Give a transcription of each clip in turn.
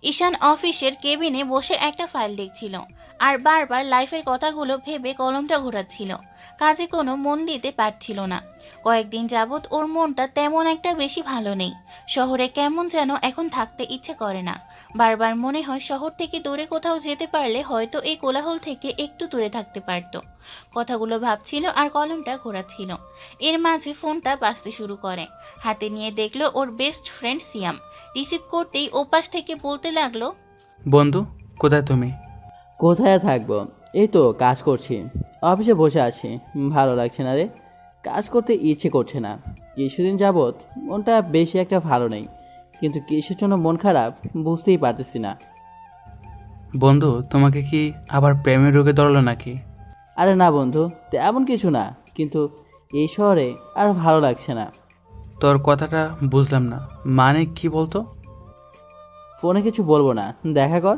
ঈশান অফিসের কেবিনে বসে একটা ফাইল দেখছিল আর বারবার লাইফের কথাগুলো ভেবে কলমটা ঘোরাচ্ছিল। কাজে কোনো মন দিতে পারছিল না। কয়েকদিন যাবৎ ওর মনটা তেমন একটা বেশি ভালো নেই। শহরে কেমন যেন এখন থাকতে ইচ্ছে করে না। বারবার মনে হয় শহর থেকে দূরে কোথাও যেতে পারলে হয়তো এই কোলাহল থেকে একটু দূরে থাকতে পারতো। কথাগুলো ভাবছিল আর কলমটা ঘোরাচ্ছিল। এর মাঝে ফোনটা বাজতে শুরু করে। হাতে নিয়ে দেখলো ওর বেস্ট ফ্রেন্ড সিয়াম। রিসিভ করতেই ওপাশ থেকে বলতে লাগলো, বন্ধু, কোথায় তুমি? কোথায় থাকবো, এই তো কাজ করছি। অফিসে বসে আছি, ভালো লাগছে না রে। কাজ করতে ইচ্ছে করছে না। কিছুদিন যাবৎ মনটা বেশি একটা ভালো নেই, কিন্তু কিসের জন্য মন খারাপ বুঝতেই পারতেছি না। বন্ধু, তোমাকে কি আবার প্রেমের রোগে ধরলো নাকি? আরে না বন্ধু, তেমন কিছু না, কিন্তু এই শহরে আর ভালো লাগছে না। তোর কথাটা বুঝলাম না, মানে কি বলতো? ফোনে কিছু বলবো না, দেখা কর।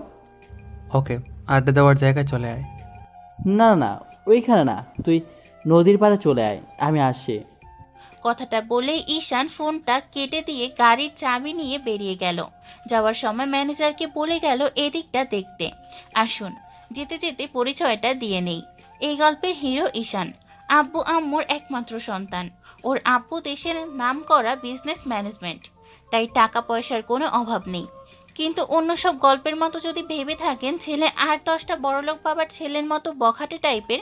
ওকে, আড্ডা দেওয়ার জায়গায় চলে আয়। না না না, ওইখানে না, তুই নদীর পাড়ে চলে আয়, আমি আসছি। কথাটা বলেই ঈশান ফোনটা কেটে দিয়ে গাড়ির চাবি নিয়ে বেরিয়ে গেল। যাওয়ার সময় ম্যানেজারকে বলে গেল এদিকটা দেখতে। আসুন, যেতে যেতে পরিচয়টা দিয়ে নেই। এই গল্পের হিরো ঈশান, আব্বু আম্মুর একমাত্র সন্তান। ওর আব্বু দেশের নামকরা বিজনেস ম্যানেজমেন্ট, তাই টাকা পয়সার কোনো অভাব নেই। কিন্তু অন্য সব গল্পের মতো যদি ভেবে থাকেন ছেলে 8-10টা বড়লোক বাবার ছেলের মতো বখাটে টাইপের,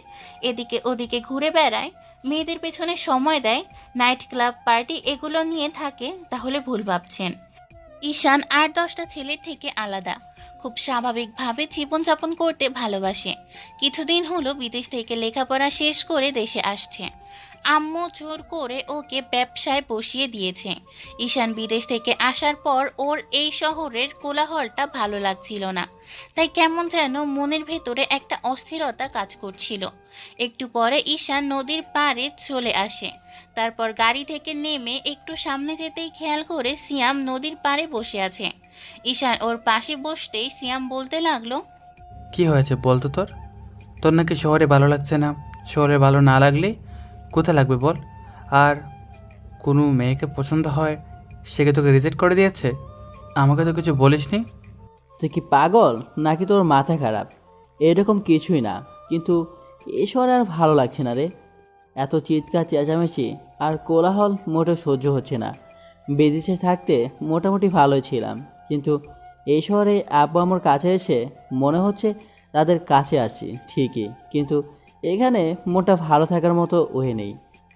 এদিকে ওদিকে ঘুরে বেড়ায়, মেয়েদের পেছনে সময় দেয়, নাইট ক্লাব পার্টি এগুলো নিয়ে থাকে, তাহলে ভুল ভাবছেন। ঈশান 8-10টা ছেলের থেকে আলাদা। খুব স্বাভাবিকভাবে জীবনযাপন করতে ভালোবাসে। কিছুদিন হলো বিদেশ থেকে লেখাপড়া শেষ করে দেশে আসছে। আম্মু জোর করে ওকে ব্যবসায় বসিয়ে দিয়েছে। ঈশান বিদেশ থেকে আসার পর ওর এই শহরের কোলাহলটা ভালো লাগছিল না। তাই কেমন যেন মনের ভেতরে একটা অস্থিরতা কাজ করছিল। একটু পরে ঈশান নদীর পাড়ে চলে আসে। তারপর গাড়ি থেকে নেমে একটু সামনে যেতেই খেয়াল করে সিয়াম নদীর পাড়ে বসে আছে। ঈশান ওর পাশে বসতেই সিয়াম বলতে লাগলো, কি হয়েছে বলতো তোর? তোর নাকি শহরে ভালো লাগছে না? শহরে ভালো না লাগলে কোথায় লাগবে বল? আর কোনো মেয়েকে পছন্দ হয়, সে কি তোকে রিজেক্ট করে দিয়েছে? আমাকে তো কিছু বলিসনি। তুই কি পাগল নাকি তোর মাথা খারাপ? এরকম কিছুই না, কিন্তু এ শহরে আর ভালো লাগছে না রে। এত চিৎকার চেঁচামেচি আর কোলাহল মোটেও সহ্য হচ্ছে না। বিদেশে থাকতে মোটামুটি ভালোই ছিলাম, কিন্তু এই শহরে আব্বু আমার কাছে এসে মনে হচ্ছে তাদের কাছে আসছি ঠিকই, কিন্তু এখানে মনটা ভালো থাকার মতো ওয়ে নেই।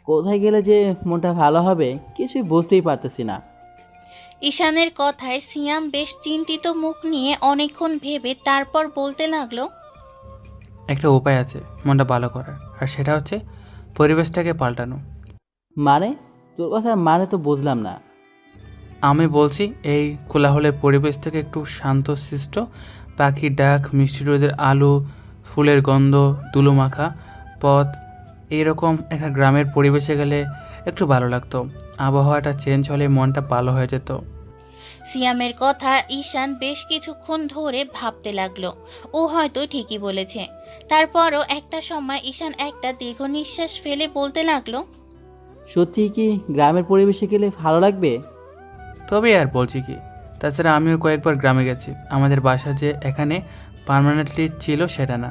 কোথায় গেলে যে মনটা ভালো হবে কিছুই বুঝতেই পারতেছি না। ঈশানের কথায় সিয়াম বেশ চিন্তিত মুখ নিয়ে অনেকক্ষণ ভেবে তারপর বলতে লাগলো, একটা উপায় আছে মনটা ভালো করার, আর সেটা হচ্ছে পরিবেশটাকে পাল্টানো। মানে, তোর কথা মানে তো বুঝলাম না। আমি বলছি, এই কোলাহলের পরিবেশ থেকে একটু শান্তশিষ্ট পাখির ডাক, মিষ্টি রোদের আলো, ফুলের গন্ধ, ধুলো মাখা পথ, এইরকম একটা গ্রামের পরিবেশে গেলে একটু ভালো লাগতো। আবহাওয়াটা চেঞ্জ হলে মনটা ভালো হয়ে যেত। সিয়ামের কথা ঈশান বেশ কিছুক্ষণ ধরে ভাবতে লাগলো। ও হয়তো ঠিকই বলেছে। তারপরও একটা সময় ঈশান একটা দীর্ঘ নিঃশ্বাস ফেলে বলতে লাগলো, সত্যিই কি গ্রামের পরিবেশে গেলে ভালো লাগবে? তবে আর বলছি কি, তাছাড়া আমিও কয়েকবার গ্রামে গেছি। আমাদের বাসা যে এখানে পার্মানেন্টলি ছিল সেটা না,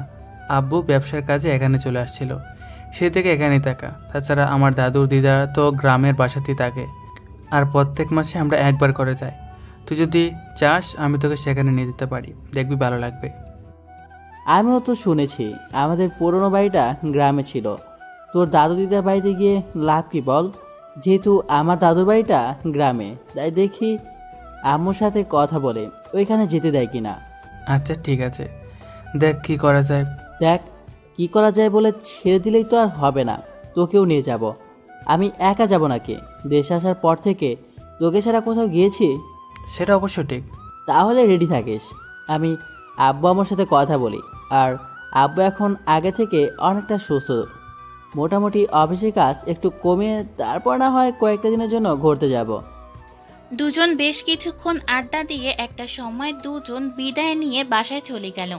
আব্বু ব্যবসার কাজে এখানে চলে আসছিল, সেই থেকে এখানেই থাকা। তাছাড়া আমার দাদুর দিদা তো গ্রামের বাসাতেই থাকে, আর প্রত্যেক মাসে আমরা একবার করে যাই। তুই যদি চাস আমি তোকে সেখানে নিয়ে যেতে পারি, দেখবি ভালো লাগবে। আমিও তো শুনেছি আমাদের পুরনো বাড়িটা গ্রামে ছিল। তোর দাদু দিদার বাড়িতে গিয়ে লাভ কি বল? যেহেতু আমার দাদুর বাড়িটা গ্রামে, তাই দেখি আম্মুর সাথে কথা বলে ওইখানে যেতে দেয় কিনা। আচ্ছা ঠিক আছে, দেখ কি করা যায়। দেখ কি করা যায় বলে ছেড়ে দিলেই তো আর হবে না, তোকেও নিয়ে যাব। আমি একা যাব নাকি? দেশে আসার পর থেকে তোকে ছাড়া কোথাও গিয়েছি? সেটা অবশ্য ঠিক। তাহলে রেডি থাকিস। আমি আব্বু আমার সাথে কথা বলি। আর আব্বু এখন আগে থেকে অনেকটা সুস্থ। মোটামুটি অফিসের কাজ একটু কমিয়ে তারপর না হয় কয়েকটা দিনের জন্য ঘুরতে যাব। দুজন বেশ কিছুক্ষণ আড্ডা দিয়ে একটা সময় দুজন বিদায় নিয়ে বাসায় চলে গেল।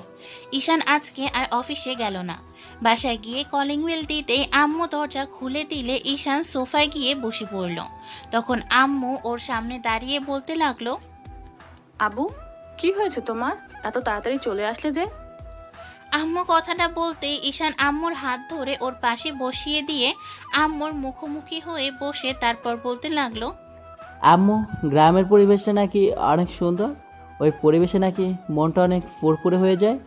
ঈশান আজকে আর অফিসে গেল না। বাসায় গিয়ে কলিং বেল দিতেই আম্মু দরজা খুলে দিলে ঈশান সোফায় গিয়ে বসে পড়ল। তখন আম্মু ওর সামনে দাঁড়িয়ে বলতে লাগলো, আবু, কি হয়েছে তোমার? এত তাড়াতাড়ি চলে আসলে যে? আম্মু কথাটা বলতে ঈশান আম্মুর হাত ধরে ওর পাশে বসিয়ে দিয়ে আম্মুর মুখোমুখি হয়ে বসে তারপর বলতে লাগলো, আম্মু, গ্রামের পরিবেশটা নাকি অনেক সুন্দর। ওই পরিবেশে নাকি মনটা অনেক ফুরফুরে হয়ে যায়,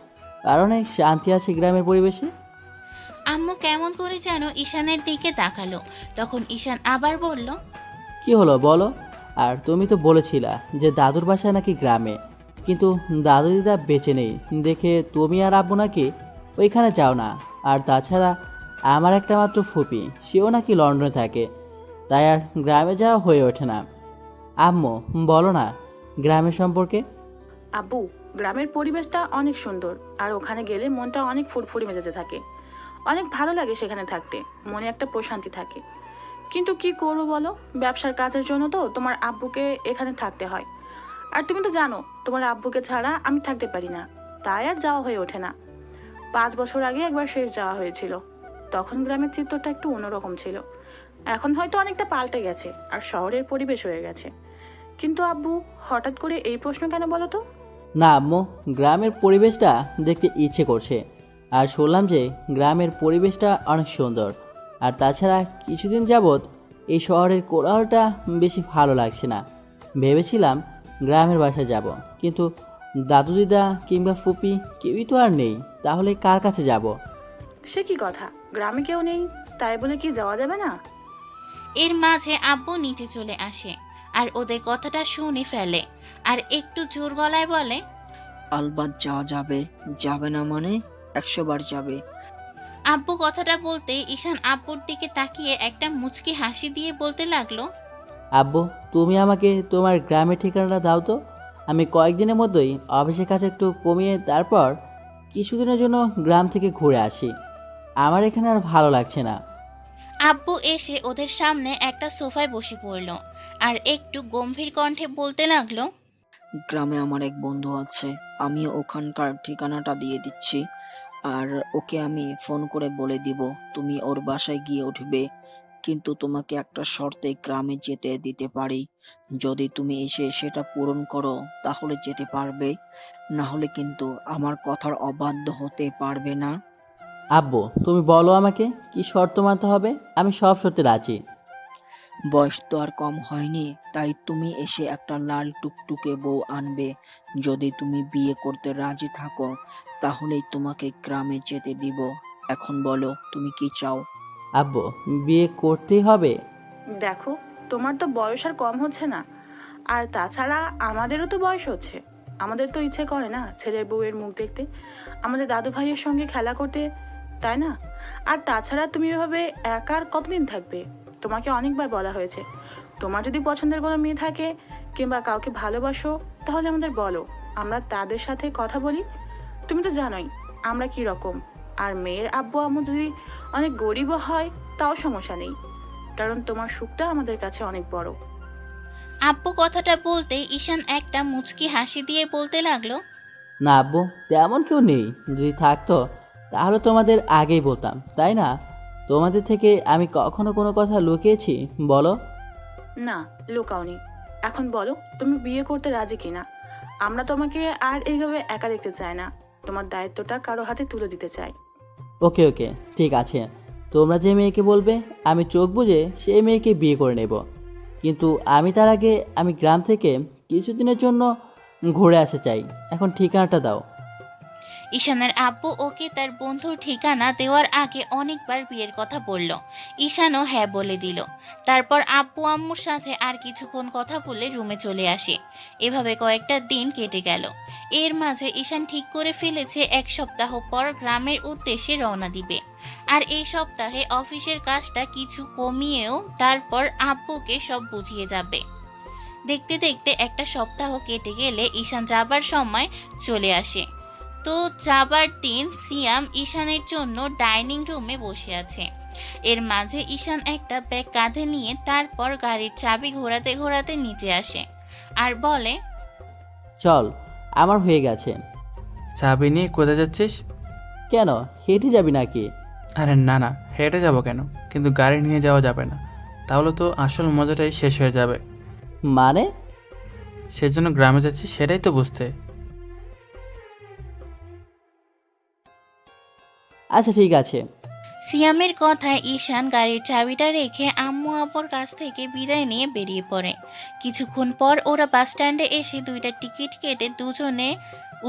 আর অনেক শান্তি আছে গ্রামের পরিবেশে। আম্মু কেমন করে যেন ঈশানের দিকে তাকালো। তখন ঈশান আবার বলল, কি হলো বলো? আর তুমি তো বলেছিলা যে দাদুর বাসা নাকি গ্রামে, কিন্তু দাদু দিদা বেঁচে নেই দেখে তুমি আর আব্বু নাকি ওইখানে যাও না। আর তাছাড়া আমার একটা মাত্র ফুপি, সেও নাকি লন্ডনে থাকে, তাই আর গ্রামে যাওয়া হয়ে ওঠে না। আম্মু, বলো না গ্রামের সম্পর্কে। আব্বু, গ্রামের পরিবেশটা অনেক সুন্দর, আর ওখানে গেলে মনটা অনেক ফুরফুরি মেজাজে থাকে। অনেক ভালো লাগে সেখানে থাকতে, মনে একটা প্রশান্তি থাকে। কিন্তু কি করবো বলো, ব্যবসার কাজের জন্য তো তোমার আব্বুকে এখানে থাকতে হয়। আর তুমি তো জানো তোমার আব্বুকে ছাড়া আমি থাকতে পারি না, তাই আর যাওয়া হয়ে ওঠে না। 5 বছর আগে একবার শেষ যাওয়া হয়েছিল, তখন গ্রামের চিত্রটা একটু অন্যরকম ছিল। এখন হয়তো অনেকটা পাল্টে গেছে আর শহরের পরিবেশ হয়ে গেছে। কিন্তু আব্বু, হঠাৎ করে এই প্রশ্ন কেন বলো তো? না আম্মু, গ্রামের পরিবেশটা দেখতে ইচ্ছে করছে, আর শুনলাম যে গ্রামের পরিবেশটা অনেক সুন্দর। আর তাছাড়া কিছুদিন যাবৎ এই শহরের কোলাহলটা বেশি ভালো লাগছে না। ভেবেছিলাম গ্রামের বাসায় যাব, কিন্তু দাদু দিদা কিংবা ফুপি কেউই তো আর নেই, তাহলে কার কাছে যাব? সে কি কথা, গ্রামে কেউ নেই তাই বলে কি যাওয়া যাবে না? এর মাঝে আব্বু নিচে চলে আসে আর ওদের কথাটা শুনে ফেলে আর একটু জোর গলায় বলে, আলবাত যাওয়া যাবে। যাবে না মানে 100 বার যাবে। আব্বু কথাটা বলতে ঈশান আব্বুর দিকে তাকিয়ে একটা মুচকি হাসি দিয়ে বলতে লাগলো, আব্বু, তুমি আমাকে তোমার গ্রামের ঠিকানাটা দাও তো। আমি কয়েকদিনের মধ্যেই অফিসের কাছে একটু কমিয়ে তারপর কিছুদিনের জন্য গ্রাম থেকে ঘুরে আসি। আমার এখানে আর ভালো লাগছে না। আব্বু এসে ওদের সামনে একটা সোফায় বসে পড়ল আর একটু গম্ভীর কণ্ঠে বলতে লাগলো, গ্রামে আমার এক বন্ধু আছে, আমি ওখানকার ঠিকানাটা দিয়ে দিচ্ছি। আর ওকে আমি ফোন করে বলে দিব তুমি ওর বাসায় গিয়ে উঠবে। কিন্তু তোমাকে একটা শর্তে গ্রামে যেতে দিতে পারি। যদি তুমি এসে সেটা পূরণ করো তাহলে যেতে পারবে, না হলে কিন্তু আমার কথার অবাধ্য হতে পারবে না। আব্বু, তুমি বলো আমাকে কি শর্ত মানতে হবে, আমি সব শর্তে রাজি। বয়স তো আর কম হয়নি, তাই তুমি এসে একটা লাল টুকটুকে বউ আনবে। যদি তুমি বিয়ে করতে রাজি থাকো তাহলেই তোমাকে গ্রামে যেতে দিব। এখন বলো তুমি কি চাও? আব্বু, বিয়ে করতেই হবে? দেখো, তোমার তো বয়স আর কম হচ্ছে না, আর তাছাড়া আমাদেরও তো বয়স হচ্ছে। আমাদের তো ইচ্ছে করে না ছেলের বউয়ের মুখ দেখতে, আমাদের দাদু ভাইয়ের সঙ্গে খেলা করতে, তাই না? আর তাছাড়া তুমি এভাবে একা আর কতদিন থাকবে? তোমাকে অনেকবার বলা হয়েছে, তোমার যদি পছন্দের কোনো মেয়ে থাকে কিংবা কাউকে ভালোবাসো তাহলে আমাদের বলো, আমরা তাদের সাথে কথা বলি। তুমি তো জানোই আমরা কি রকম। আর মেয়ের আব্বু আম্মু যদি অনেক গরিবও হয় তাও সমস্যা নেই, কারণ তোমার সুখটা আমাদের কাছে অনেক বড়। আব্বু কথাটা বলতে ঈশান একটা মুচকি হাসি দিয়ে বলতে লাগলো, না আব্বু, তেমন কেউ নেই। যদি থাকতো তাহলে তোমাদের আগেই বলতাম, তাই না? তোমাদের থেকে আমি কখনো কোনো কথা লুকিয়েছি বলো? না, লুকাওনি। এখন বলো তুমি বিয়ে করতে রাজি কিনা। আমরা তোমাকে আর এইভাবে একা দেখতে চাই না, তোমার দায়িত্বটা কারো হাতে তুলে দিতে চাই। ওকে ওকে, ঠিক আছে। তোমরা যে মেয়েকে বলবে আমি চোখ বুজে সেই মেয়েকে বিয়ে করে নেব, কিন্তু আমি তার আগে আমি গ্রাম থেকে কিছুদিনের জন্য ঘুরে আসতে চাই। এখন ঠিকানাটা দাও। ঈশানের আব্বু ওকে তার বন্ধুর ঠিকানা দেওয়ার আগে অনেকবার বিয়ের কথা বলল। ঈশানও হ্যাঁ বলে দিল। তারপর আব্বু আম্মুর সাথে আর কিছুক্ষণ কথা বলে রুমে চলে আসে। এভাবে কয়েকটা দিন কেটে গেল। এর মাঝে ঈশান ঠিক করে ফেলেছে 1 সপ্তাহ পর গ্রামের উদ্দেশ্যে রওনা দিবে। আর এই সপ্তাহে অফিসের কাজটা কিছু কমিয়েও তারপর আব্বুকে সব বুঝিয়ে যাবে। দেখতে দেখতে একটা সপ্তাহ কেটে গেলে ঈশান যাবার সময় চলে আসে। তো যাবার দিন সিয়াম ঈশানের জন্য ডাইনিং রুমে বসে আছে। এর মাঝে ঈশান একটা ব্যাগ কাঁধে নিয়ে তারপর গাড়ির চাবি ঘোরাতে ঘোরাতে নিচে আসে আর বলে, চল, আমার হয়ে গেছে। চাবি নিয়ে কোথায় যাচ্ছিস? কেন, হেঁটে যাবি নাকি? আরে না না, হেঁটে যাবো কেন? কিন্তু গাড়ি নিয়ে যাওয়া যাবে না, তাহলে তো আসল মজাটাই শেষ হয়ে যাবে। মানে? সেজন্য গ্রামে যাচ্ছি সেটাই তো বুঝতে। আচ্ছা ঠিক আছে। সিয়ামের কথায় ঈশান গাড়ির চাবিটা রেখে আম্মু আব্বুর কাছ থেকে বিদায় নিয়ে বেরিয়ে পড়ে। কিছুক্ষণ পর ওরা বাস স্ট্যান্ডে এসে 2টা টিকিট কেটে দুজনে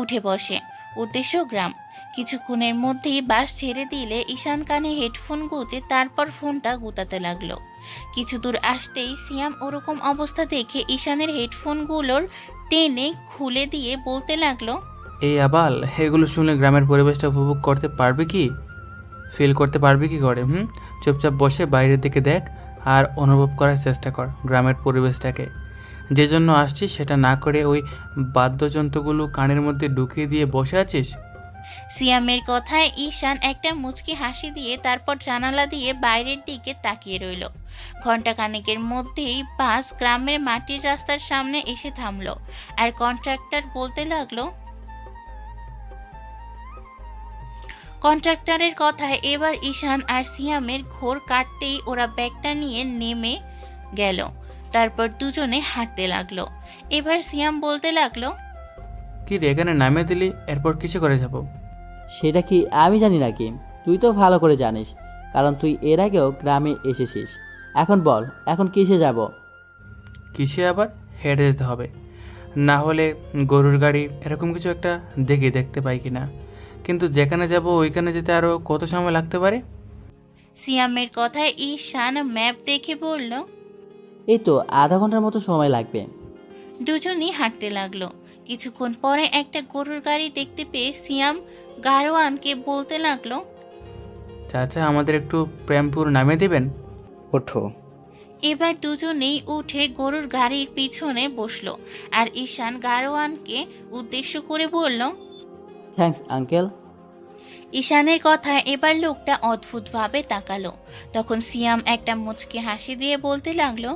উঠে বসে। উদ্দেশ্য গ্রাম। কিছুক্ষণের মধ্যেই বাস ছেড়ে দিলে ঈশান কানে হেডফোন গুঁজে তারপর ফোনটা গুতাতে লাগলো। কিছু দূর আসতেই সিয়াম ওরকম অবস্থা দেখে ঈশানের হেডফোনগুলোর টেনে খুলে দিয়ে বলতে লাগলো, এই আবাল, এগুলো শুনলে গ্রামের পরিবেশটা উপভোগ করতে পারবে কি, ফিল করতে পারবে কি করে? চুপচাপ বসে বাইরের দিকে দেখ আর অনুভব করার চেষ্টা কর গ্রামের পরিবেশটাকে। যে জন্য আসছিস সেটা না করে ওই বাদ্যযন্ত্রগুলো কানের মধ্যে ঢুকিয়ে দিয়ে বসে আছিস। সিয়ামের কথায় ঈশান একটা মুচকি হাসি দিয়ে তারপর জানালা দিয়ে বাইরের দিকে তাকিয়ে রইল। ঘন্টা খানেকের মধ্যেই বাস গ্রামের মাটির রাস্তার সামনে এসে থামলো আর কন্ট্রাক্টর বলতে লাগলো, কন্ট্রাক্টরের কথায় এবার ঈশান আর সিয়ামের ঘোর কাটতেই ওরা ব্যাগটা নিয়ে নেমে গেল। তারপর দুজনে হাঁটতে লাগলো। এবার সিয়াম বলতে লাগলো, কি রে, এখানে নামিয়ে দিলি, এরপর কিসে করে যাব? সেটা কি আমি জানি নাকি? তুই তো ভালো করে জানিস, কারণ তুই এর আগেও গ্রামে এসেছিস। এখন বল, এখন কিসে যাব? কিসে আবার? হেঁটে যেতে হবে, না হলে গরুর গাড়ি এরকম কিছু একটা দেখতে পাই কিনা। কিন্তু যেখানে যাব ওইখানে যেতে আরও কত সময় লাগতে পারে? সিয়ামের কথায় ঈশান ম্যাপ দেখে বলল, এই তো আধা ঘন্টার মতো সময় লাগবে। দুজনই হাঁটতে লাগলো। কিছুক্ষণ পরে একটা গরুর গাড়ি দেখতে পেয়ে সিয়াম গারোয়ানকে বলতে লাগলো, চাচা, আমাদের একটু প্রেমপুর নামিয়ে দেবেন? ওঠো। এবার দুজনেই উঠে গরুর গাড়ির পিছনে বসলো আর ঈশান গারোয়ানকে উদ্দেশ্য করে বলল, থ্যাঙ্কস আঙ্কেল। ঈশানের কথায় এবার লোকটা অদ্ভুতভাবে তাকালো। তখন সিয়াম একটা মুচকি হাসি দিয়ে বলতে লাগলো,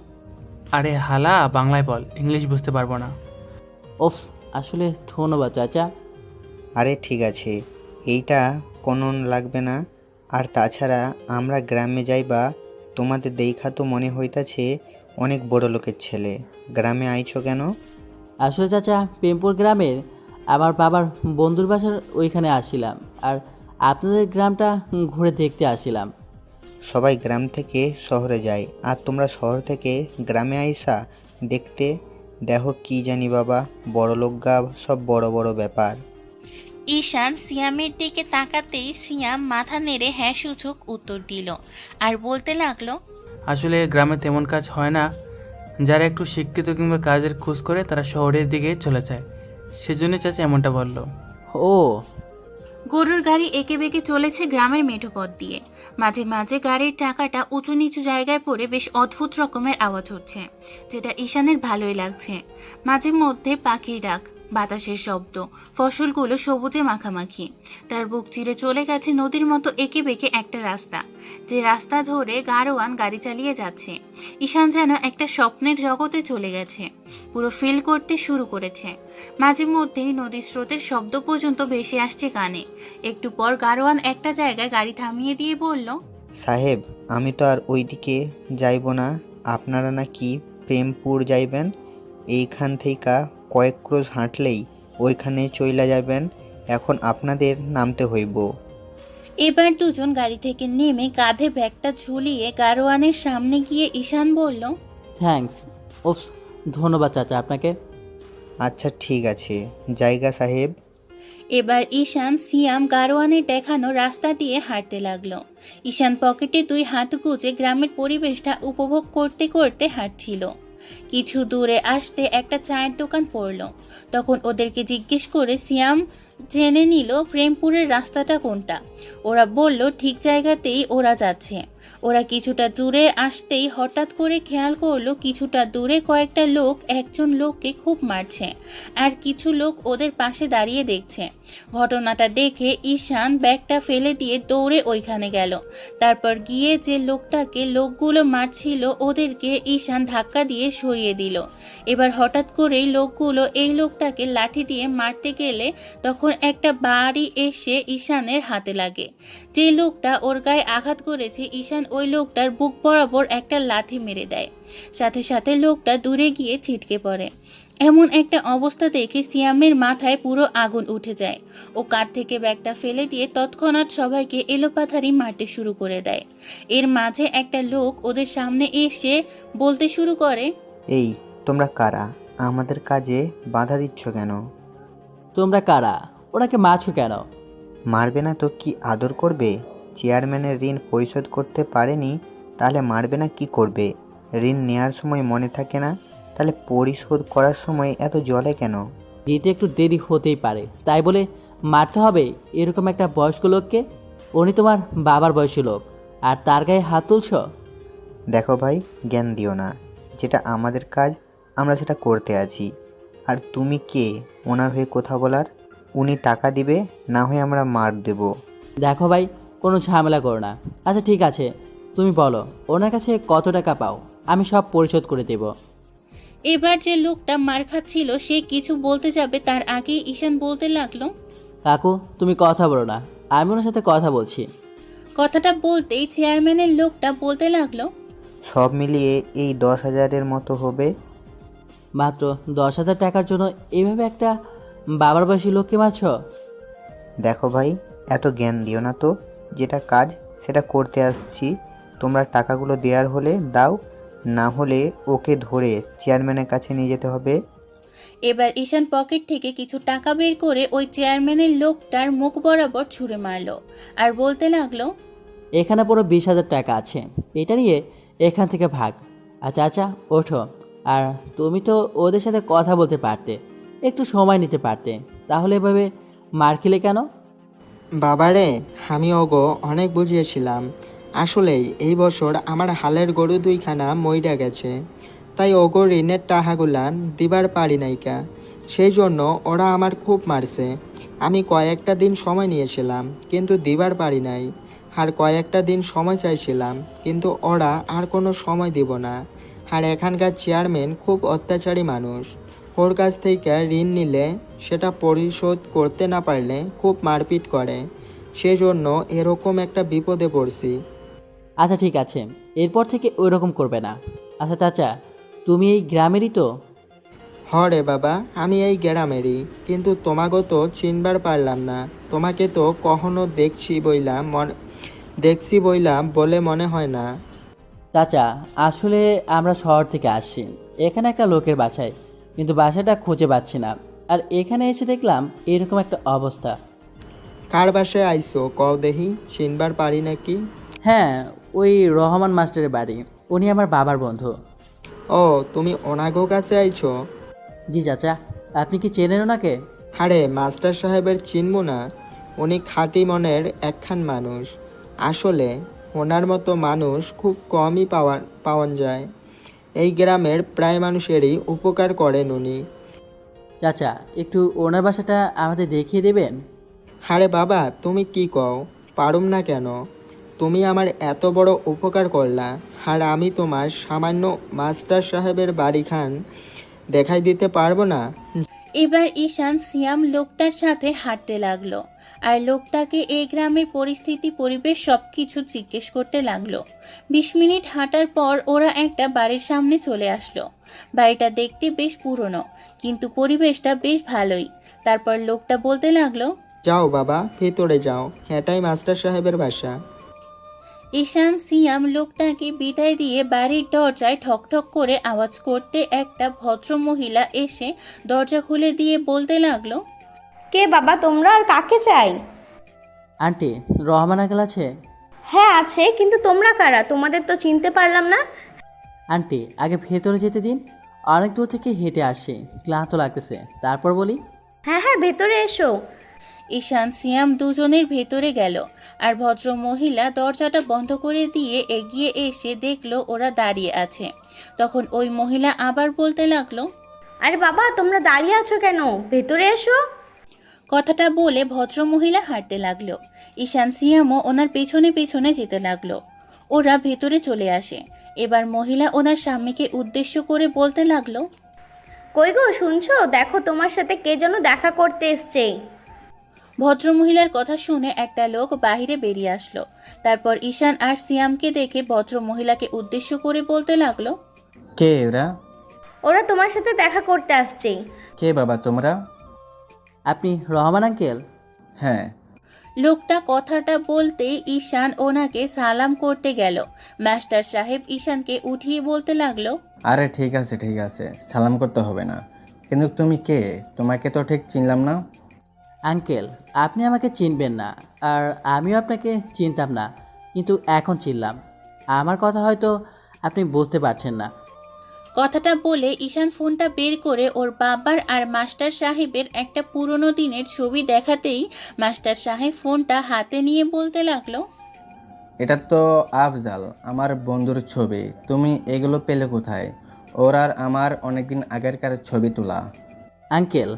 আরে হালা, বাংলায় বল, ইংলিশ বুঝতে পারবো না। ওফ, আসলে ধন্যবাদ চাচা। আরে ঠিক আছে, এইটা কোনো লাগবে না। আর তাছাড়া আমরা গ্রামে যাইবা, তোমাদের দেখা তো মনে হইতাছে অনেক বড় লোকের ছেলে। গ্রামে আইছো কেন? আসলে চাচা, প্রেমপুর গ্রামের আমার বাবার বন্ধুর বাসার ওইখানে আসছিলাম, আর আপনাদের গ্রামটা ঘুরে দেখতে আসছিলাম। সবাই গ্রাম থেকে শহরে যায়, আর তোমরা শহর থেকে গ্রামে আইসা দেখতে? দেখো কি জানি বাবা, বড় লোক গা, সব বড় বড় ব্যাপার। ঈশান সিয়ামের দিকে তাকাতেই সিয়াম মাথা নেড়ে হ্যাঁ সূচক উত্তর দিল আর বলতে লাগলো, আসলে গ্রামে তেমন কাজ হয় না। যারা একটু শিক্ষিত কিংবা কাজের খোঁজ করে তারা শহরের দিকে চলে যায়, সেজন্য চাচা এমনটা বললো। ও, গরুর গাড়ি এঁকে বেঁকে চলেছে গ্রামের মেঠো পথ দিয়ে। মাঝে মাঝে গাড়ির চাকাটা উঁচু নিচু জায়গায় পড়ে বেশ অদ্ভুত রকমের আওয়াজ হচ্ছে, যেটা ঈশানের ভালোই লাগছে। মাঝে মধ্যে পাখির ডাক, বাতাসের শব্দ, ফসলগুলো সবুজে মাখামাখি। তার বুক চিরে চলে গেছে নদীর মতো এঁকে বেঁকে একটা রাস্তা, যে রাস্তা ধরে গারোয়ান গাড়ি চালিয়ে যাচ্ছে। ঈশান যেন একটা স্বপ্নের জগতে চলে গেছে, পুরো ফিল করতে শুরু করেছে। মাঝে মধ্যেই নদীর স্রোতের শব্দ পর্যন্ত ভেসে আসছে কানে। একটু পর গারোয়ান একটা জায়গায় গাড়ি থামিয়ে দিয়ে বলল, সাহেব, আমি তো আর ওইদিকে যাইব না। আপনারা নাকি প্রেমপুর যাইবেন? এইখান থেকে কয়েক ক্রোশ হাঁটলেই ওইখানে চইলা যাবেন। এখন আপনাদের নামতে হইব। এবার দুজন গাড়ি থেকে নেমে কাঁধে ব্যাগটা ঝুলিয়ে গারোয়ানের সামনে গিয়ে ঈশান বলল, থ্যাঙ্কস। ওফ, ধন্যবাদ চাচা আপনাকে। আচ্ছা ঠিক আছে, জায়গা সাহেব। এবার ঈশান সিয়াম গারোয়ানের দেখানো রাস্তা দিয়ে হাঁটতে লাগলো। ঈশান পকেটে 2 হাত গুজে গ্রামের পরিবেশটা উপভোগ করতে করতে হাঁটছিল। কিছু দূরে আসতে একটা চায়ের দোকান পড়ল। তখন ওদেরকে জিজ্ঞেস করে সিয়াম জেনে নিল প্রেমপুরের রাস্তাটা কোনটা। ওরা বলল ঠিক জায়গাতেই ওরা যাচ্ছে। ওরা কিছুটা দূরে আসতেই হঠাৎ করে খেয়াল করলো কিছুটা দূরে কয়েকটা লোক একজন লোককে খুব মারছে, আর কিছু লোক ওদের পাশে দাঁড়িয়ে দেখছে। ঘটনাটা দেখে ঈশান ব্যাগটা ফেলে দিয়ে দৌড়ে ওইখানে গেল। তারপর গিয়ে যে লোকগুলো মারছিল ওদেরকে ঈশান ধাক্কা দিয়ে সরিয়ে দিল। এবার হঠাৎ করেই লোকগুলো এই লোকটাকে লাঠি দিয়ে মারতে গেলে তখন একটা বাড়ি এসে ঈশানের হাতে লাগে। যে লোকটা ওর গায়ে আঘাত করেছে ঈশান ওই লোকটার বুক বরাবর একটা লাথি মেরে দেয়। সাথে সাথে লোকটা দূরে গিয়ে ছিটকে পড়ে। এমন একটা অবস্থা দেখে সিয়ামের মাথায় পুরো আগুন উঠে যায়। ও কাঁধ থেকে ব্যাগটা ফেলে দিয়ে তৎক্ষণাৎ সবাইকে এলোপাথারি মারতে শুরু করে দেয়। এর মাঝে একটা লোক ওদের সামনে এসে বলতে শুরু করে, এই তোমরা কারা? আমাদের কাজে বাধা দিচ্ছ কেন? তোমরা কারা? ওনাকে মারছো কেন? মারবে না তো কি আদর করবে? চেয়ারম্যানের ঋণ পরিশোধ করতে পারেনি, তাহলে মারবে না কি করবে? ঋণ নেওয়ার সময় মনে থাকে না, তাহলে পরিশোধ করার সময় এত জলে কেন? দিতে একটু দেরি হতেই পারে, তাই বলে মারতে হবে এরকম একটা বয়স্ক লোককে? উনি তোমার বাবার বয়সী লোক, আর তার গায়ে হাত তুলছ? দেখো ভাই, জ্ঞান দিও না। যেটা আমাদের কাজ আমরা সেটা করতে আছি। আর তুমি কে ওনার হয়ে কথা বলার? উনি টাকা দিবে, না হয় আমরা মার দেব। দেখো ভাই, কোনো ঝামেলা করো না। আচ্ছা ঠিক আছে, তুমি বলো ওনার কাছে কত টাকা পাও, আমি সব পরিশোধ করে দেব। এবার যে লোকটা মার খাচ্ছিল সে কিছু বলতে যাবে তার আগেই ঈশান বলতে লাগলো। কাকু তুমি কথা বলো না, আমি ওনার সাথে কথা বলছি। কথাটা বলতেই চেয়ারম্যানের লোকটা বলতে লাগলো, সব মিলিয়ে এই 10,000-এর মতো হবে। মাত্র 10,000 টাকার জন্য এইভাবে একটা বাবার বয়সী লোককে মারছ? দেখো ভাই, এত জ্ঞান দিও না তো। যেটা কাজ সেটা করতে আসছি। তোমরা টাকাগুলো দেওয়ার হলে দাও, না হলে ওকে ধরে চেয়ারম্যানের কাছে নিয়ে যেতে হবে। এবার ঈশান পকেট থেকে কিছু টাকা বের করে ওই চেয়ারম্যানের লোকটার মুখ বরাবর ছুঁড়ে মারলো আর বলতে লাগলো, এখানে পুরো 20,000 টাকা আছে, এটা নিয়ে এখান থেকে ভাগ। আচ্ছা আচ্ছা ওঠো। আর তুমি তো ওদের সাথে কথা বলতে পারতে, একটু সময় নিতে পারতে, তাহলে এভাবে মার খেলে কেন? বাবারে, আমি ওগো অনেক বুঝিয়েছিলাম। আসলেই এই বছর আমার হালের গরু 2খানা মইরা গেছে, তাই ওগো ঋণের টাকাগুলান দিবার পারি নাইকা। সেই জন্য ওরা আমার খুব মারছে। আমি কয়েকটা দিন সময় নিয়েছিলাম, কিন্তু দিবার পারি নাই। আর কয়েকটা দিন সময় চাইছিলাম, কিন্তু ওরা আর কোনো সময় দিব না। আর এখানকার চেয়ারম্যান খুব অত্যাচারী মানুষ। ওর কাছ থেকে ঋণ নিলে সেটা পরিশোধ করতে না পারলে খুব মারপিট করে। সেজন্য এরকম একটা বিপদে পড়ছি। আচ্ছা ঠিক আছে, এরপর থেকে ওই রকম করবে না। আচ্ছা চাচা, তুমি এই গ্রামেরই তো? হরে বাবা, আমি এই গ্রামেরই, কিন্তু তোমাকে তো চিনবার পারলাম না। তোমাকে তো কখনো দেখছি বইলাম বলে মনে হয় না। চাচা আসলে আমরা শহর থেকে আসছি, এখানে একটা লোকের বাসায়, কিন্তু বাসাটা খুঁজে পাচ্ছি না। আর এখানে এসে দেখলাম এরকম একটা অবস্থা। কার বাসায় আইসো কও দেহি, চিনবার পারি নাকি? হ্যাঁ, ওই রহমান মাস্টারের বাড়ি, উনি আমার বাবার বন্ধু। ও, তুমি ওনাগো কাছে আইছো? জি চাচা, আপনি কি চেনেন ওনাকে? আরে মাস্টার সাহেবের চিনবো না? উনি খাঁটি মনের একখান মানুষ। আসলে ওনার মতো মানুষ খুব কমই পাওয়া যায়। এই গ্রামের প্রায় মানুষেরই উপকার করেন উনি। চাচা একটু ওনার বাসাটা আমাদের দেখিয়ে দেবেন? আরে বাবা, তুমি কি কও? পারুম না কেন? তুমি আমার এত বড় উপকার করলা, আর আমি তোমার সামান্য মাস্টার সাহেবের বাড়িখান দেখাই দিতে পারবো না? এবার ঈশান সিয়াম লোকটার সাথে হাঁটতে লাগলো আর লোকটাকে এই গ্রামের পরিস্থিতি পরিবেশ সবকিছু জিজ্ঞেস করতে লাগলো। 20 মিনিট হাঁটার পর ওরা একটা বাড়ির সামনে চলে আসলো। বাড়িটা দেখতে বেশ পুরনো, কিন্তু পরিবেশটা বেশ ভালোই। তারপর লোকটা বলতে লাগলো, যাও বাবা, ভেতরে যাও, এটাই মাস্টার সাহেবের বাসা। ঈশান সিয়াম লোকটাকে বিদায় দিয়ে বাড়ির দরজায় ঠকঠক করে আওয়াজ করতে একটা ভদ্র মহিলা এসে দরজা খুলে দিয়ে বলতে লাগলো, কে বাবা তোমরা, আর কাকে চাই? আন্টি, রহমান আঙ্কেল আছে? হ্যাঁ আছে, কিন্তু তোমরা কারা? তোমাদের তো চিনতে পারলাম না। আন্টি আগে ভেতরে যেতে দিন, অনেক দূর থেকে হেঁটে আসি, ক্লান্ত লাগতেছে, তারপর বলি। হ্যাঁ হ্যাঁ, ভেতরে এসো। ঈশান সিয়াম দুজনের ভেতরে গেল আর ভদ্র মহিলা দরজাটা বন্ধ করে দিয়ে এগিয়ে এসে দেখলো ওরা দাঁড়িয়ে আছে। তখন ওই মহিলা আবার বলতে লাগলো, আরে বাবা তোমরা দাঁড়িয়ে আছো কেন? ভেতরে এসো। কথাটা বলে ভদ্র মহিলা হাঁটতে লাগলো। ঈশান সিয়ামও ওনার পেছনে পেছনে যেতে লাগলো। ওরা ভেতরে চলে আসে। এবার মহিলা ওনার স্বামীকে উদ্দেশ্য করে বলতে লাগলো, কই গো শুনছো? দেখো তোমার সাথে কে যেন দেখা করতে এসছে। ভদ্রমহিলার কথা শুনে একটা লোক বাহিরে বেরিয়ে আসলো। তারপর ঈশান আর সিয়ামকে দেখে ভদ্র মহিলাকে উদ্দেশ্য করে বলতে লাগলো, কে ওরা? ওরা তোমার সাথে দেখা করতে আসছে। কে বাবা তোমরা? আপনি রহমান আঙ্কেল? হ্যাঁ। লোকটা কথাটা বলতে ঈশান ওনাকে সালাম করতে গেল। মাস্টার সাহেব ঈশানকে উঠিয়ে বলতে লাগলো, আরে ঠিক আছে, সালাম করতে হবে না। কিন্তু তুমি কে? তোমাকে তো ঠিক চিনলাম না। আঙ্কেল, আপনি আমাকে চিনবেন না, আর আমিও আপনাকে চিনতাম না, কিন্তু এখন চিনলাম। আমার কথা হয়তো আপনি বুঝতে পারছেন না। কথাটা বলে ঈশান ফোনটা বের করে ওর বাবার আর মাস্টার সাহেবের একটা পুরনো দিনের ছবি দেখাতেই মাস্টার সাহেব ফোনটা হাতে নিয়ে বলতে লাগলো, এটা তো আফজাল, আমার বন্ধুর ছবি। তুমি এগুলো পেলে কোথায়? ওর আর আমার অনেকদিন আগেরকার ছবি তোলা। আঙ্কেল,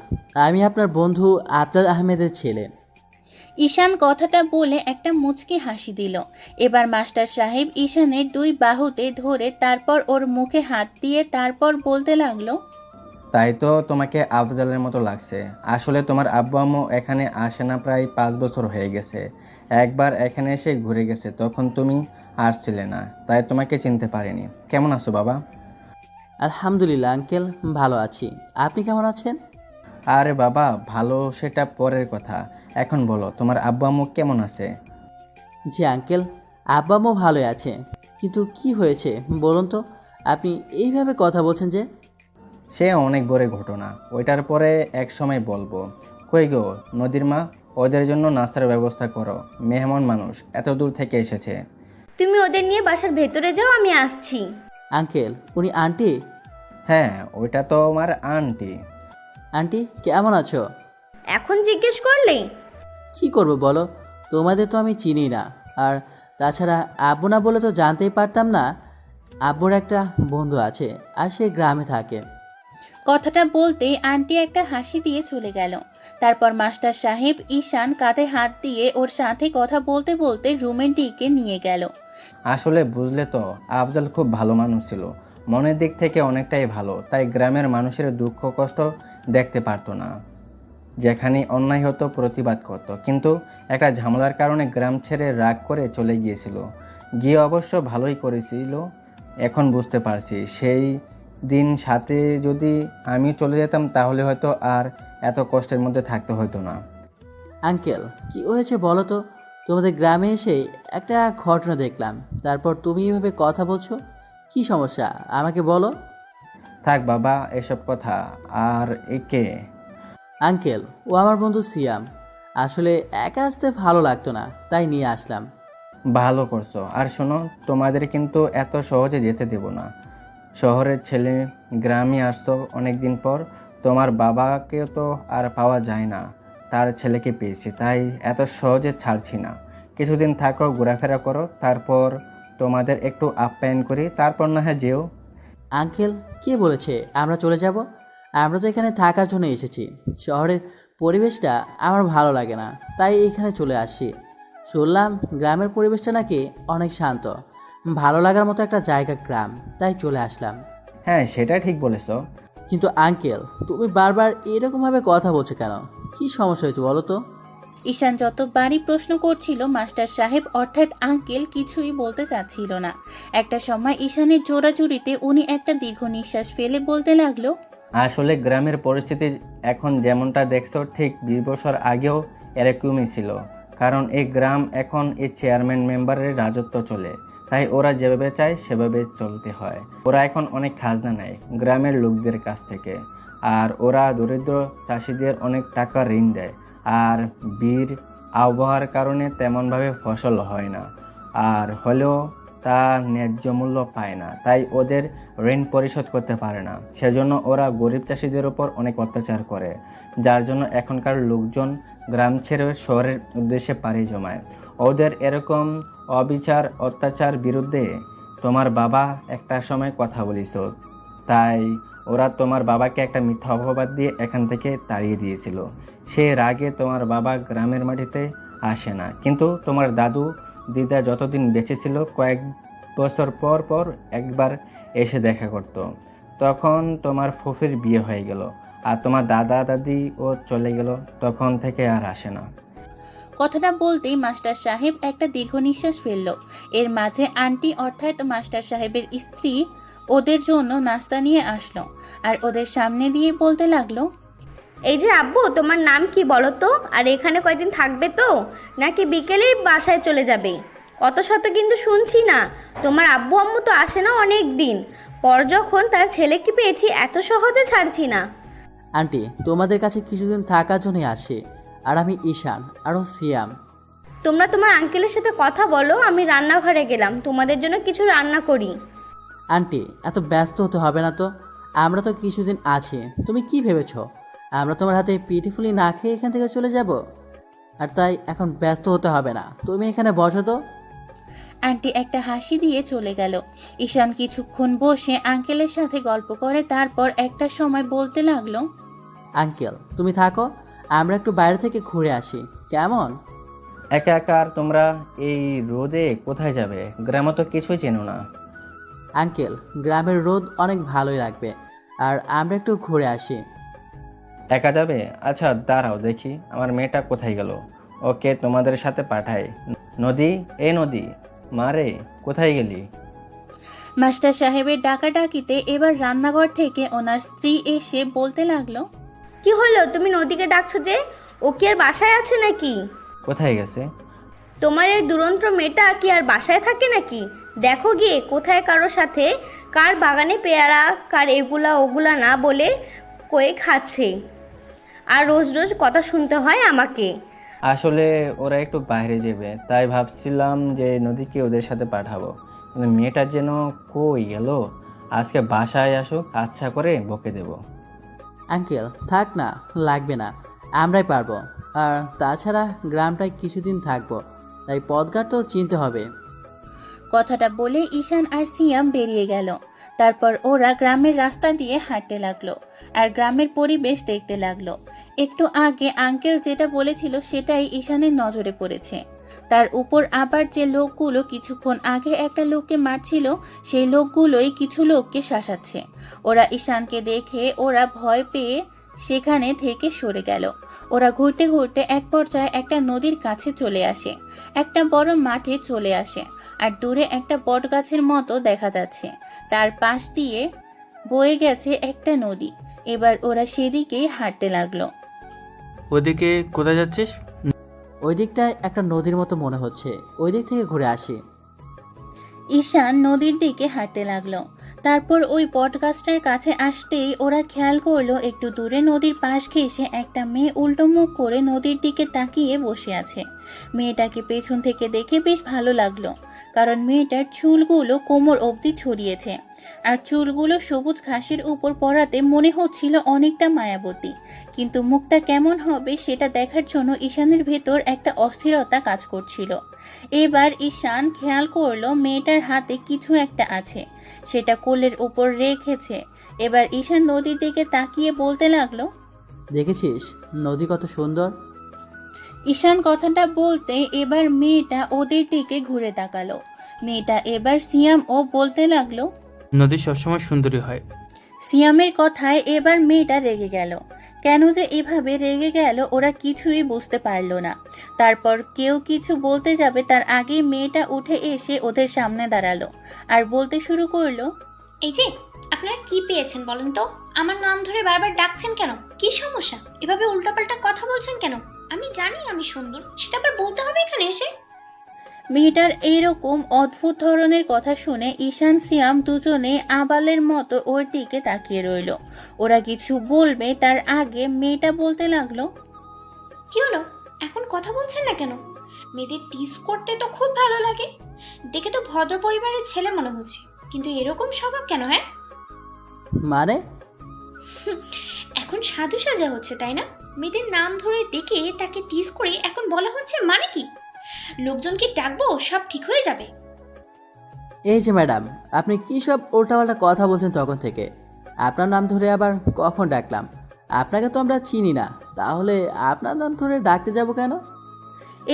আমি আপনার বন্ধু আফজাল আহমেদের ছেলে। ঈশান কথাটা বলে একটা মুচকি হাসি দিল। এবার মাস্টার সাহেব ঈশানের দুই বাহুতে ধরে তারপর ওর মুখে হাত দিয়ে তারপর বলতে লাগলো, তাই তো তোমাকে আফজালের মতো লাগছে। আসলে তোমার আব্বু আম্মু এখানে আসে না প্রায় 5 বছর হয়ে গেছে। একবার এখানে এসে ঘুরে গেছে, তখন তুমি আসছিলে না, তাই তোমাকে চিনতে পারিনি। কেমন আছো বাবা? আলহামদুলিল্লাহ আঙ্কেল, ভালো আছি। আপনি কেমন আছেন? আরে বাবা, ভালো সেটা পরের কথা। এখন বলো তোমার আব্বু আম্মু কেমন আছে? জি আঙ্কেল, আব্বা আম্মু ভালোই আছে। কিন্তু কি হয়েছে বলুন তো? আপনি এইভাবে কথা বলছেন যে? সে অনেক বড় ঘটনা, ওইটার পরে এক সময় বলবো। কই গো নদীর মা, ওদের জন্য নাস্তার ব্যবস্থা করো, মেহমান মানুষ এত দূর থেকে এসেছে। তুমি ওদের নিয়ে বাসার ভেতরে যাও, আমি আসছি। আঙ্কেল, উনি আন্টি? হ্যাঁ, ওইটা তো আমার আন্টি। আন্টি কেমন আছো? এখন জিজ্ঞেস করলেই? কি করব বলো, তোমাদের তো আমি চিনি না। আর তাছাড়া আব্বু না বলে তো জানতেই পারতাম না। আব্বুর একটা বন্ধু আছে, আর সে গ্রামে থাকে। কথাটা বলতেই আন্টি একটা হাসি দিয়ে চলে গেল। তারপর মাস্টার সাহেব ঈশান কাঁধে হাত দিয়ে ওর সাথে কথা বলতে বলতে রুমের দিকে নিয়ে গেল। আসলে বুঝলে তো, আফজাল খুব ভালো মানুষ ছিল, মনের দিক থেকে অনেকটাই ভালো। তাই গ্রামের মানুষের দুঃখ কষ্ট দেখতে পারতো না, যেখানে অন্যায় হতো প্রতিবাদ করত। কিন্তু একটা ঝামেলার কারণে গ্রাম ছেড়ে রাগ করে চলে গিয়েছিল। গিয়ে অবশ্য ভালোই করেছিল। এখন বুঝতে পারছি সেই দিন সাথে যদি আমি চলে যেতাম তাহলে হয়তো আর এত কষ্টের মধ্যে থাকতে হতো না। আঙ্কেল, কি হয়েছে বলো তো? তোমাদের গ্রামে এসে একটা ঘটনা দেখলাম, তারপর তুমি এভাবে কথা বলছো। কি সমস্যা আমাকে বলো। থাক বাবা এসব কথা। আর একে? আঙ্কেল, ও আমার বন্ধু সিয়াম। আসলে একা আসতে ভালো লাগতো না, তাই নিয়ে আসলাম। ভালো করছো। আর শোনো, তোমাদের কিন্তু এত সহজে যেতে দেব না। শহরের ছেলে, গ্রামে আসছো অনেক দিন পর, তোমার বাবাকে তো আর পাওয়া যায় না। তার ছেলেকে পেয়েছি, তাই এত সহজে ছাড়ছি না। কিছুদিন থাকো, ঘোরাফেরা করো, তারপর তোমাদের একটু আপ্যায়ন করি, তারপর না হয় যেও। আঙ্কেল, কে বলেছে আমরা চলে যাব? আমরা তো এখানে থাকার জন্য এসেছি। শহরের পরিবেশটা আমার ভালো লাগে না, তাই এখানে চলে আসছি। শুনলাম গ্রামের পরিবেশটা নাকি অনেক শান্ত, ভালো লাগার মতো একটা জায়গা গ্রাম, তাই চলে আসলাম। হ্যাঁ, সেটা ঠিক বলেছো। কিন্তু আঙ্কেল, তুমি বারবার এরকমভাবে কথা বলছো কেন? কি সমস্যা হয়েছে বলো তো? ঈশান যতবারই প্রশ্ন করছিল মাস্টার সাহেব অর্থাৎ আঙ্কেল কিছুই বলতে চাচ্ছিল না। একটা সময় ঈশানের জোরাজুরিতে উনি একটা দীর্ঘ নিঃশ্বাস ফেলে বলতে লাগলো, আসলে গ্রামের পরিস্থিতি এখন যেমনটা দেখছো, ঠিক 20 বছর আগেও এরকমই ছিল। কারণ এই গ্রাম এখন এই চেয়ারম্যান মেম্বারের রাজত্ব চলে, তাই ওরা যেভাবে চায় সেভাবে চলতে হয়। ওরা এখন অনেক খাজনা নেয় গ্রামের লোকদের কাছ থেকে, আর ওরা দরিদ্র চাষিদের অনেক টাকা ঋণ দেয়। আর বীর আবহাওয়ার কারণে তেমনভাবে ফসল হয় না, আর হলেও তা ন্যায্য মূল্য পায় না, তাই ওদের ঋণ পরিশোধ করতে পারে না। সেজন্য ওরা গরিব চাষিদের উপর অনেক অত্যাচার করে, যার জন্য এখনকার লোকজন গ্রাম ছেড়ে শহরের উদ্দেশ্যে পাড়ি জমায়। ওদের এরকম অবিচার অত্যাচার বিরুদ্ধে তোমার বাবা একটা সময় কথা বলিস, তাই ওরা তোমার বাবাকে একটা মিথ্যা অপবাদ দিয়ে এখান থেকে তাড়িয়ে দিয়েছিল। সে রাগে তোমার বাবা গ্রামের মাটিতে আসে না, কিন্তু তোমার দাদু দিদা যতদিন বেঁচে ছিল কয়েক বছর পর পর একবার এসে দেখা করত। তখন তোমার ফুফির বিয়ে হয়ে গেল, আর তোমার দাদা দাদি ও চলে গেল, তখন থেকে আর আসে না। কথাটা বলতেই মাস্টার সাহেব একটা দীর্ঘ নিঃশ্বাস ফেলল। এর মাঝে আন্টি অর্থাৎ মাস্টার সাহেবের স্ত্রী ওদের জন্য নাস্তা নিয়ে আসলো আর ওদের সামনে দিয়ে বলতে লাগলো, এই যে আব্বু, তোমার নাম কি বলো তো? আর এখানে কয়দিন থাকবে তো, নাকি বিকেলেই বাসায় চলে যাবে? অত শত কিন্তু শুনছি না। তোমার আব্বু আম্মু তো আসে না অনেক দিন পর, যখন তারা ছেলেকে পেয়েছি এত সহজে ছাড়ছি না। আন্টি তোমাদের কাছে কিছুদিন থাকার জন্যই আসে। আর আমি ঈশান, আরও সিয়াম। তোমরা তোমার আঙ্কেলের সাথে কথা বলো, আমি রান্নাঘরে গেলাম তোমাদের জন্য কিছু রান্না করি। আন্টি এত ব্যস্ত হতে হবে না তো, আমরা তো কিছুদিন আছি। তুমি কি ভেবেছ আমরা তোমার হাতে পিটিফুলি না খেয়ে এখান থেকে চলে যাব? আর তাই এখন ব্যস্ত হতে হবে না, তুমি এখানে বসো তো। আন্টি একটা হাসি দিয়ে চলে গেল। ঈশান কিছুক্ষণ বসে আঙ্কেলের সাথে গল্প করে, তারপর একটা সময় বলতে লাগলো, আঙ্কেল তুমি থাকো, আমরা একটু বাইরে থেকে ঘুরে আসি, কেমন? একা একা আর তোমরা এই রোদে কোথায় যাবে? গ্রামে তো কিছুই চেনো না। আঙ্কেল গ্রামের রোদ অনেক ভালোই লাগবে, আর আমরা একটু ঘুরে আসি। একা যাবে? আচ্ছা দাঁড়াও দেখি আমার মেয়েটা কোথায় গেল, ওকে তোমাদের সাথে পাঠাই। নদী, এই নদী, মারে কোথায় গেলি? মাস্টার সাহেবের ডাকাডাকিতে এবার রান্নাঘর থেকে ওনার স্ত্রী এসে বলতে লাগলো, কি হলো, তুমি নদীকে ডাকছো যে? ও কি আর বাসায় আছে নাকি? কোথায় গেছে? তোমার এই দুরন্ত মেয়েটা কি আর বাসায় থাকে নাকি? দেখো গিয়ে কোথায় কারোর সাথে, কার বাগানে পেয়ারা, কার এগুলা ওগুলা না বলে কয়ে খাচ্ছে, আর রোজ রোজ কথা শুনতে হয় আমাকে। আসলে ওরা একটু বাইরে যাবে, তাই ভাবছিলাম যে নদীকে ওদের সাথে পাঠাবো, কিন্তু মেয়েটা যেন কই গেল। আজকে বাসায় আসুক, আচ্ছা করে বকে দেব। আঙ্কেল থাক না, লাগবে না, আমরাই পারবো। আর তাছাড়া গ্রামটায় কিছুদিন থাকবো, তাই পথঘাট তো চিনতে হবে। কথাটা বলে ঈশান আর সিয়াম বেরিয়ে গেল। তারপর ওরা গ্রামের রাস্তা দিয়ে হাঁটতে লাগলো আর গ্রামের পরিবেশ দেখতে লাগলো। একটু আগে আঙ্কেল যেটা বলেছিল সেটাই ঈশানের নজরে পড়েছে। তার উপর আবার যে লোকগুলো কিছুক্ষণ আগে একটা লোককে মারছিল, সেই লোকগুলোই কিছু লোককে শাসাচ্ছে। ওরা ঈশানকে দেখে ওরা ভয় পেয়ে সেখানে থেকে সরে গেল। ওরা ঘুরতে ঘুরতে এক পর্যায়ে একটা নদীর কাছে চলে আসে, একটা বড় মাঠে চলে আসে। আর দূরে একটা বট গাছের মতো দেখা যাচ্ছে, তার পাশ দিয়ে বয়ে গেছে একটা নদী। এবার ওরা সেদিকেই হাঁটতে লাগলো। ওদিকে কোথায় যাচ্ছিস? ওই দিকটায় একটা নদীর মতো মনে হচ্ছে, ওই দিক থেকে ঘুরে আসি। ঈশান নদীর দিকে হাঁটতে লাগলো। তারপর ওই বটগাছটার কাছে আসতেই ওরা খেয়াল করলো একটু দূরে নদীর পাশ ঘেঁষে একটা মেয়ে উল্টো মুখ করে নদীর দিকে তাকিয়ে বসে আছে। মেয়েটাকে পেছন থেকে দেখে বেশ ভালো লাগলো, কারণ মেয়েটার চুলগুলো কোমর অবধি ছড়িয়েছে আর চুলগুলো সবুজ ঘাসের উপর পড়াতে মনে হচ্ছিল অনেকটা মায়াবতী। কিন্তু মুখটা কেমন হবে সেটা দেখার জন্য ঈশানের ভেতর একটা অস্থিরতা কাজ করছিল। এবার ঈশান খেয়াল করলো মেয়েটার হাতে কিছু একটা আছে, সেটা কোলের উপর রেখেছে। এবার ঈশান নদীর দিকে তাকিয়ে বলতে লাগলো, দেখেছিস নদী কত সুন্দর? ঈশান কথাটা বলতে এবার মেয়েটা ওদের দিকে ঘুরে তাকালো। মেয়েটা এবার সিয়াম ও বলতে লাগলো। নদী সবসময় সুন্দরী হয়। সিয়ামের কথায় এবার মেয়েটা রেগে গেল। কেন যে এভাবে রেগে গেল ওরা কিছুই বুঝতে পারল না। তারপর কেউ কিছু বলতে যাবে তার আগেই মেয়েটা উঠে এসে ওদের সামনে দাঁড়ালো আর বলতে শুরু করলো, এই যে আপনারা কি পেয়েছেন বলেন তো? আমার নাম ধরে বারবার ডাকছেন কেন? কি সমস্যা? এভাবে উল্টাপাল্টা কথা বলছেন কেন? আমি জানি আমি সুন্দর, সেটা আবার বলতে হবে এখানে এসে? মেয়েটার এইরকম অদ্ভুত ধরনের কথা শুনে ঈশান সিয়াম দুজনে আবালের মতো ওর দিকে তাকিয়ে রইল। ওরা কিছু বলবে তার আগে মেয়েটা বলতে লাগলো, কি হলো, এখন কথা বলছেন না কেন? মেয়েদের টিজ করতে তো খুব ভালো লাগে, দেখে তো ভদ্র পরিবারের ছেলে মনে হচ্ছে, কিন্তু এরকম স্বভাব কেন? হ্যাঁ মানে এখন সাধু সাজা হচ্ছে তাই না? মেয়েদের নাম ধরে ডেকে তাকে টিজ করে এখন বলা হচ্ছে মানে কি? লোকজনকে ডাকবো, সব ঠিক হয়ে যাবে। এই যে ম্যাডাম, আপনি কি সব উল্টাপাল্টা কথা বলছেন তখন থেকে? আপনার নাম ধরে আবার কখন ডাকলাম? আপনাকে তো আমরা চিনি না, তাহলে আপনার নাম ধরে ডাকতে যাব কেন?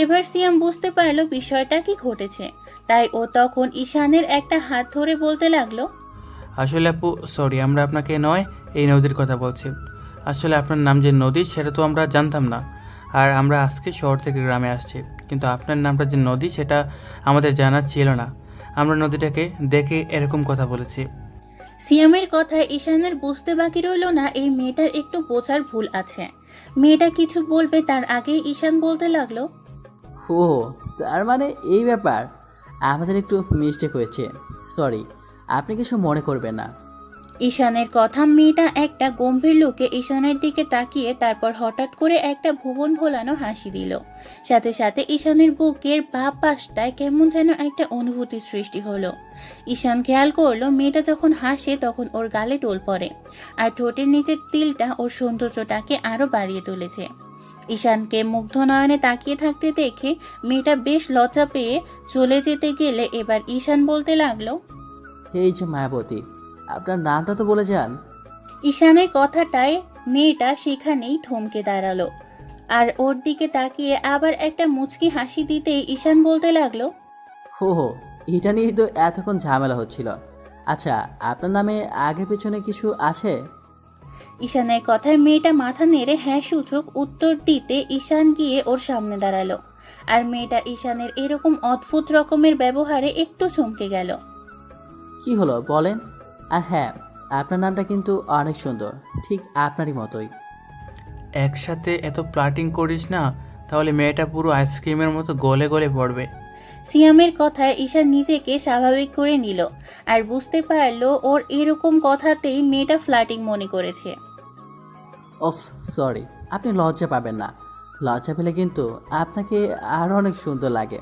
এবার সিয়াম বুঝতে পারলো বিষয়টা কি ঘটেছে, তাই ও তখন ঈশানের একটা হাত ধরে বলতে লাগলো, আসলে আপু সরি, আমরা আপনাকে নয় এই নদীর কথা বলছি। আসলে আপনার নাম যে নদী সেটা তো আমরা জানতাম না, আর আমরা আজকে শহর থেকে গ্রামে আসছি, কিন্তু আপনার নামটা যে নদী সেটা আমাদের জানা ছিল না। আমরা নদীটাকে দেখে এরকম কথা বলেছি। সিয়ামের কথায় ঈশানের বুঝতে বাকি রইল না এই মেয়েটার একটু বোঝার ভুল আছে। মেয়েটা কিছু বলবে তার আগেই ঈশান বলতে লাগলো, ও তার মানে এই ব্যাপার, আমাদের একটু মিস্টেক হয়েছে, সরি, আপনি কিছু মনে করবেন না। ঈশানের কথা মেয়েটা একটা গম্ভীর লোকে ঈশানের দিকে তাকিয়ে তারপর হঠাৎ করে একটা ভুবন ভোলানো হাসি দিল। সাথে সাথে ঈশানের বুকের বাঁ পাশটায় কেমন যেন একটা অনুভূতির সৃষ্টি হলো। ঈশান খেয়াল করলো মেয়েটা যখন হাসে তখন ওর গালে টোল পড়ে, আর ঠোঁটের নিচের তিলটা ওর সৌন্দর্যটাকে আরো বাড়িয়ে তুলেছে। ঈশানকে মুগ্ধ নয়নে তাকিয়ে থাকতে দেখে মেয়েটা বেশ লজ্জা পেয়ে চলে যেতে গেলে এবার ঈশান বলতে লাগলো, এই যে মায়াবতী, আপনার নামটা তো বলে যান। ঈশানের কথাটায় মেয়েটা সেখানেই থমকে দাঁড়ালো, আর ওর দিকে তাকিয়ে আবার একটা মুচকি হাসি দিতেই ঈশান বলতে লাগলো, হো হো, এটা নিয়েই তো এতক্ষণ ঝামেলা হচ্ছিল। আচ্ছা, আপনার নামে আগে পেছনে কিছু আছে? ঈশানের কথায় মেয়েটা মাথা নেড়ে হ্যাঁ সূচক উত্তর দিতে ঈশান গিয়ে ওর সামনে দাঁড়ালো, আর মেয়েটা ঈশানের এরকম অদ্ভুত রকমের ব্যবহারে একটু চমকে গেল। কি হলো বলেন? আর হ্যাঁ, আপনার নামটা কিন্তু অনেক সুন্দর, ঠিক আপনারই মতোই। একসাথে এত প্লাটিং করিস না, তাহলে মেয়েটা পুরো আইসক্রিমের মতো গলে গলে পড়বে। সিয়ামের কথায় ঈশান নিজেকে স্বাভাবিক করে নিল, আর বুঝতে পারলো ওর এরকম কথাতেই মেয়েটা ফ্লার্টিং মনে করেছে। ওফ সরি, আপনি লজ্জা পাবেন না, লজ্জা পেলে কিন্তু আপনাকে আরও অনেক সুন্দর লাগে।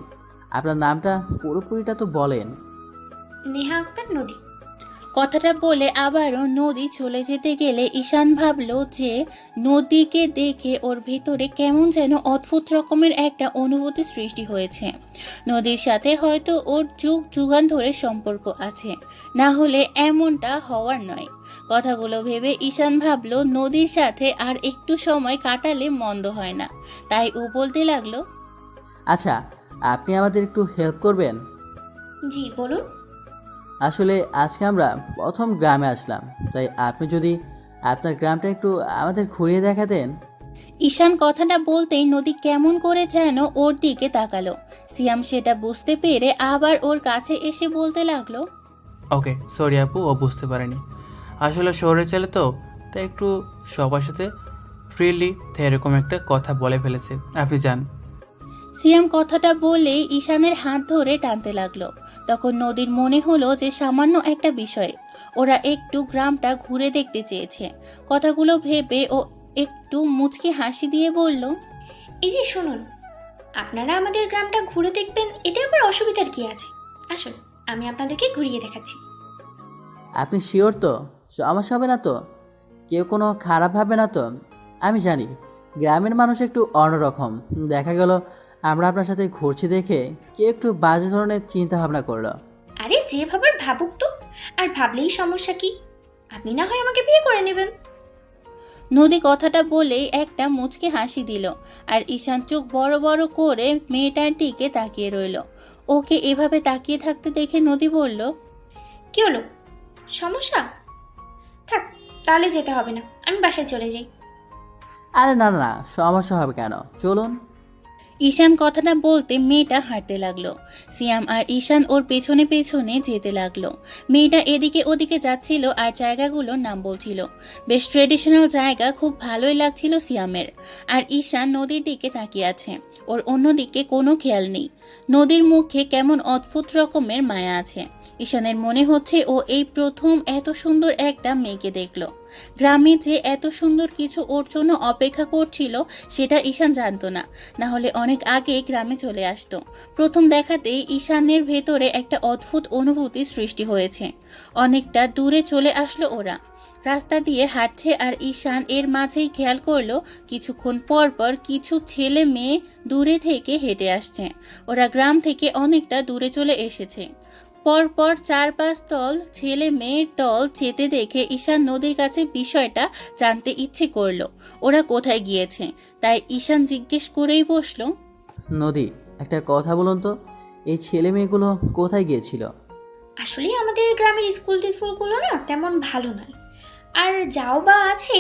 আপনার নামটা পুরোপুরিটা তো বলেন। নেহা আক্তার নদী। কথাটা বলে আবারও নদী চলে যেতে গেলে ঈশান ভাবলো যে নদীকে দেখে ওর ভেতরে কেমন যেন অদ্ভুত রকমের একটা অনুভূতি সৃষ্টি হয়েছে। নদীর সাথে হয়তো ওর যুগ যুগান্তরের সম্পর্ক আছে, না হলে এমনটা হওয়ার নয়। কথাগুলো ভেবে ঈশান ভাবলো নদীর সাথে আর একটু সময় কাটালে মন্দ হয় না, তাই ও বলতে লাগলো, আচ্ছা, আপনি আমাদের একটু হেল্প করবেন? জি বলুন। আসলে আজকে আমরা প্রথম গ্রামে আসলাম, তাই আপনি যদি আপনার গ্রামটা একটু আমাদের ঘুরিয়ে দেখাতেন। ঈশান কথাটা বলতেই নদী কেমন করে যেন ওর দিকে তাকালো। সিয়াম সেটা বুঝতে পেরে আবার ওর কাছে এসে বলতে লাগলো, ওকে সরি আপু, ও বুঝতে পারেনি। আসলে শহরে ছেলে তো, তাই একটু সবার সাথে ফ্রিলি তাই এরকম একটা কথা বলে ফেলেছে, আপনি যান। সিয়াম কথাটা বলেই ঈশানের হাত ধরে টানতে লাগলো। তখন নদীর মনে হলো যে সামান্য একটা বিষয়, ওরা একটু গ্রামটা ঘুরে দেখতে চেয়েছে। কথাগুলো ভেবে ও একটু মুচকি হাসি দিয়ে বলল, এই যে শুনুন, আপনারা আমাদের গ্রামটা ঘুরে দেখবেন, এতে আবার অসুবিধার কি আছে? আসুন, আমি আপনাদেরকে ঘুরিয়ে দেখাচ্ছি। আপনি শিওর তো? সমস্যা হবে না তো? কেউ কোনো খারাপ ভাবে না তো? আমি জানি গ্রামের মানুষ একটু অন্যরকম, দেখা গেল আমরা আপনার সাথে ঘুরছি দেখে কেউ একটু বাজে ধরনের চিন্তা ভাবনা করলো। আরে যে ভাবার ভাবুক তো, আর ভাবলেই সমস্যা কি? আপনি না হয় আমাকে বিয়ে করে নেবেন। নদী কথাটা বলেই একটা মুচকি হাসি দিল, আর ঈশান চোখ বড় বড় করে মেয়েটার দিকে তাকিয়ে রইল। ওকে এভাবে তাকিয়ে থাকতে দেখে নদী বলল, কি হলো, সমস্যা? থাক, তাহলে যেতে হবে না, আমি বাসায় চলে যাই। আরে না না না, সমস্যা হবে কেন, চলুন। ঈশান কথাটা বলতে মেয়েটা হাঁটতে লাগলো। সিয়াম আর ঈশান ওর পেছনে পেছনে যেতে লাগলো। মেয়েটা এদিকে ওদিকে যাচ্ছিল আর জায়গাগুলোর নাম বলছিল। বেশ ট্রেডিশনাল জায়গা, খুব ভালোই লাগছিল সিয়ামের। আর ঈশান নদীর দিকে তাকিয়ে আছে, ওর অন্যদিকে কোনো খেয়াল নেই। নদীর মুখে কেমন অদ্ভুত রকমের মায়া আছে। ঈশানের মনে হচ্ছে ও এই প্রথম এত সুন্দর একটা মেয়েকে দেখলো। গ্রামে যে এত সুন্দর কিছু ওর জন্য অপেক্ষা করছিল সেটা ঈশান জানতো না, না হলে অনেক আগে গ্রামে চলে আসতো। প্রথম দেখাতেই ঈশানের ভেতরে একটা অদ্ভুত অনুভূতি সৃষ্টি হয়েছে। অনেকটা দূরে চলে আসলো ওরা, রাস্তা দিয়ে হাঁটছে আর ঈশান এর মাঝেই খেয়াল করলো কিছুক্ষণ পর পর কিছু ছেলে মেয়ে দূরে থেকে হেঁটে আসছে। ওরা গ্রাম থেকে অনেকটা দূরে চলে এসেছে। পরপর 4-5 দল ছেলে মেয়ের দল যেতে দেখে ঈশান নদীর কাছে বিষয়টা জানতে ইচ্ছে করলো, ওরা কোথায় গিয়েছে। তাই ঈশান জিজ্ঞেস করেই বসলো, নদী, একটা কথা বলুন তো, এই ছেলে মেয়েগুলো কোথায় গিয়েছিল? আসলে আমাদের গ্রামের স্কুলগুলো না তেমন ভালো নয়, আর যাও বা আছে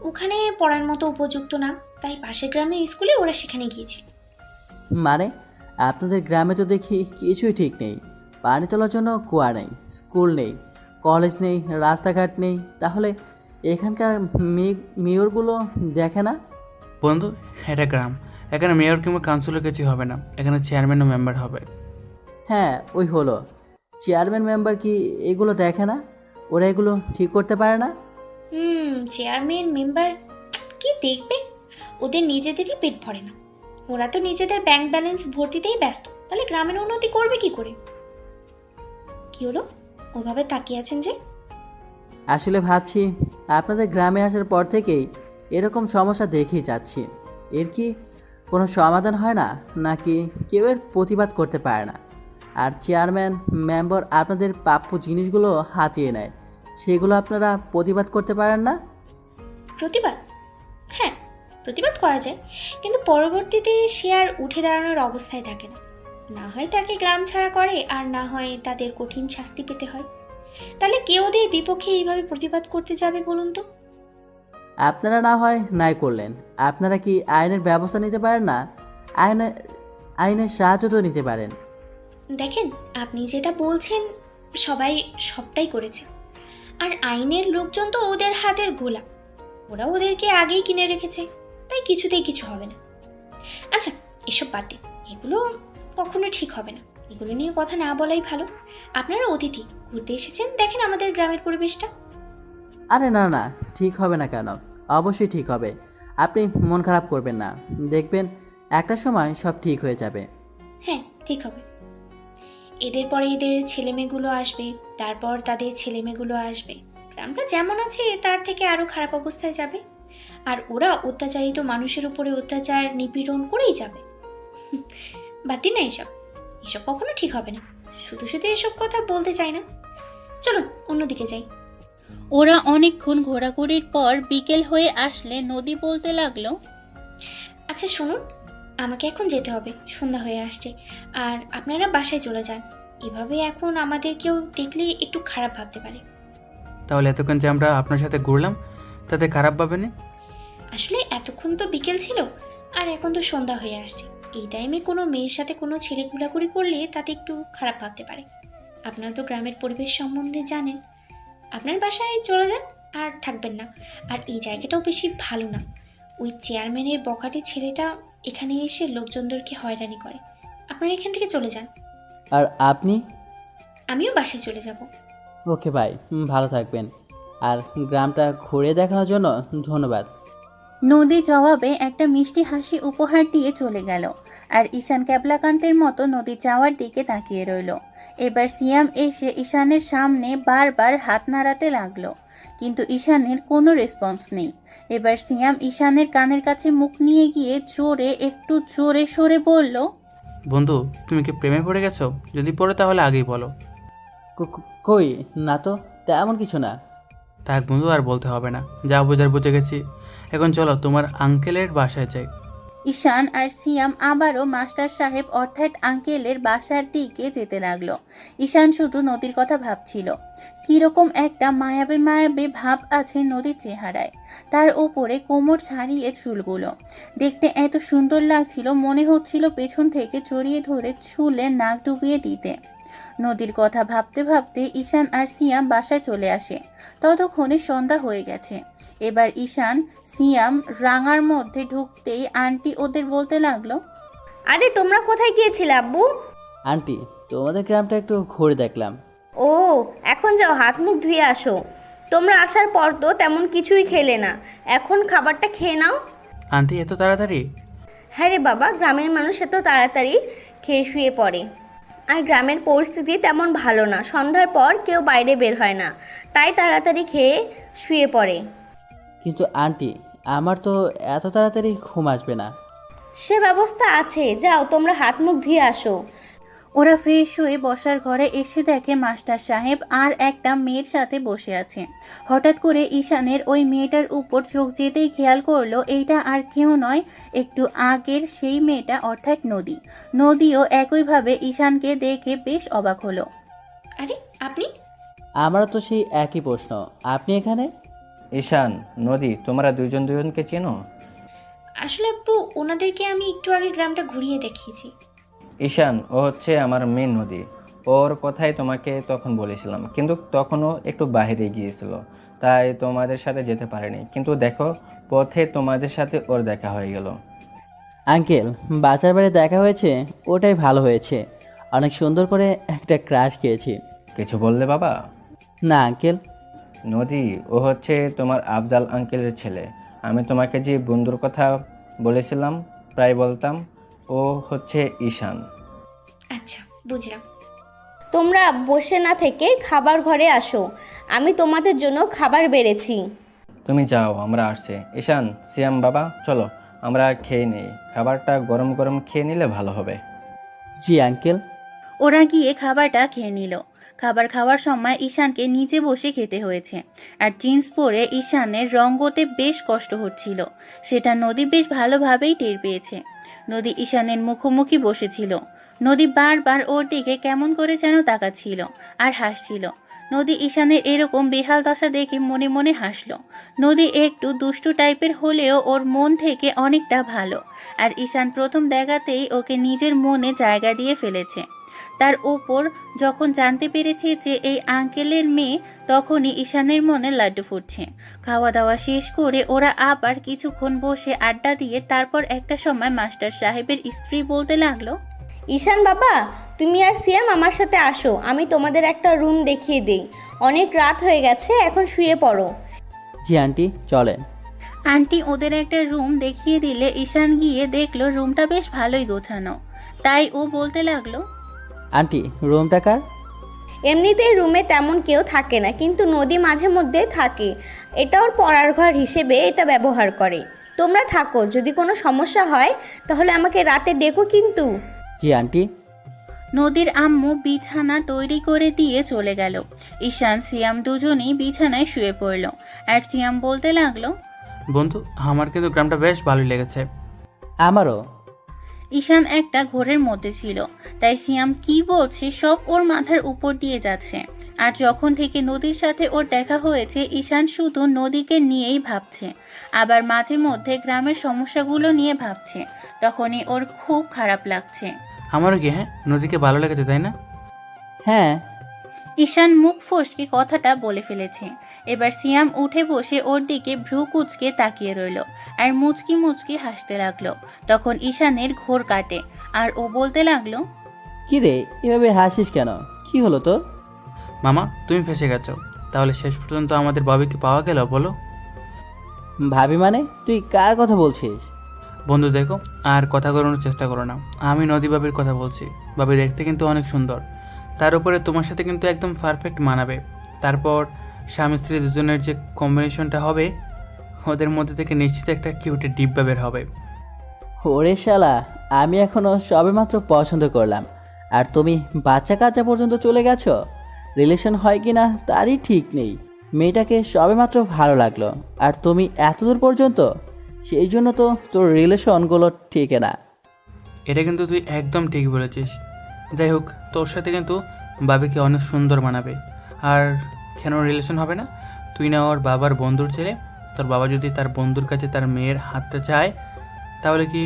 ওখানে পড়ার মতো উপযুক্ত না, তাই পাশের গ্রামের স্কুলে ওরা সেখানে গিয়েছিল। মানে আপনাদের গ্রামে তো দেখি কিছুই ঠিক নেই, পানি তোলার জন্য কুয়া নেই, স্কুল নেই, কলেজ নেই, রাস্তাঘাট নেই, তাহলে এখানকার মেয়রগুলো দেখে না? বন্ধু, এটা গ্রাম, এখানে মেয়র কিংবা কাউন্সিলর কিছু হবে না, এখানে চেয়ারম্যান ও মেম্বার হবে। হ্যাঁ, ওই হলো চেয়ারম্যান মেম্বার কি এগুলো দেখে না? ওরা এগুলো ঠিক করতে পারে না? চেয়ারম্যান মেম্বার কি দেখবে? ওদের নিজেদেরই পেট ভরে না। ওরা তো নিজেদের ব্যাংক ব্যালেন্স ভর্তিতেই ব্যস্ত, তাহলে গ্রামের উন্নতি করবে কি করে? কি হলো, ওভাবে তাকিয়ে আছেন যে? আসলে ভাবছি আপনাদের গ্রামে আসার পর থেকেই এরকম সমস্যা দেখেই যাচ্ছি। এর কি কোনো সমাধান হয় না, নাকি কেউ এর প্রতিবাদ করতে পারে না? আর চেয়ারম্যান মেম্বার আপনাদের প্রাপ্য জিনিসগুলো হাতিয়ে নেয়, সেগুলো আপনারা প্রতিবাদ করতে পারেন না? প্রতিবাদ? হ্যাঁ, প্রতিবাদ করা যায়, কিন্তু পরবর্তীতে সে আর উঠে দাঁড়ানোর অবস্থায় থাকে না। না হয় তাকে গ্রাম ছাড়া করে, আর না হয় তাদের কঠিন শাস্তি পেতে হয়। তাহলে কে ওদের বিপক্ষে এইভাবে প্রতিবাদ করতে যাবে বলুন তো? আপনারা না হয় নাই করলেন, আপনারা কি আইনের ব্যবস্থা নিতে পারেন না? আইনের সাহায্য তো নিতে পারেন। দেখেন, আপনি যেটা বলছেন সবাই সবটাই করেছে, আর আইনের লোকজন তো ওদের হাতের গোলাম। ওরা ওদেরকে আগেই কিনে রেখেছে, তাই কিছুতেই কিছু হবে না। আচ্ছা, এসব বাদ দিন, এগুলো কখনো ঠিক হবে না। এগুলো নিয়ে কথা না বলাই ভালো। আপনারা অতিথি, ঘুরতে এসেছেন, দেখেন আমাদের গ্রামের পরিবেশটা। আরে না না, ঠিক হবে না কেন? অবশ্যই ঠিক হবে। আপনি মন খারাপ করবেন না, দেখবেন একটা সময় সব ঠিক হয়ে যাবে। হ্যাঁ, ঠিক হবে। এদের পরে এদের ছেলেমেয়েগুলো আসবে, তারপর তাদের ছেলেমেয়েগুলো আসবে। গ্রামটা যেমন আছে তার থেকে আরও খারাপ অবস্থায় যাবে, আর ওরা অত্যাচারিত মানুষের উপরে অত্যাচার নিপীড়ন করেই যাবে। বাদ দিন না এসব, এসব কখনো ঠিক হবে না। শুধু শুধু এসব কথা বলতে চাই না। চলুন অন্যদিকে যাই। ওরা অনেকক্ষণ ঘোরাঘুরির পর বিকেল হয়ে আসলে নদী বলতে লাগলো, আচ্ছা শুনুন, আমাকে এখন যেতে হবে, সন্ধ্যা হয়ে আসছে। আর আপনারা বাসায় চলে যান। এভাবে এখন আমাদের কেউ দেখলে একটু খারাপ ভাবতে পারে। তাহলে এতক্ষণ যে আমরা আপনার সাথে ঘুরলাম, তাতে খারাপ ভাবেনি? আসলে এতক্ষণ তো বিকেল ছিল, আর এখন তো সন্ধ্যা হয়ে আসছে। এই টাইমে কোনো মেয়ের সাথে কোনো ছেলে ঘোরাঘুরি করলে তাতে একটু খারাপ ভাবতে পারে। আপনারা তো গ্রামের পরিবেশ সম্বন্ধে জানেন। আপনার বাসায় চলে যান, আর থাকবেন না। আর এই জায়গাটাও বেশি ভালো না। ওই চেয়ারম্যানের বখাটে ছেলেটা এখানে এসে লোকজনদেরকে হয়রানি করে। আপনারা এখান থেকে চলে যান। আর আপনি? আমিও বাসায় চলে যাব। ওকে ভাই, ভালো থাকবেন। আর গ্রামটা ঘুরে দেখানোর জন্য ধন্যবাদ। নদী জবাবে একটা মিষ্টি হাসি উপহার দিয়ে চলে গেল, আর ঈশান ক্যাবলাকান্তের মতো নদী যাওয়ার দিকে তাকিয়ে রইল। এবার সিয়াম এসে ঈশানের সামনে বারবার হাত নাড়াতে লাগলো, কিন্তু ঈশানের কোনো রেসপন্স নেই। এবার সিয়াম ঈশানের কানের কাছে মুখ নিয়ে গিয়ে একটু জোরে সরে বলল, বন্ধু, তুমি কি প্রেমে পড়ে গেছো? যদি পড়ে তাহলে আগেই বলো। কই না তো, তেমন কিছু না। থাক বন্ধু, আর বলতে হবে না, যা বোঝার বুঝে গেছি। এখন চলো তোমার আঙ্কেলের বাসায় যাই। ঈশান আর সিয়াম আবারও মাস্টার সাহেব অর্থাৎ আঙ্কেলের বাসার দিকে যেতে লাগলো। ঈশান শুধু নদীর কথা ভাবছিল। কিরকম একটা মায়াবী মায়াবী ভাব আছে নদীর চেহারায়, তার ওপরে কোমর ছাড়িয়ে চুলগুলো দেখতে এত সুন্দর লাগছিল, মনে হচ্ছিল পেছন থেকে জড়িয়ে ধরে চুলে নাক ডুবিয়ে দিতে। নদীর কথা ভাবতে ভাবতে ঈশান আর সিয়াম বাসায় চলে আসে। ততক্ষণে সন্ধ্যা হয়ে গেছে। এবার ঈশান সিয়াম রাঙার মধ্যে ঢুকতেই আন্টি ওদের বলতে লাগলো, আরে তোমরা কোথায় গিয়েছিলে আব্বু? আন্টি, তোমাদের গ্রামটা একটু ঘুরে দেখলাম। ও, এখন যাও হাত মুখ ধুয়ে আসো। তোমরা আসার পর তো তেমন কিছুই খেলে না, এখন খাবারটা খেয়ে নাও। আন্টি, এত তাড়াতাড়ি? হ্যাঁ রে বাবা, গ্রামের মানুষ এত তাড়াতাড়ি খেয়ে শুয়ে পড়ে। আর গ্রামের পরিস্থিতি তেমন ভালো না, সন্ধ্যার পর কেউ বাইরে বের হয় না, তাই তাড়াতাড়ি খেয়ে শুয়ে পড়ে। কিন্তু আন্টি, আমার তো এত তাড়াতাড়ি ঘুম আসবে না। সে ব্যবস্থা আছে, যাও তোমরা হাত মুখ ধুয়ে আসো। ওরা ফ্রেশ হয়ে বসার ঘরে এসে দেখে মাস্টার সাহেব আর একটা মেয়ের সাথে বসে আছে। হঠাৎ করে ঈশানের ওই মেয়েটার উপর চোখ যেতেই খেয়াল করলো এইটা আর কেউ নয়, একটু আগের সেই মেয়েটা অর্থাৎ নদী। নদীও একইভাবে ঈশানকে দেখে বেশ অবাক হলো। আরে আপনি? আমারও তো সেই একই প্রশ্ন, আপনি এখানে? ঈশান, নদী, তোমরা দুজন দুজনকে চেনো? আসলে আব্বু, ওনাদেরকে আমি একটু আগে গ্রামটা ঘুরিয়ে দেখিয়েছি। ঈশান, ও হচ্ছে আমার মেয়ে নদী। ওর কথাই তোমাকে তখন বলেছিলাম, কিন্তু তখনও একটু বাইরে গিয়েছিল, তাই তোমাদের সাথে যেতে পারেনি। কিন্তু দেখো, পথে তোমাদের সাথে ওর দেখা হয়ে গেল। আঙ্কেল, বাচ্চার বাড়ি দেখা হয়েছে, ওটাই ভালো হয়েছে। অনেক সুন্দর করে একটা ক্রাশ খেয়েছি। কিছু বললে বাবা? না আঙ্কেল। নদী, ও হচ্ছে তোমার আফজাল আঙ্কেলের ছেলে। আমি তোমাকে যে বন্ধুর কথা বলেছিলাম, প্রায় বলতাম, ও হচ্ছে ঈশান। আচ্ছা, বুঝলাম। তোমরা বসে না থেকে খাবার ঘরে আসো, আমি তোমাদের জন্য খাবার বেড়েছি। তুমি যাও, আমরা আসছি। ঈশান, সিয়াম বাবা, চলো আমরা খেয়ে নেই। খাবারটা গরম গরম খেয়ে নিলে ভালো হবে। জি আঙ্কেল। ওরা গিয়ে খাবারটা খেয়ে নিল। খাবার খাওয়ার সময় ঈশানকে নিচে বসে খেতে হয়েছে, আর জিন্স পরে ঈশানের রঙ্গতে বেশ কষ্ট হচ্ছিল। সেটা নদী বেশ ভালোভাবেই টের পেয়েছে। নদী ঈশানের মুখোমুখি বসেছিল। নদী বারবার ওর দিকে কেমন করে যেন তাকাচ্ছিল আর হাসছিল। নদী ঈশানের এরকম বেহাল দশা দেখে মনে মনে হাসল। নদী একটু দুষ্টু টাইপের হলেও ওর মন থেকে অনেকটা ভালো, আর ঈশান প্রথম দেখাতেই ওকে নিজের মনে জায়গা দিয়ে ফেলেছে। তার উপর যখন জানতে পেরেছে যে এই আঙ্কেলের মেয়ে, তখনই ঈশানের মনে লাড্ডু ফুটছে। খাওয়া দাওয়া শেষ করে ওরা আবার কিছুক্ষণ বসে আড্ডা দিয়ে তারপর একটা সময় মাস্টার সাহেবের স্ত্রী বলতে লাগলো, ঈশান বাবা, তুমি আর সিয়াম আমার সাথে আসো, আমি তোমাদের একটা রুম দেখিয়ে দিই। অনেক রাত হয়ে গেছে, এখন শুয়ে পড়ো। জি আন্টি, চলেন। আন্টি ওদের একটা রুম দেখিয়ে দিলে ঈশান গিয়ে দেখলো রুমটা বেশ ভালোই গোছানো। তাই ও বলতে লাগলো, আন্টি, রুমটা কার? এমনিতেই রুমে তেমন কেউ থাকে না, কিন্তু নদী মাঝে মধ্যে থাকে। এটা ওর পড়ার ঘর হিসেবে এটা ব্যবহার করে। তোমরা থাকো, যদি কোনো সমস্যা হয় তাহলে আমাকে রাতে ডেকো কিন্তু। জি আন্টি। নদীর আম্মু বিছানা তৈরি করে দিয়ে চলে গেল। ঈশান সিয়াম দুজনেই বিছানায় শুয়ে পড়ল, আর সিয়াম বলতে লাগলো, বন্ধু, আমার কিন্তু গ্রামটা বেশ ভালোই লেগেছে। আমারও। ঈশান একটা ঘোরের মধ্যে ছিল, তাই সিয়াম কি বলছে সব ওর মাথার উপর দিয়ে যাচ্ছে। আর যখন থেকে নদীর সাথে ওর দেখা হয়েছে, ঈশান শুধু নদীকে নিয়েই ভাবছে, আবার মাঝে মধ্যে গ্রামের সমস্যাগুলো নিয়ে ভাবছে। তখনই ওর খুব খারাপ লাগছে। আমারও কি, হ্যাঁ, নদীকে ভালো লেগেছে, তাই না? হ্যাঁ। ঈশান মুখ ফসকে কথাটা বলে ফেলেছে। এবার সিয়াম উঠে বসে ওর দিকে ভ্রু কুচকে তাকিয়ে রইল, আর মুচকি মুচকি হাসতে লাগলো। তখন ঈশানের ঘোর কাটে, আর ও বলতে লাগলো, কি রে, এভাবে হাসিস কেন? কি হলো তোর? মামা, তুমি ফেসে গেছো। তাহলে শেষ পর্যন্ত আমাদের ববিকে পাওয়া গেল, বলো? ভাবি মানে? তুই কার কথা বলছিস? বন্ধু দেখো, আর কথা ঘোরানোর চেষ্টা করো না। আমি নদী বাবির কথা বলছি। বাবি দেখতে কিন্তু অনেক সুন্দর, তার উপরে তোমার সাথে কিন্তু একদম পারফেক্ট মানাবে। তারপর স্বামী স্ত্রী দুজনের যে কম্বিনেশনটা হবে, ওদের মধ্যে থেকে নিশ্চিত একটা কিউটের ডিব্বা বের হবে। ওরে শালা, আমি এখনো সবেমাত্র পছন্দ করলাম, আর তুমি বাচ্চা কাচ্চা পর্যন্ত চলে গেছো। রিলেশন হয় কি না তারই ঠিক নেই। মেয়েটাকে সবেমাত্র ভালো লাগলো, আর তুমি এতদূর পর্যন্ত? সেই জন্য তো তোর রিলেশনগুলো ঠিক না। এটা কিন্তু তুই একদম ঠিক বলেছিস। যাই হোক, তোর সাথে কিন্তু বাবিকে অনেক সুন্দর মানাবে। আর কেন রিলেশন হবে না? তুই না ওর বাবার বন্ধুর ছেলে। তোর বাবা যদি তার বন্ধুর কাছে তার মেয়ের হাতটা চায়, তাহলে কি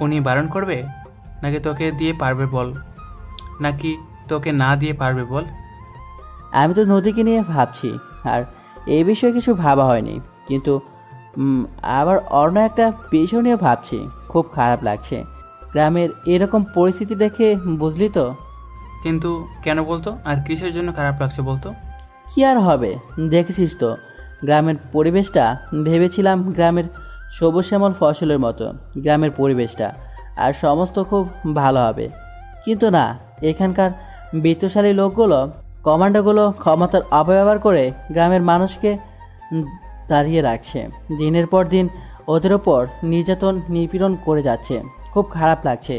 উনি বারণ করবে? নাকি তোকে দিয়ে পারবে বল? নাকি তোকে না দিয়ে পারবে বল? আমি তো নদীকে নিয়ে ভাবছি, আর এই বিষয়ে কিছু ভাবা হয়নি। কিন্তু আবার অন্য একটা বিষয় নিয়ে ভাবছি। খুব খারাপ লাগছে গ্রামের এরকম পরিস্থিতি দেখে, বুঝলি তো? কিন্তু কেন বলতো? আর কিসের জন্য খারাপ লাগছে বলতো? কি আর হবে, দেখেছিস তো গ্রামের পরিবেশটা। ভেবেছিলাম গ্রামের সবুজ শ্যামল ফসলের মতো গ্রামের পরিবেশটা, আর সমস্ত খুব ভালো হবে। কিন্তু না, এখানকার বিত্তশালী লোকগুলো, কমান্ডোগুলো ক্ষমতার অপব্যবহার করে গ্রামের মানুষকে দাঁড়িয়ে রাখছে। দিনের পর দিন ওদের ওপর নির্যাতন নিপীড়ন করে যাচ্ছে। খুব খারাপ লাগছে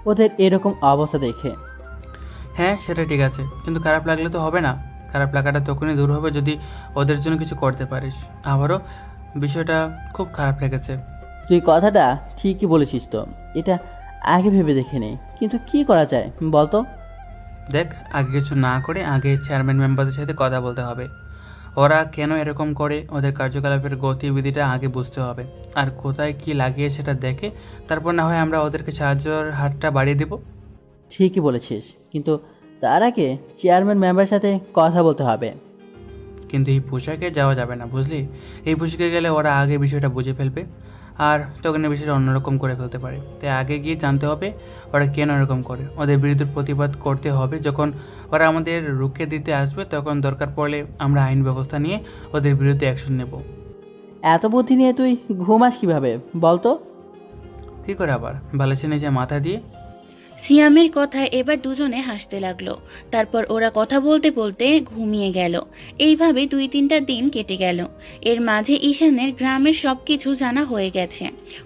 ওদের এরকম অবস্থা দেখে। হ্যাঁ, সেটা ঠিক আছে, কিন্তু খারাপ লাগলে তো হবে না। খারাপ লাগাটা তখনই দূর হবে যদি ওদের জন্য কিছু করতে পারিস। আবারও বিষয়টা খুব খারাপ লেগেছে। তুই কথাটা ঠিকই বলেছিস তো, এটা আগে ভেবে দেখিনি। কিন্তু কি করা যায় বলতো? দেখ, আগে কিছু না করে আগে চেয়ারম্যান মেম্বারদের সাথে কথা বলতে হবে। ওরা কেন এরকম করে, ওদের কার্যকলাপের গতিবিধিটা আগে বুঝতে হবে, আর কোথায় কি লাগিয়ে সেটা দেখে তারপর না হয় আমরা ওদেরকে সাহায্যের হাতটা বাড়িয়ে দেব। ঠিকই বলেছিস, কিন্তু তার আগে চেয়ারম্যান মেম্বারের সাথে কথা বলতে হবে। কিন্তু এই পোশাকে যাওয়া যাবে না, বুঝলি? এই পোশাকে গেলে ওরা আগে বিষয়টা বুঝে ফেলবে আর তখন এই বিষয়টা অন্যরকম করে ফেলতে পারে। তাই আগে গিয়ে জানতে হবে ওরা কেন এরকম করে। ওদের বিরুদ্ধে প্রতিবাদ করতে হবে। যখন ওরা আমাদের রুখে দিতে আসবে তখন দরকার পড়লে আমরা আইন ব্যবস্থা নিয়ে ওদের বিরুদ্ধে অ্যাকশন নেব। এত বুদ্ধি নিয়ে তুই ঘুমাস কিভাবে বল তো? কী করে আবার, ভালোছে নিজে মাথা দিয়ে। সিয়ামের কথায় এবার দুজনে হাসতে লাগলো। তারপর ওরা কথা বলতে বলতে ঘুমিয়ে গেল। এইভাবে 2-3টা দিন কেটে গেল। এর মাঝে ঈশানের গ্রামের সবকিছু জানা হয়ে গেছে।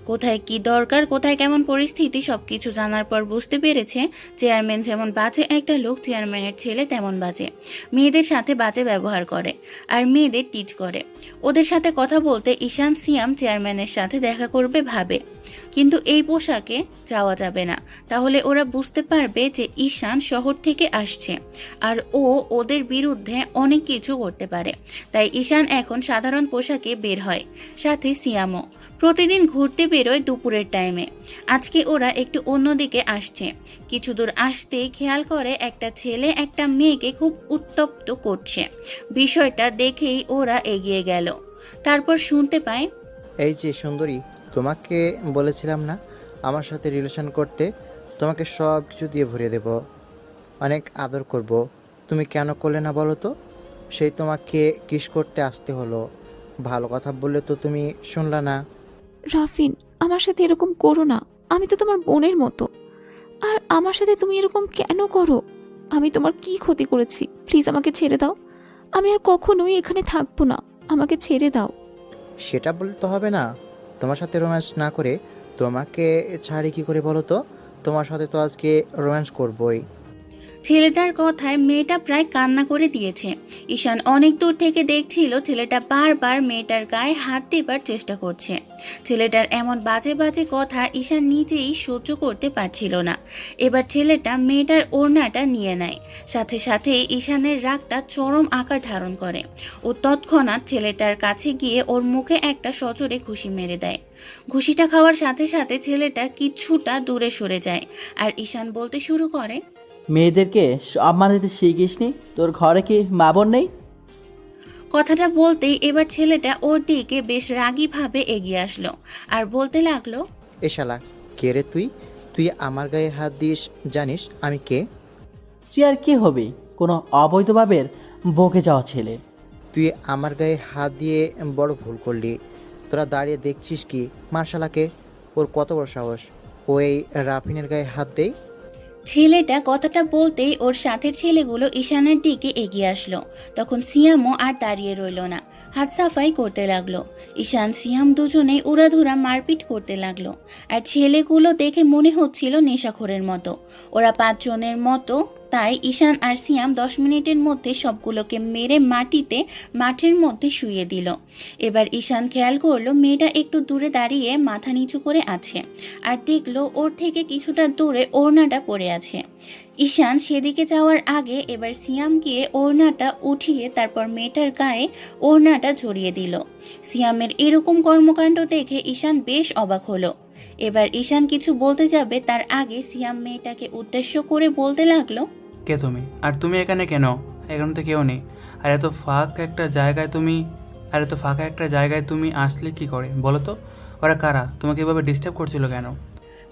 কোথায় কি দরকার, কোথায় কেমন পরিস্থিতি সবকিছু জানার পর বুঝতে পেরেছে চেয়ারম্যান যেমন বাজে একটা লোক, চেয়ারম্যানের ছেলে তেমন বাজে। মেয়েদের সাথে বাজে ব্যবহার করে আর মেয়েদের টিচ করে। ওদের সাথে কথা বলতে ঈশান সিয়াম চেয়ারম্যানের সাথে দেখা করবে ভাবে, কিন্তু এই পোশাকে যাওয়া যাবে না। তাহলে ওরা বুঝতে পারবে যে ঈশান শহর থেকে আসছে আর ও ওদের বিরুদ্ধে অনেক কিছু করতে পারে। তাই ঈশান এখন সাধারণ পোশাকে বের হয়, সাথে সিয়ামও। প্রতিদিন ঘুরতে বেরোয় দুপুরের টাইমে। আজকে ওরা একটু অন্যদিকে আসছে। কিছু দূর আসতেই খেয়াল করে একটা ছেলে একটা মেয়েকে খুব উত্তপ্ত করছে। বিষয়টা দেখেই ওরা এগিয়ে গেল। তারপর শুনতে পায়, এই যে সুন্দরী, তোমাকে বলেছিলাম না আমার সাথে রিলেশন করতে? তোমাকে সব কিছু দিয়ে ভরিয়ে দেব, অনেক আদর করব। তুমি কেন করলে না বলো তো? সেই তোমাকে কিস করতে আসতে হলো। ভালো কথা বললে তো তুমি শুনলা না। রাফিন, আমার সাথে এরকম করো না। আমি তো তোমার বোনের মতো। আর আমার সাথে তুমি এরকম কেন করো? আমি তোমার কি ক্ষতি করেছি? প্লিজ আমাকে ছেড়ে দাও। আমি আর কখনোই এখানে থাকবো না। আমাকে ছেড়ে দাও। সেটা বললে তো হবে না। তোমার সাথে রোম্যান্স না করে তোমাকে ছাড়ি কি করে বলো তো? তোমার সাথে তো আজকে রোম্যান্স করবই। ছেলেটার কথায় মেয়েটা প্রায় কান্না করে দিয়েছে। ঈশান অনেক দূর থেকে দেখছিল ছেলেটা বারবার মেয়েটার গায়ে হাত দেবার চেষ্টা করছে। ছেলেটার এমন বাজে বাজে কথা ঈশান নিজেই সহ্য করতে পারছিল না। এবার ছেলেটা মেয়েটার ওড়নাটা নিয়ে নেয়। সাথে সাথে ঈশানের রাগটা চরম আকার ধারণ করে। ও তৎক্ষণাৎ ছেলেটার কাছে গিয়ে ওর মুখে একটা সজোরে ঘুষি মেরে দেয়। ঘুষিটা খাওয়ার সাথে সাথে ছেলেটা কিছুটা দূরে সরে যায় আর ঈশান বলতে শুরু করে, মেয়েদেরকে সম্মান দিতে শিখিসনি? তোর ঘরে কি মা বোন নেই? কথাটা বলতেই এবার ছেলেটা ওর দিকে বেশ রাগীভাবে এগিয়ে আসলো আর বলতে লাগলো, এ শালা, কে রে তুই? তুই আমার গায়ে হাত দিস? জানিস আমি কে? তুই আর কি হবি? কোনো অবৈধভাবে বকে যাওয়া ছেলে। তুই আমার গায়ে হাত দিয়ে বড় ভুল করলি। তোরা দাঁড়িয়ে দেখছিস কি? মার্শালাকে, ওর কত বড় সাহস! ও এই রাফিনের গায়ে হাত দেয়। ছেলেটা কথাটা বলতেই ওর সাথের ছেলেগুলো ঈশানের দিকে এগিয়ে আসলো। তখন সিয়ামও আর দাঁড়িয়ে রইল না, হাত সাফাই করতে লাগলো। ঈশান সিয়াম দুজনেই উড়াধুরা মারপিট করতে লাগলো। আর ছেলেগুলো দেখে মনে হচ্ছিল নেশাখোরের মতো। ওরা 5 জনের মতো। তাই ঈশান আর সিয়াম 10 মিনিটের মধ্যে সবগুলোকে মেরে মাঠের মধ্যে শুইয়ে দিল। এবার ঈশান খেয়াল করলো মেয়েটা একটু দূরে দাঁড়িয়ে মাথা নিচু করে আছে আর দেখলো ওর থেকে কিছুটা দূরে ওড়নাটা পড়ে আছে। ঈশান সেদিকে যাওয়ার আগে এবার সিয়াম গিয়ে ওড়নাটা উঠিয়ে তারপর মেয়েটার গায়ে ওড়নাটা জড়িয়ে দিল। সিয়ামের এরকম কর্মকাণ্ড দেখে ঈশান বেশ অবাক হলো। এবার ঈশান কিছু বলতে যাবে তার আগে সিয়াম মেয়েটাকে উদ্দেশ্য করে বলতে লাগলো, কে তুমি? আর তুমি এখানে কেন? এখানে তো কেউ নেই। আর এত ফাঁকা একটা জায়গায় তুমি আসলে কি করে বলো তো? ওরা কারা? তোমাকে এভাবে ডিস্টার্ব করছিল কেন?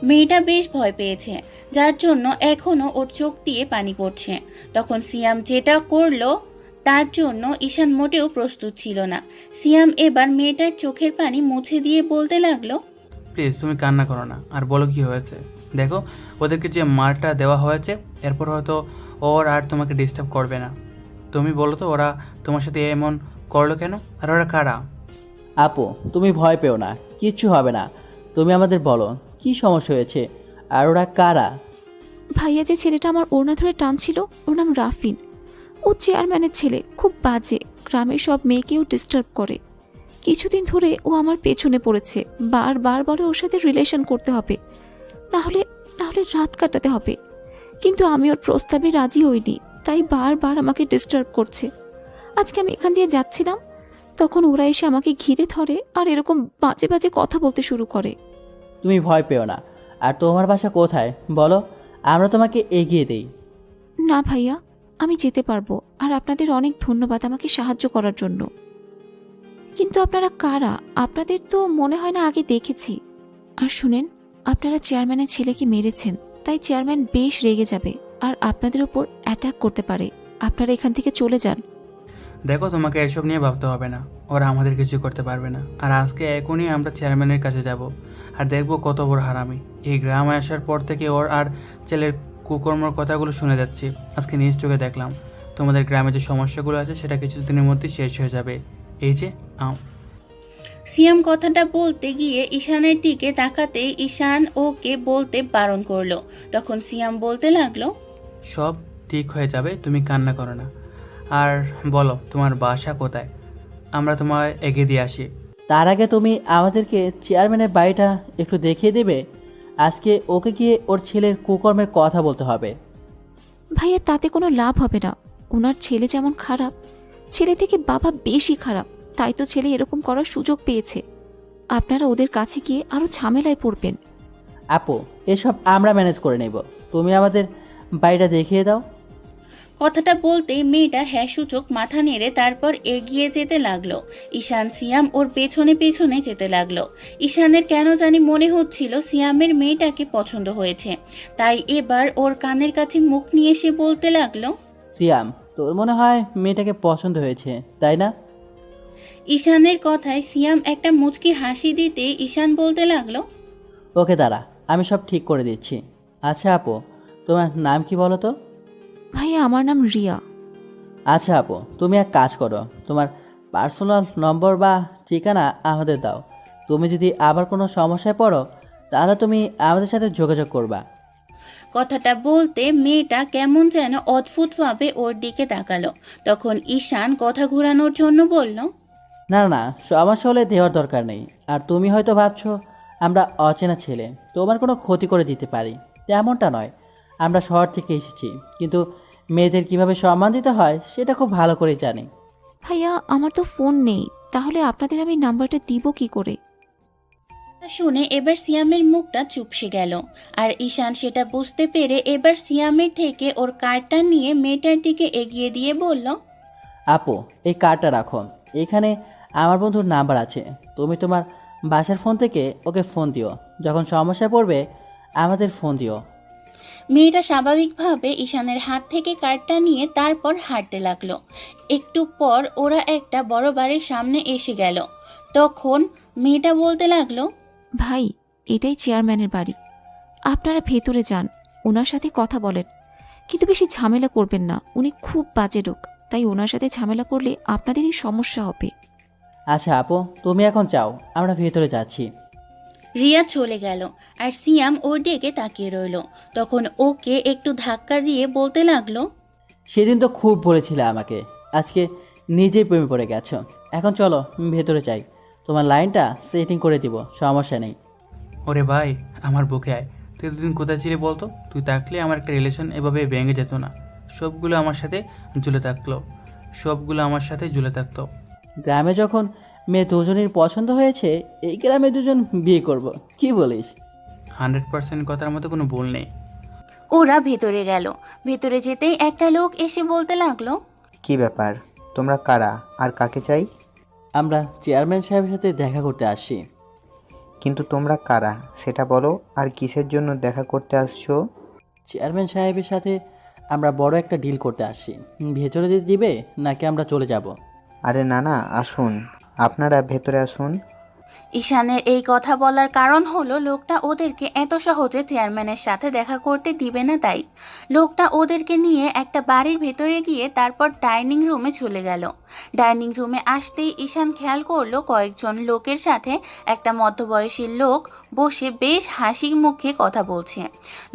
মেয়েটা বেশ ভয় পেয়েছে, যার জন্য এখনো ওর চোখ দিয়ে পানি পড়ছে। তখন সিয়াম যেটা করলো তার জন্য ঈশান মোটেও প্রস্তুত ছিল না। সিয়াম এবার মেয়েটার চোখের পানি মুছে দিয়ে বলতে লাগলো, প্লিজ তুমি কান্না করো না, আর বলো কি হয়েছে। দেখো, ওদেরকে যে মারটা দেওয়া হয়েছে এরপর হয়তো ওর আর তোমাকে ডিস্টার্ব করবে না। তুমি বলো তো ওরা তোমার সাথে এমন করলো কেন? আর ওরা কারা? আপু, তুমি ভয় পেও না, কিচ্ছু হবে না। তুমি আমাদের বলো কি সমস্যা হয়েছে, আর ওরা কারা? ভাইয়া, যে ছেলেটা আমার ওড়না ধরে টানছিল ওর নাম রাফিন। ও চেয়ারম্যানের ছেলে, খুব বাজে। গ্রামের সব মেয়েকেও ডিস্টার্ব করে। কিছুদিন ধরে ও আমার পেছনে পড়েছে। বারবার বলে ওর সাথে রিলেশন করতে হবে, নাহলে রাত কাটাতে হবে। কিন্তু আমি ওর প্রস্তাবে রাজি হইনি, তাই বারবার আমাকে ডিস্টার্ব করছে। আজকে আমি এখান দিয়ে যাচ্ছিলাম, তখন ওরা এসে আমাকে ঘিরে ধরে আর এরকম বাজে বাজে কথা বলতে শুরু করে। তুমি ভয় পেও না। আর তোমার বাসা কোথায় বলো, আমরা তোমাকে এগিয়ে দেই। না ভাইয়া, আমি যেতে পারবো। আর আপনাদের অনেক ধন্যবাদ আমাকে সাহায্য করার জন্য। কিন্তু আপনারা কারা? আপনাদের তো মনে হয় না আগে দেখেছি। আর শুনেন, আপনারা চেয়ারম্যানের ছেলেকে মেরেছেন, তাই চেয়ারম্যান বেশ রেগে যাবে আর আপনাদের উপর অ্যাটাক করতে পারে। আপনারা এখান থেকে চলে যান। দেখো, তোমাকে এসব নিয়ে ভাবতে হবে না। ওরা আমাদের কিছু করতে পারবে না। আর আজকে এখনই আমরা চেয়ারম্যানের কাছে যাব আর দেখব কত বড় হারামি। এই গ্রামে আসার পর থেকে ওর আর ছেলের কুকর্মর কথাগুলো শুনে যাচ্ছি। আজকে নিজ চোখে দেখলাম তোমাদের গ্রামে যে সমস্যাগুলো আছে সেটা কিছুদিনের মধ্যে শেষ হয়ে যাবে। এই যে সিয়াম কথাটা বলতে গিয়ে ঈশানের দিকে তাকাতেই ঈশান ওকে বলতে বারণ করলো। তখন সিয়াম বলতে লাগলো, সব ঠিক হয়ে যাবে, তুমি কান্না করো না। আর বলো তোমার বাসা কোথায়, আমরা তোমায় এগিয়ে দিয়ে আসি। তার আগে তুমি আমাদেরকে চেয়ারম্যানের বাড়িটা একটু দেখিয়ে দেবে? আজকে ওকে গিয়ে ওর ছেলের কুকর্মের কথা বলতে হবে। ভাইয়া, তাতে কোনো লাভ হবে না। ওনার ছেলে যেমন খারাপ, ছেলে থেকে বাবা বেশি খারাপ, তাই তো ছেলে এরকম করার সুযোগ পেয়েছে। আপনারা ওদের কাছে গিয়ে আরও ঝামেলায় পড়বেন। আপু, এসব আমরা ম্যানেজ করে নেব, তুমি আমাদের বাড়িটা দেখিয়ে দাও। কথাটা বলতেই মেয়েটা হ্যাঁ সূচক মাথা নেড়ে তারপর এগিয়ে যেতে লাগলো। ঈশান সিয়াম ওর পেছনে পেছনে যেতে লাগলো। ঈশানের কেন জানি মনে হচ্ছিল সিয়ামের মেয়েটাকে পছন্দ হয়েছে, তাই এবার ওর কানের কাছে মুখ নিয়ে এসে বলতে লাগলো, সিয়াম, তোর মনে হয় মেয়েটাকে পছন্দ হয়েছে, তাই না? ঈশানের কথায় সিয়াম একটা মুচকি হাসি দিতে ঈশান বলতে লাগলো, ওকে দাঁড়া, আমি সব ঠিক করে দিচ্ছি। আচ্ছা আপু, তোমার নাম কি বলো তো? ভাইয়া, আমার নাম রিয়া। আচ্ছা আপু, তুমি এক কাজ করো, তোমার পার্সোনাল নম্বর বা ঠিকানা আমাদের দাও। তুমি যদি আবার কোনো সমস্যায় পড়ো তাহলে তুমি আমাদের সাথে যোগাযোগ করবা। কথাটা বলতে মেয়েটা কেমন যেন অদ্ভুতভাবে ওর দিকে তাকালো। তখন ঈশান কথা ঘোরানোর জন্য বলল, না না, সমস্যা হলে দেওয়ার দরকার নেই। আর তুমি হয়তো ভাবছো আমরা অচেনা ছেলে, তোমার কোনো ক্ষতি করে দিতে পারি, তেমনটা নয়। আমরা শহর থেকে এসেছি, কিন্তু মেয়েদের কিভাবে সম্মান দিতে হয় সেটা খুব ভালো করেই জানি। ভাইয়া, আমার তো ফোন নেই, তাহলে আপনাদের আমি নাম্বারটা দিব কি করে? শুনে এবার সিয়ামের মুখটা চুপসে গেল। আর ঈশান সেটা বুঝতে পেরে এবার সিয়ামের থেকে ওর কার্ডটা নিয়ে মেয়েটার দিকে এগিয়ে দিয়ে বলল, আপু, এই কার্ডটা রাখো, এখানে আমার বন্ধুর নাম্বার আছে। তুমি তোমার বাসার ফোন থেকে ওকে ফোন দিও, যখন সমস্যায় পড়বে আমাদের ফোন দিও। মেয়েটা স্বাভাবিকভাবে ঈশানের হাত থেকে কার্ডটা নিয়ে তারপর হাঁটতে লাগলো। একটু পর ওরা একটা বড় বাড়ির সামনে এসে গেল। তখন মেয়েটা বলতে লাগলো, ভাই, এটাই চেয়ারম্যানের বাড়ি। আপনারা ভেতরে যান, ওনার সাথে কথা বলেন, কিন্তু বেশি ঝামেলা করবেন না। উনি খুব বাজে লোক, তাই ওনার সাথে ঝামেলা করলে আপনাদেরই সমস্যা হবে। আচ্ছা আপু, তুমি এখন যাও, আমরা ভেতরে যাচ্ছি। রিয়া চলে গেল আর সিয়াম ওর দিকে তাকিয়ে রইল। তখন ওকে একটু ধাক্কা দিয়ে বলতে লাগলো, সেদিন তো খুব বলেছিলে আমাকে, আজকে নিজেই প্রেমে পড়ে গেছো। এখন চলো ভেতরে যাই, তোমার লাইনটা সেটিং করে দিব, সমস্যা নেই। ওরে ভাই, আমার বুকে আয়। তুই এতদিন কোথায় ছিলি বলতো? তুই থাকলে আমার একটা রিলেশন এভাবে ভেঙে যেত না। সবগুলো আমার সাথে ঝুলে থাকতো। গ্রামে যখন মেয়ে দুজনের পছন্দ হয়েছে, এই গ্রামে দুজন বিয়ে করব, কি বলিস? 100% কথার মতো কোনো ভুল নেই। ওরা ভেতরে গেল। ভেতরে যেতেই একটা লোক এসে বলতে লাগলো, কি ব্যাপার, তোমরা কারা আর কাকে চাই? আমরা চেয়ারম্যান সাহেবের সাথে দেখা করতে আসছি। কিন্তু তোমরা কারা সেটা বলো, আর কিসের জন্য দেখা করতে আসছো? চেয়ারম্যান সাহেবের সাথে আমরা বড় একটা ডিল করতে আসছি। ভেতরে যেতে দিবে নাকি আমরা চলে যাব? আরে না না, আসুন, আপনারা ভেতরে আসুন। ঈশানের এই কথা বলার কারণ হলো লোকটা ওদেরকে এত সহজে চেয়ারম্যানের সাথে দেখা করতে দিবে না, তাই লোকটা ওদেরকে নিয়ে একটা বাড়ির ভেতরে গিয়ে তারপর ডাইনিং রুমে চলে গেল। ডাইনিং রুমে আসতেই ঈশান খেয়াল করলো কয়েকজন লোকের সাথে একটা মধ্যবয়সী লোক বসে বেশ হাসি মুখে কথা বলছে।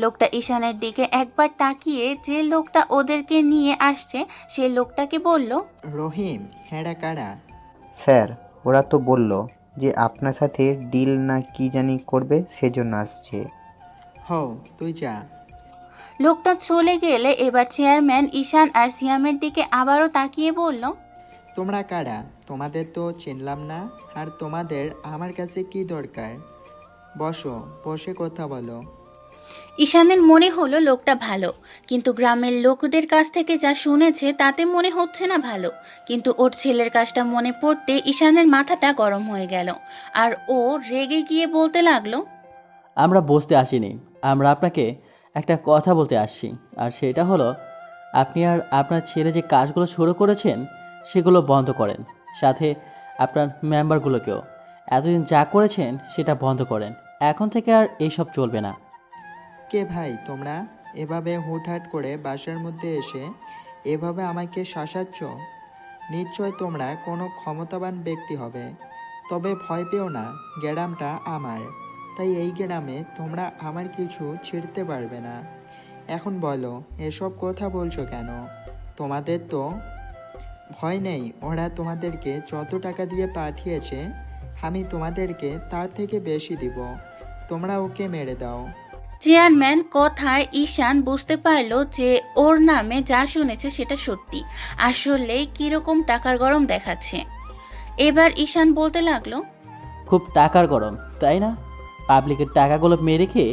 লোকটা ঈশানের দিকে একবার তাকিয়ে যে লোকটা ওদেরকে নিয়ে আসছে সে লোকটাকে বলল, রহিম, হেরা কারা? স্যার, ওরা তো বলল যে আপনার সাথে ডিল না কি জানি করবে, সেজন্য আসছে। হও, তুই যা। লোকটা চলে গেলে এবার চেয়ারম্যান ঈশান আর সিয়ামের দিকে আবারও তাকিয়ে বলল, তোমরা কারা? তোমাদের তো চিনলাম না, আর তোমাদের আমার কাছে কি দরকার? বসো, বসে কথা বলো। ঈশানের মনে হলো লোকটা ভালো, কিন্তু গ্রামের লোকদের কাছ থেকে যা শুনেছে তাতে মনে হচ্ছে না ভালো। কিন্তু ওর ছেলের কাজটা মনে পড়তে ঈশানের মাথাটা গরম হয়ে গেল, আর ও রেগে গিয়ে বলতে লাগলো, আমরা বসতে আসিনি, আমরা আপনাকে একটা কথা বলতে আসছি। আর সেটা হলো, আপনি আর আপনার ছেলে যে কাজগুলো শুরু করেছেন সেগুলো বন্ধ করেন, সাথে আপনার মেম্বারগুলোকেও। এতদিন যা করেছেন সেটা বন্ধ করেন, এখন থেকে আর এইসব চলবে না। কে ভাই তোমরা? এভাবে হুটহাট করে বাসার মধ্যে এসে এভাবে আমাকে শাসাচ্ছ? নিশ্চয় তোমরা কোনো ক্ষমতাবান ব্যক্তি হবে। তবে ভয় পেও না, গ্রামটা আমার, তাই এই গ্রামে তোমরা আমার কিছু ছিঁড়তে পারবে না। এখন বলো, এসব কথা বলছো কেন? তোমাদের তো ভয় নেই? ওরা তোমাদেরকে যত টাকা দিয়ে পাঠিয়েছে আমি তোমাদেরকে তার থেকে বেশি দিব। তোমরা ওকে মেরে দাও। চেয়ারম্যান কথায় ঈশান বুঝতে পারলো যে ওর নামে যা শুনেছে সেটা সত্যি, আসলে কিরকম টাকার গরম দেখাচ্ছে। এবার ঈশান বলতে লাগলো, খুব টাকার গরম, তাই না? পাবলিকের টাকাগুলো মেরে খেয়ে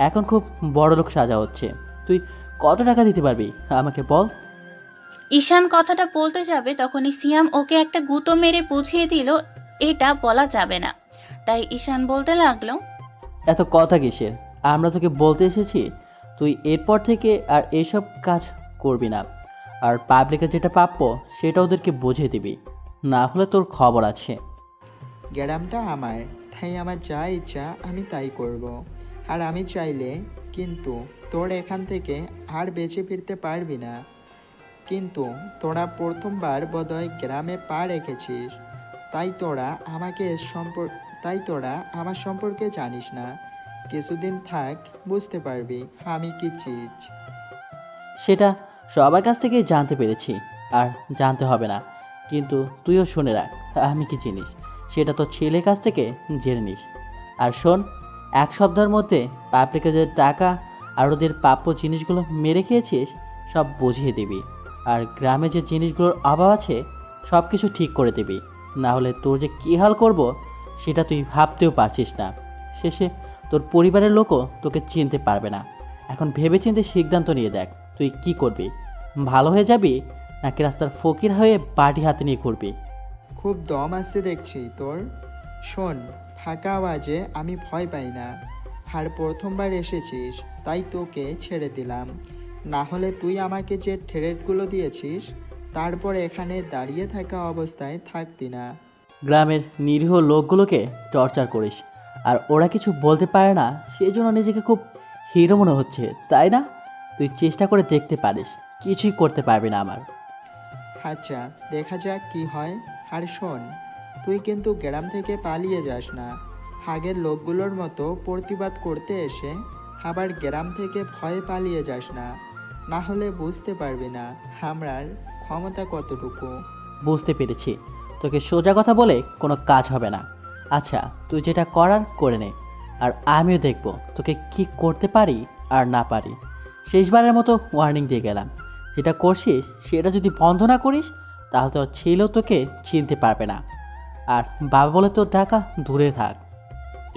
এখন খুব বড় লোক সাজা হচ্ছে। তুই কত টাকা দিতে পারবি আমাকে বল। ঈশান কথাটা বলতে যাবে তখনই সিয়াম ওকে একটা গুঁতো মেরে বুঝিয়ে দিল এটা বলা যাবে না। তাই ঈশান বলতে লাগলো, এত কথা কিসের? আমরা তোকে বলতে এসেছি তুই এরপর থেকে আর এইসব কাজ করবি না। আর পাবলিকের যেটা প্রাপ্য সেটা ওদেরকে বুঝিয়ে দিবি, না হলে তোর খবর আছে। গ্রামটা আমার, তাই আমার যা ইচ্ছা আমি তাই করব। আর আমি চাইলে কিন্তু তোর এখান থেকে আর বেঁচে ফিরতে পারবি না। কিন্তু তোরা প্রথমবার বোধহয় গ্রামে পা রেখেছিস, তাই তোরা আমার সম্পর্কে জানিস না। কিছুদিন থাক, বুঝতে পারবি আমি কি চিজ। সেটা সবার কাছ থেকে জানতে পেরেছি, আর জানতে হবে না। কিন্তু তুইও শুনে রাখ, আমি কি জিনিস সেটা তো ছেলের কাছ থেকে জেনে নিস। আর শোন, এক সপ্তাহের মধ্যে পাবলিকের যে টাকা আর ওদের প্রাপ্য জিনিসগুলো মেরে খেয়েছিস সব বুঝিয়ে দিবি। আর গ্রামে যে জিনিসগুলোর অভাব আছে সব কিছু ঠিক করে দিবি, না হলে তোর যে কী হাল করব সেটা তুই ভাবতেও পারছিস না। শেষে তোর পরিবারের লোকও তোকে চিনতে পারবে না। এখন ভেবেচিন্তে সিদ্ধান্ত নিয়ে দেখ, তুই কি করবি? ভালো হয়ে যাবি নাকি রাস্তার ফকির হয়ে বাটি হাতে নিয়ে ঘুরবি? খুব দম আছে দেখছি তোর। শোন, ফাঁকা আওয়াজে আমি ভয় পাই না। আর প্রথমবার এসেছিস তাই তোকে ছেড়ে দিলাম, না হলে তুই আমাকে যে থ্রেটগুলো দিয়েছিস তারপর এখানে দাঁড়িয়ে থাকা অবস্থায় থাকতি না। গ্রামের নিরীহ লোকগুলোকে টর্চার করিস, আর ওরা কিছু বলতে পারে না, সেই জন্য নিজেকে খুব হিরো মনে হচ্ছে, তাই না? তুই চেষ্টা করে দেখতে পারিস, কিছুই করতে পারবি না আমার। আচ্ছা, দেখা যাক কি হয়। আর শোন, তুই কিন্তু গ্রাম থেকে পালিয়ে যাস না। আগের লোকগুলোর মতো প্রতিবাদ করতে এসে আবার গ্রাম থেকে ভয়ে পালিয়ে যাস না, না হলে বুঝতে পারবি না আমরার ক্ষমতা কতটুকু। বুঝতে পেরেছি, তোকে সোজা কথা বলে কোনো কাজ হবে না। আচ্ছা, তুই যেটা করার করে নে, আর আমিও দেখব তোকে কি করতে পারি আর না পারি। শেষবারের মতো ওয়ার্নিং দিয়ে গেলাম, যেটা করছিস সেটা যদি বন্ধ না করিস তাহলে তোর ছেলেও তোকে চিনতে পারবে না। আর বাবা বলে তোর টাকা দূরে থাক।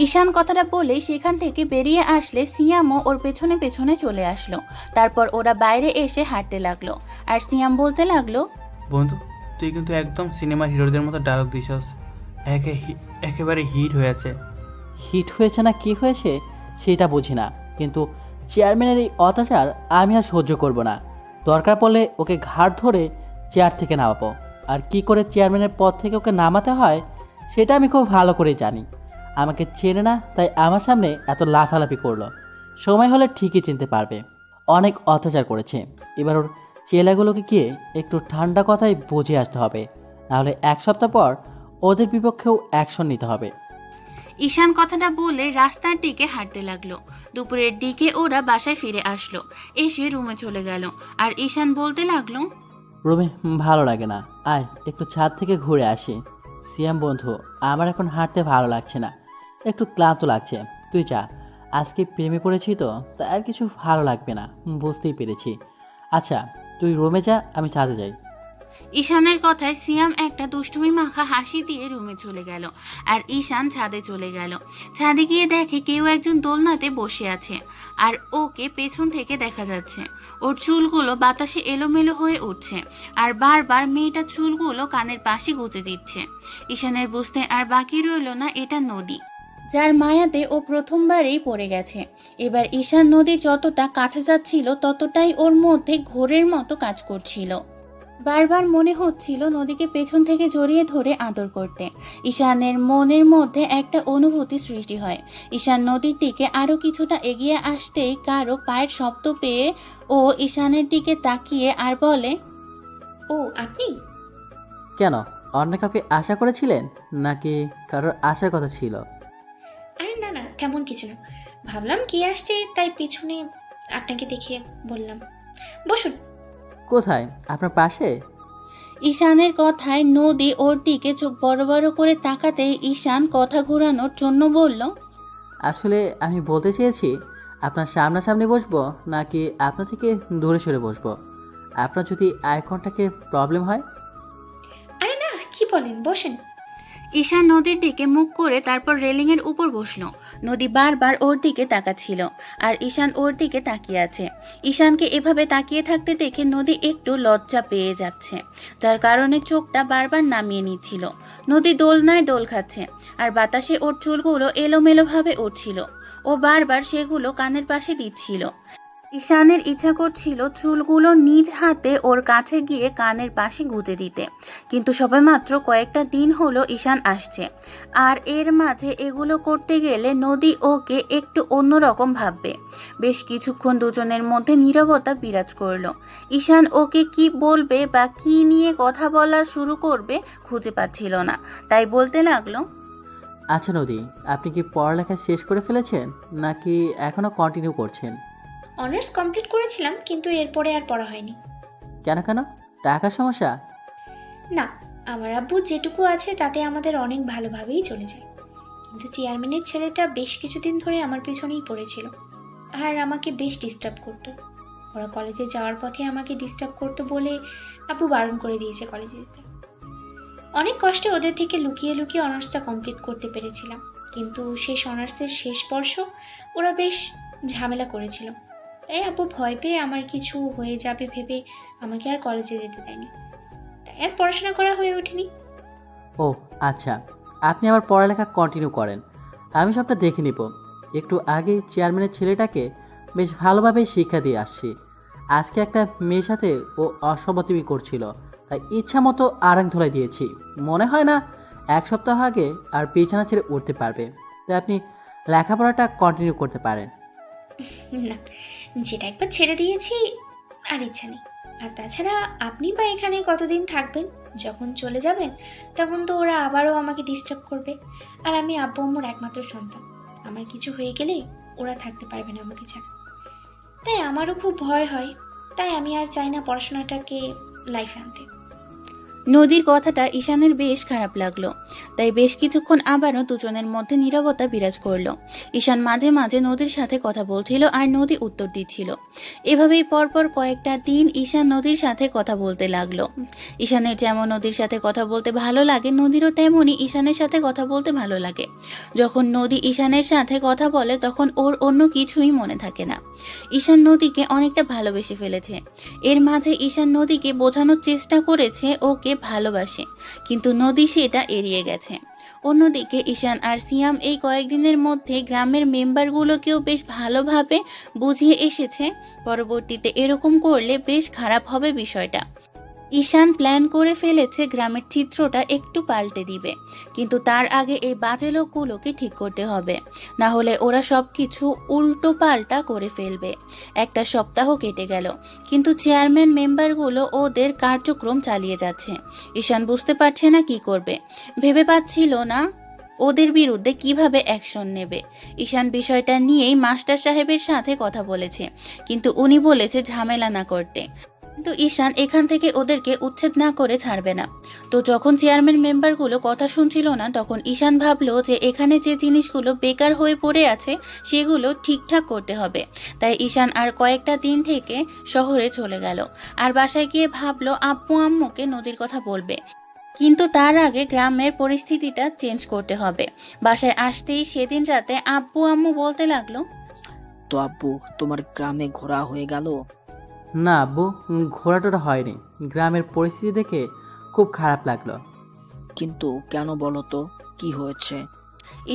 ঈশান কথাটা বলেই সেখান থেকে বেরিয়ে আসলে সিয়ামও ওর পেছনে পেছনে চলে আসলো। তারপর ওরা বাইরে এসে হাঁটতে লাগলো, আর সিয়াম বলতে লাগলো, বন্ধু, তুই কিন্তু একদম সিনেমার হিরোদের মতো ডায়লগ দিছস, একেবারে হিট হয়েছে। হিট হয়েছে না কি হয়েছে সেটা বুঝি না, কিন্তু চেয়ারম্যানের এই অত্যাচার আমি আর সহ্য করব না। দরকার পড়লে ওকে ঘাড় ধরে চেয়ার থেকে নামাবো। আর কি করে চেয়ারম্যানের পদ থেকে ওকে নামাতে হয় সেটা আমি খুব ভালো করে জানি। আমাকে চেনে না তাই আমার সামনে এত লাফালাফি করলো, সময় হলে ঠিকই চিনতে পারবে। অনেক অত্যাচার করেছে, এবার ওর চেলাগুলোকে গিয়ে একটু ঠান্ডা কথায় বুঝে আসতে হবে, নাহলে এক সপ্তাহ পর ওদের বিপক্ষেও অ্যাকশন নিতে হবে। ঈশান কথাটা বলে রাস্তার দিকে হাঁটতে লাগলো। দুপুরের দিকে ওরা বাসায় ফিরে আসলো, এসে রুমে চলে গেল। আর ঈশান বলতে লাগলো, রুমে ভালো লাগে না, আয় একটু ছাদ থেকে ঘুরে আসি। সিয়াম বন্ধু, আমার এখন হাঁটতে ভালো লাগছে না, একটু ক্লান্ত লাগছে, তুই যা। আজকে প্রেমে পড়েছি তো, তাই আর কিছু ভালো লাগবে না, বুঝতেই পেরেছি। আচ্ছা তুই রুমে যা, আমি ছাদে যাই। ঈশানের কথায় সিয়াম একটা দুষ্টুমি মাখা হাসি দিয়ে রুমে চলে গেল আর ঈশান ছাদে চলে গেল। ছাদে গিয়ে দেখে কেউ একজন দোলনাতে বসে আছে আর ওকে পেছন থেকে দেখা যাচ্ছে। ওর চুলগুলো বাতাসে এলোমেলো হয়ে উঠছে আর বারবার মেয়েটা চুলগুলো কানের পাশে গুঁজে দিচ্ছে। ঈশানের বুঝতে আর বাকি রইল না এটা নদী, যার মায়াতে ও প্রথমবারেই পড়ে গেছে। এবার ঈশান নদীর যতটা কাছে যাচ্ছিল ততটাই ওর মধ্যে ঘোরের মতো কাজ করছিল। বারবার মনে হচ্ছিল নদীকে পেছন থেকে জড়িয়ে ধরে আদর করতে। ঈশানের মনের মধ্যে একটা অনুভূতি সৃষ্টি হয়। ঈশান নদীর দিকে আরো কিছুটা এগিয়ে আসতেই কারো পায়ের শব্দ পেয়ে ও ঈশানের দিকে তাকিয়ে আর বলে, ও আপনি? কেন, অন্য কাউকে আশা করেছিলেন নাকি কারোর আসার কথা ছিল? আরে না না, তেমন কিছু না। ভাবলাম কি আসছে তাই পিছনে আপনাকে দেখে বললাম। বসুন। কোথায়? আপনার পাশে? ঈশানের কথায় নদী ওর দিকে চোখ বড় বড় করে তাকাতেই ঈশান কথা ঘোরানোর জন্য বলল, আসলে আমি বলতে চেয়েছি আপনার সামনাসামনি বসবো নাকি আপনার থেকে দূরে সরে বসবো। আপনার যদি আই কন্ট্যাক্টে প্রবলেম হয়। আরে না, কি বলেন, বসেন। ঈশান নদীর দিকে মুখ করে তারপর রেলিং এর উপর বসলো। নদী বারবার ওর দিকে তাকাচ্ছিল আর ঈশান ওর দিকে তাকিয়ে আছে। ঈশানকে এভাবে তাকিয়ে থাকতে দেখে নদী একটু লজ্জা পেয়ে যাচ্ছে, যার কারণে চোখটা বারবার নামিয়ে নিচ্ছিল। নদী দোলনায় দোল খাচ্ছে আর বাতাসে ওর চুলগুলো এলোমেলো ভাবে উঠছিল। ও বারবার সেগুলো কানের পাশে দিচ্ছিল। ঈশানের ইচ্ছা করছিল চুলগুলো নিজ হাতে ওর কাছে গিয়ে কানের পাশে গুঁজে দিতে, কিন্তু সবেমাত্র কয়েকটা দিন হলো ঈশান আসছে আর এর মাঝে এগুলো করতে গেলে নদী ওকে একটু অন্যরকম ভাববে। বেশ কিছুক্ষণ দুজনের মধ্যে নীরবতা বিরাজ করলো। ঈশান ওকে কি বলবে বা কি নিয়ে কথা বলা শুরু করবে খুঁজে পাচ্ছিল না, তাই বলতে লাগলো, আচ্ছা নদী, আপনি কি পড়ালেখা শেষ করে ফেলেছেন নাকি এখনো কন্টিনিউ করছেন? অনার্স কমপ্লিট করেছিলাম, কিন্তু এরপরে আর পড়া হয়নি। কেন কেন? টাকার সমস্যা? না, আমার আব্বু যেটুকু আছে তাতে আমাদের অনেক ভালোভাবেই চলে যায়। কিন্তু চেয়ারম্যানের ছেলেটা বেশ কিছুদিন ধরে আমার পেছনেই পড়েছিল আর আমাকে বেশ ডিস্টার্ব করতো। ওরা কলেজে যাওয়ার পথে আমাকে ডিস্টার্ব করতো বলে আব্বু বারণ করে দিয়েছে কলেজে যেতে। অনেক কষ্টে ওদের থেকে লুকিয়ে লুকিয়ে অনার্সটা কমপ্লিট করতে পেরেছিলাম, কিন্তু শেষ অনার্সের শেষ বর্ষ ওরা বেশ ঝামেলা করেছিল। তাই আব্বু ভয় পেয়ে আমার কিছু হয়ে যাবে ভেবে আমাকে আর কলেজে যেতে দেয়নি, তাই আর পড়াশোনা করা হয়ে ওঠেনি। ও আচ্ছা, আপনি আবার পড়ালেখা কন্টিনিউ করেন, আমি সবটা দেখে নিব। একটু আগেই চেয়ারম্যানের ছেলেটাকে বেশ ভালোভাবে শিক্ষা দিয়ে আসছি। আজকে একটা মেয়ের সাথে ও অসভ্যতামি করছিল, তাই ইচ্ছা মতো আরাম ধুলাই দিয়েছি। মনে হয় না এক সপ্তাহ আগে আর বিছানা ছেড়ে উঠতে পারবে, তাই আপনি লেখাপড়াটা কন্টিনিউ করতে পারেন। না, যেটা একবার ছেড়ে দিয়েছি আর ইচ্ছা নেই। আর তাছাড়া আপনি বা এখানে কতদিন থাকবেন? যখন চলে যাবেন তখন তো ওরা আবারও আমাকে ডিস্টার্ব করবে, আর আমি আব্বু আম্মুর একমাত্র সন্তান। আমার কিছু হয়ে গেলে ওরা থাকতে পারবে না আমাকে ছাড়া, তাই আমারও খুব ভয় হয়। তাই আমি আর চাই না পড়াশোনাটাকে লাইফে আনতে। নদীর কথাটা ঈশানের বেশ খারাপ লাগলো, তাই বেশ কিছুক্ষণ আবারও দুজনের মধ্যে নীরবতা বিরাজ করলো। ঈশান মাঝে মাঝে নদীর সাথে কথা বলছিল আর নদী উত্তর দিচ্ছিল। এভাবেই পরপর কয়েকটা দিন ঈশান নদীর সাথে কথা বলতে লাগলো। ঈশানের যেমন নদীর সাথে কথা বলতে ভালো লাগে, নদীরও তেমনই ঈশানের সাথে কথা বলতে ভালো লাগে। যখন নদী ঈশানের সাথে কথা বলে তখন ওর অন্য কিছুই মনে থাকে না। ঈশান নদীকে অনেকটা ভালোবেসে ফেলেছে। এর মাঝে ঈশান নদীকে বোঝানোর চেষ্টা করেছে ওকে ভালোবাসে, কিন্তু নদী সেটা এড়িয়ে গেছে। অন্যদিকে ঈশান আর সিয়াম এই কয়েকদিনের মধ্যে গ্রামের মেম্বারগুলোকেও বেশ ভালোভাবে বুঝিয়ে এসেছে। পরবর্তীতে এরকম করলে বেশ খারাপ হবে বিষয়টা। ঈশান প্ল্যান করে ফেলেছে গ্রামের চিত্রটা একটু পাল্টে দিবে, কিন্তু তার আগে এই বাজে লোকগুলোকে ঠিক করতে হবে, না হলে ওরা সব কিছু উল্টো পাল্টা করে ফেলবে। একটা সপ্তাহ কেটে গেল, কিন্তু চেয়ারম্যান মেম্বারগুলো ওদের কার্যক্রম চালিয়ে যাচ্ছে। ঈশান বুঝতে পারছে না কি করবে, ভেবে পাচ্ছিল না ওদের বিরুদ্ধে কিভাবে অ্যাকশন নেবে। ঈশান বিষয়টা নিয়েই মাস্টার সাহেবের সাথে কথা বলেছে, কিন্তু উনি বলেছে ঝামেলা না করতে। কিন্তু ঈশান এখান থেকে ওদেরকে উচ্ছেদ না করে ছাড়বে না। তো যখন চেয়ারম্যান মেম্বারগুলো কথা শুনছিল না, তখন ঈশান ভাবলো যে এখানে যে জিনিসগুলো বেকার হয়ে পড়ে আছে সেগুলো ঠিকঠাক করতে হবে। তাই ঈশান আর কয়েকটা দিন থেকে শহরে চলে গেল। আর বাসায় গিয়ে ভাবলো আব্বু আম্মুকে নদীর কথা বলবে, কিন্তু তার আগে গ্রামের পরিস্থিতিটা চেঞ্জ করতে হবে। বাসায় আসতেই সেদিন রাতে আব্বু আম্মু বলতে লাগলো, তো আব্বু, তোমার গ্রামে ঘোরা হয়ে গেল? না আব্বু, ঘোরাটোরা হয়নি। গ্রামের পরিস্থিতি দেখে খুব খারাপ লাগলো। কিন্তু কেন বলো তো, কি হয়েছে?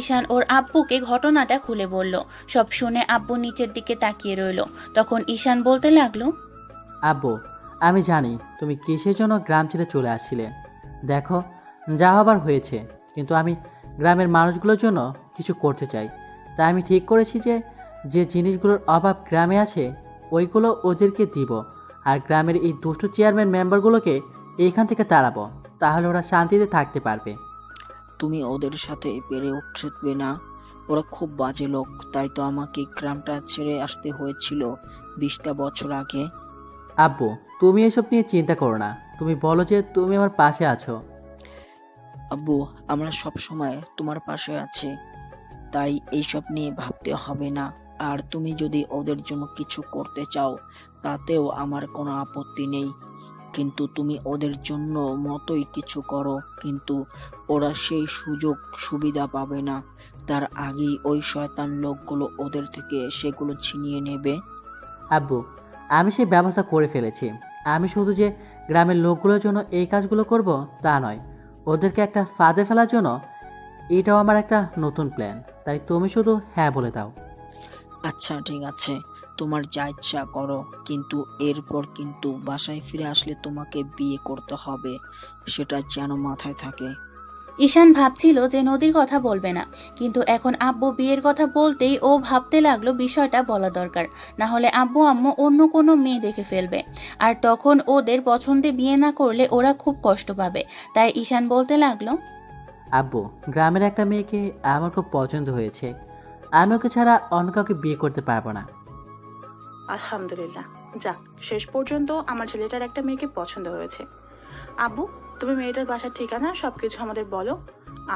ঈশান ওর আব্বুকে ঘটনাটা খুলে বলল। সব শুনে আব্বু নিচের দিকে তাকিয়ে রইল। তখন ঈশান বলতে লাগলো, আব্বু, আমি জানি তুমি কিসের জন্য গ্রাম ছেড়ে চলে আসছিলে। দেখো, যা হবার হয়েছে, কিন্তু আমি গ্রামের মানুষগুলোর জন্য কিছু করতে চাই। তাই আমি ঠিক করেছি যে যে জিনিসগুলোর অভাব গ্রামে আছে ওইগুলো ওদেরকে দিব, আর গ্রামের এই দুষ্ট চেয়ারম্যান মেম্বারগুলোকে এইখান থেকে তাড়াবো। তাহলে ওরা শান্তিতে থাকতে পারবে। তুমি ওদের সাথে পেরে উঠবে না? ওরা খুব বাজে লোক, তাই তো আমাকে গ্রামটা ছেড়ে আসতে হয়েছিল 20টা বছর আগে। আব্বু, তুমি এসব নিয়ে চিন্তা করো না। তুমি বলো যে তুমি আমার পাশে আছো। আব্বু, আমরা সব সময় তোমার পাশে আছি, তাই এইসব নিয়ে ভাবতে হবে না। আর তুমি যদি ওদের জন্য কিছু করতে চাও তাতেও আমার কোনো আপত্তি নেই, কিন্তু তুমি ওদের জন্য মতোই কিছু করো। কিন্তু ওরা সেই সুযোগ সুবিধা পাবে না, তার আগেই ওই শয়তান লোকগুলো ওদের থেকে সেগুলো ছিনিয়ে নেবে। আব্বু, আমি সেই ব্যবস্থা করে ফেলেছি। আমি শুধু যে গ্রামের লোকগুলোর জন্য এই কাজগুলো করব তা নয়, ওদেরকে একটা ফাঁদে ফেলার জন্য এটাও আমার একটা নতুন প্ল্যান। তাই তুমি শুধু হ্যাঁ বলে দাও। আচ্ছা ঠিক আছে, তোমার যা ইচ্ছা করো, কিন্তু এরপর কিন্তু বাসায় ফিরে আসলে তোমাকে বিয়ে করতে হবে, সেটা যেন মাথায় থাকে। ঈশান ভাবছিল যে নদীর কথা বলবে না, কিন্তু এখন আব্বু বিয়ের কথা বলতেই ও ভাবতে লাগলো বিষয়টা বলা দরকার, না হলে আব্বু আম্মু অন্য কোনো মেয়ে দেখে ফেলবে, আর তখন ওদের পছন্দে বিয়ে না করলে ওরা খুব কষ্ট পাবে। তাই ঈশান বলতে লাগলো, আব্বু, গ্রামের একটা মেয়েকে আমার খুব পছন্দ হয়েছে। আমি ওকে ছাড়া অন্য কাউকে বিয়ে করতে পারবো না। আলহামদুলিল্লাহ, যাক, শেষ পর্যন্ত আমার ছেলেটার একটা মেয়েকে পছন্দ হয়েছে। আব্বু, তুমি মেয়েটার বাসার ঠিকানা সবকিছু আমাদের বলো,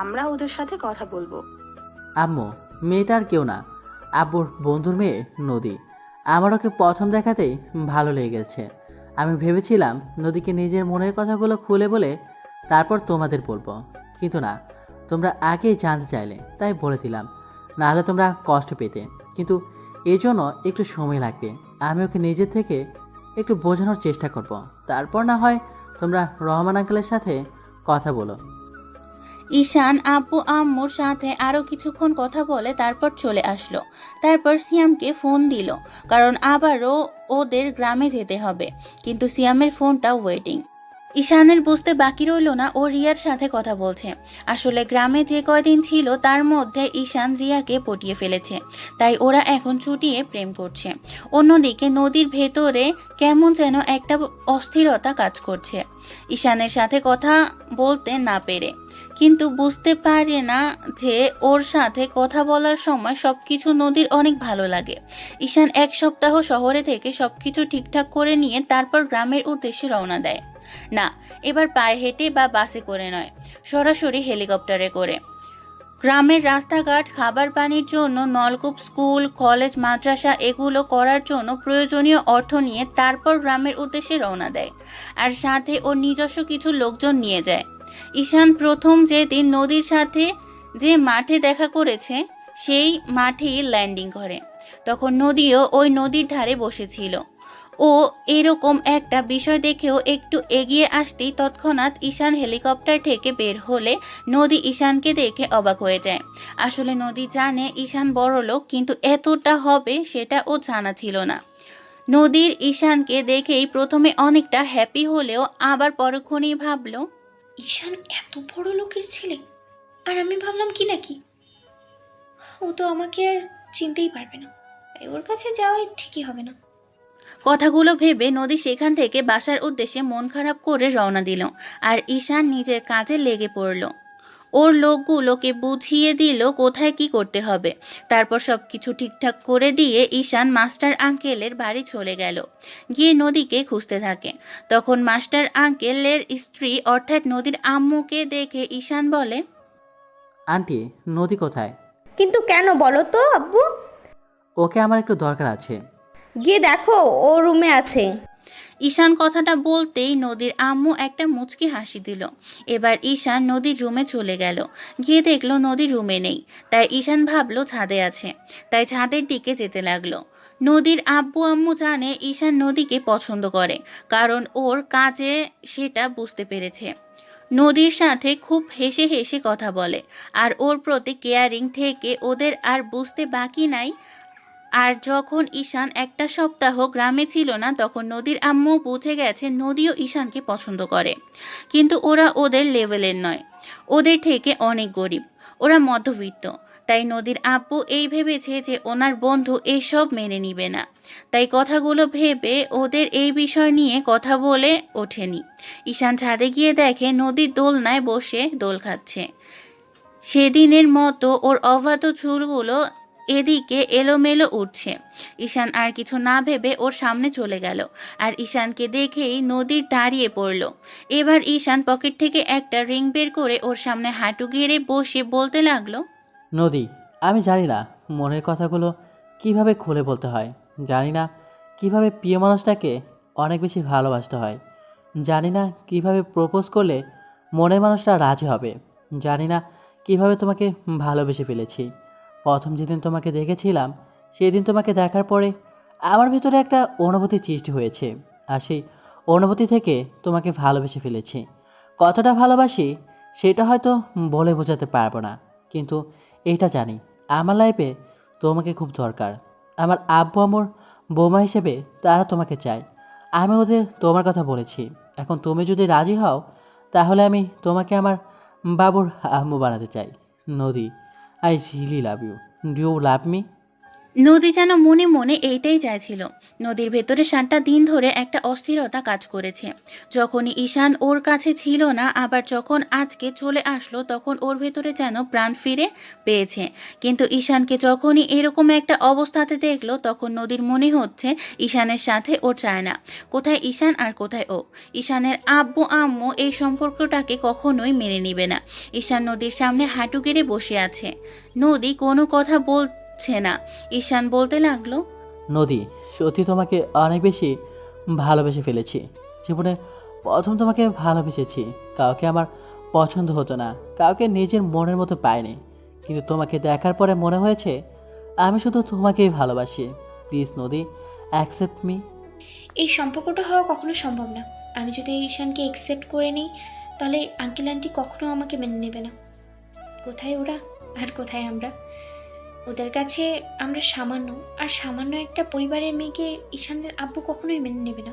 আমরা ওদের সাথে কথা বলবো। আম্মু, মেয়েটা আর কেউ না, আব্বুর বন্ধুর মেয়ে নদী। আমার ওকে প্রথম দেখাতেই ভালো লেগে গেছে। আমি ভেবেছিলাম নদীকে নিজের মনের কথাগুলো খুলে বলে তারপর তোমাদের বলবো, কিন্তু না, তোমরা আগেই জানতে চাইলে তাই বলে দিলাম, নাহলে তোমরা কষ্ট পেতে। কিন্তু এই জন্য একটু সময় লাগবে। আমি ওকে নিজের থেকে একটু বোঝানোর চেষ্টা করব, তারপর না হয় তোমরা রহমান আঙ্কেলের সাথে কথা বলো। ঈশান আব্বু আম্মুর সাথে আরো কিছুক্ষণ কথা বলে তারপর চলে আসলো। তারপর সিয়ামকে ফোন দিল, কারণ আবারও ওদের গ্রামে যেতে হবে, কিন্তু সিয়ামের ফোনটা ওয়েটিং। ঈশানের বুঝতে বাকি রইল না ও রিয়ার সাথে কথা বলছে। আসলে গ্রামে যে কয়দিন ছিল তার মধ্যে ঈশান রিয়াকে পটিয়ে ফেলেছে, তাই ওরা এখন চুটিয়ে প্রেম করছে। অন্যদিকে নদীর ভেতরে কেমন যেন একটা অস্থিরতা কাজ করছে ঈশানের সাথে কথা বলতে না পেরে, কিন্তু বুঝতে পারে না যে ওর সাথে কথা বলার সময় সবকিছু নদীর অনেক ভালো লাগে। ঈশান 1 সপ্তাহ শহরে থেকে সবকিছু ঠিকঠাক করে নিয়ে তারপর গ্রামের উদ্দেশ্যে রওনা দেয়। না, এবার পায়ে হেঁটে বা বাসে করে নয়, সরাসরি হেলিকপ্টারে করে। গ্রামের রাস্তাঘাট, খাবার পানির জন্য নলকূপ, স্কুল, কলেজ, মাদ্রাসা এগুলো করার জন্য প্রয়োজনীয় অর্থ নিয়ে তারপর গ্রামের উদ্দেশ্যে রওনা দেয়, আর সাথে ওর নিজস্ব কিছু লোকজন নিয়ে যায়। ঈশান প্রথম যেদিন নদীর সাথে যে মাঠে দেখা করেছে সেই মাঠেই ল্যান্ডিং করে। তখন নদীও ওই নদীর ধারে বসেছিল। ও এরকম একটা বিষয় দেখেও একটু এগিয়ে আসতেই তৎক্ষণাৎ ঈশান হেলিকপ্টার থেকে বের হলে নদী ঈশানকে দেখে অবাক হয়ে যায়। আসলে নদী জানে ঈশান বড়লোক, কিন্তু এতটা হবে সেটা ও জানা ছিল না। নদীর ঈশানকে দেখেই প্রথমে অনেকটা হ্যাপি হলেও আবার পরক্ষণেই ভাবলো, ঈশান এত বড় লোকের ছেলে, আর আমি ভাবলাম কি নাকি, ও তো আমাকে আর চিনতেই পারবে না, তাই ওর কাছে যাওয়াই ঠিকই হবে না। কথাগুলো ভেবে নদী সেখান থেকে বাসার উদ্দেশ্যে মন খারাপ করে রওনা দিল, আর ঈশান নিজের কাজে লেগে পড়ল। ওর লোকগুলোকে বুঝিয়ে দিল কোথায় কি করতে হবে। তারপর সবকিছু ঠিকঠাক করে দিয়ে ঈশান মাস্টার আঙ্কেলের বাড়ি চলে গেল, গিয়ে নদীকে খুঁজতে থাকে। তখন মাস্টার আঙ্কেলের স্ত্রী অর্থাৎ নদীর আম্মুকে দেখে ঈশান বলে, আন্টি, নদী কোথায়? কিন্তু কেন বলো তো আব্বু? ওকে আমার একটু দরকার আছে। গিয়ে দেখো, ও রুমে আছে। ঈশান কথাটা বলতেই নদীর আম্মু একটা মুচকি হাসি দিল। এবার ঈশান নদীর রুমে চলে গেল, গিয়ে দেখলো নদীর রুমে নেই। তাই ঈশান ভাবলো ছাদে আছে, তাই ছাদের দিকে যেতে লাগলো। নদীর আব্বু আম্মু জানে ঈশান নদীকে পছন্দ করে, কারণ ওর কাজে সেটা বুঝতে পেরেছে। নদীর সাথে খুব হেসে হেসে কথা বলে, আর ওর প্রতি কেয়ারিং থেকে ওদের আর বুঝতে বাকি নাই। আর যখন ঈশান একটা সপ্তাহ গ্রামে ছিল না, তখন নদীর আম্মু বুঝে গেছে নদীও ঈশানকে পছন্দ করে, কিন্তু ওরা ওদের লেভেলের নয়, ওদের থেকে অনেক গরিব, ওরা মধ্যবিত্ত। তাই নদীর আব্বু এই ভেবেছে যে ওনার বন্ধু এসব মেনে নিবে না, তাই কথাগুলো ভেবে ওদের এই বিষয় নিয়ে কথা বলে ওঠেনি। ঈশান ছাদে গিয়ে দেখে নদীর দোলনায় বসে দোল খাচ্ছে। সেদিনের মতো ওর অবাধ চুলগুলো এদিকে এলোমেলো উঠছে। ঈশান আর কিছু না ভেবে ওর সামনে চলে গেল, আর ঈশানকে দেখেই নদীর দাঁড়িয়ে পড়ল। এবার ঈশান পকেট থেকে একটা রিং বের করে ওর সামনে হাঁটু গেড়ে বসে বলতে লাগলো, নদী, আমি জানি না মনের কথাগুলো কিভাবে খুলে বলতে হয়, জানি না কিভাবে প্রিয় মানুষটাকে অনেক বেশি ভালোবাসতে হয়, জানি না কিভাবে প্রপোজ করলে মনের মানুষটা রাজি হবে, জানি না কিভাবে তোমাকে ভালোবেসে ফেলেছি। প্রথম যেদিন তোমাকে দেখেছিলাম, সেই দিন তোমাকে দেখার পরে আমার ভিতরে একটা অনুভূতি সৃষ্টি হয়েছে, আর সেই অনুভূতি থেকে তোমাকে ভালোবেসে ফেলেছি। কতটা ভালোবাসি সেটা হয়তো বলে বোঝাতে পারবো না, কিন্তু এটা জানি আমার লাইফে তোমাকে খুব দরকার। আমার আব্বু আম্মুর বৌমা হিসেবে তারা তোমাকে চায়, আমি ওদের তোমার কথা বলেছি। এখন তুমি যদি রাজি হও, তাহলে আমি তোমাকে আমার বাবুর আম্মু বানাতে চাই। Nodi, I really love you. Do you love me? Nodi যেন মনে মনে এইটাই চাইছিল। নদীর ভেতরে 7টা দিন ধরে একটা অস্থিরতা কাজ করেছে। যখনই ঈশান ওর কাছে ছিল না, আবার যখন আজকে চলে আসলো, তখন ওর ভেতরে যেন প্রাণ ফিরে পেয়েছে। কিন্তু ঈশানকে যখনই এরকম একটা অবস্থাতে দেখলো, তখন নদীর মনে হচ্ছে ঈশানের সাথে ও চায় না। কোথায় ঈশান আর কোথায় ও? ঈশানের আব্বু আম্মু এই সম্পর্কটাকে কখনোই মেনে নিবে না। ঈশান নদীর সামনে হাঁটু গেড়ে বসে আছে। নদী কোনো কথা বলছে না। ঈশান বলতে লাগলো, নদী, সত্যি তোমাকে অনেক বেশি ভালোবেসে ফেলেছি। জীবনে প্রথম তোমাকে ভালোবেসেছি। কাউকে আমার পছন্দ হতো না, কাউকে নিজের মনের মতো পাইনি, কিন্তু তোমাকে দেখার পরে মনে হয়েছে আমি শুধু তোমাকেই ভালোবাসি। প্লিজ নদী, অ্যাকসেপ্ট মি। এই সম্পর্কটা হওয়া কখনো সম্ভব না। আমি যদি ঈশানকে একসেপ্ট করে নিই, তাহলে আঙ্কেল আন্টি কখনো আমাকে মেনে নেবে না। কোথায় ওরা আর কোথায় আমরা? ওদের কাছে আমরা সামান্য, আর সামান্য একটা পরিবারের মেয়েকে ঈশানের আব্বু কখনোই মেনে নেবে না,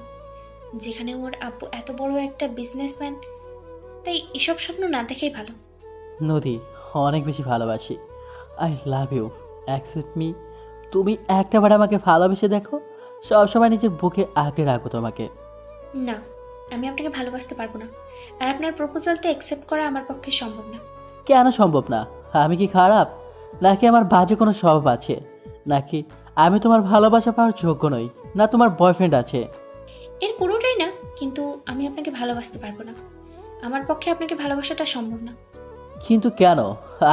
যেখানে ওর আব্বু এত বড় একটা বিজনেসম্যান। তাই এসব স্বপ্ন না দেখাই ভালো। নদী, অনেক বেশি ভালোবাসি। I love you, accept me. তুমি একটাবার আমাকে ভালোবেসে দেখো, সবসময় নিজের বুকে আঁকড়ে রাখো তোমাকে। না, আমি আপনাকে ভালোবাসতে পারবো না, আর আপনার প্রপোজালটা অ্যাকসেপ্ট করা আমার পক্ষে সম্ভব না। কেন সম্ভব না? আমি কি খারাপ, নাকি আমার বাজে কোনো স্বভাব আছে, নাকি আমি তোমার ভালোবাসা পাওয়ার যোগ্য নই, না তোমার বয়ফ্রেন্ড আছে? এর কোনোটাই না, কিন্তু আমি আপনাকে ভালোবাসতে পারবো না। আমার পক্ষে আপনাকে ভালোবাসাটা সম্ভব না। কিন্তু কেন?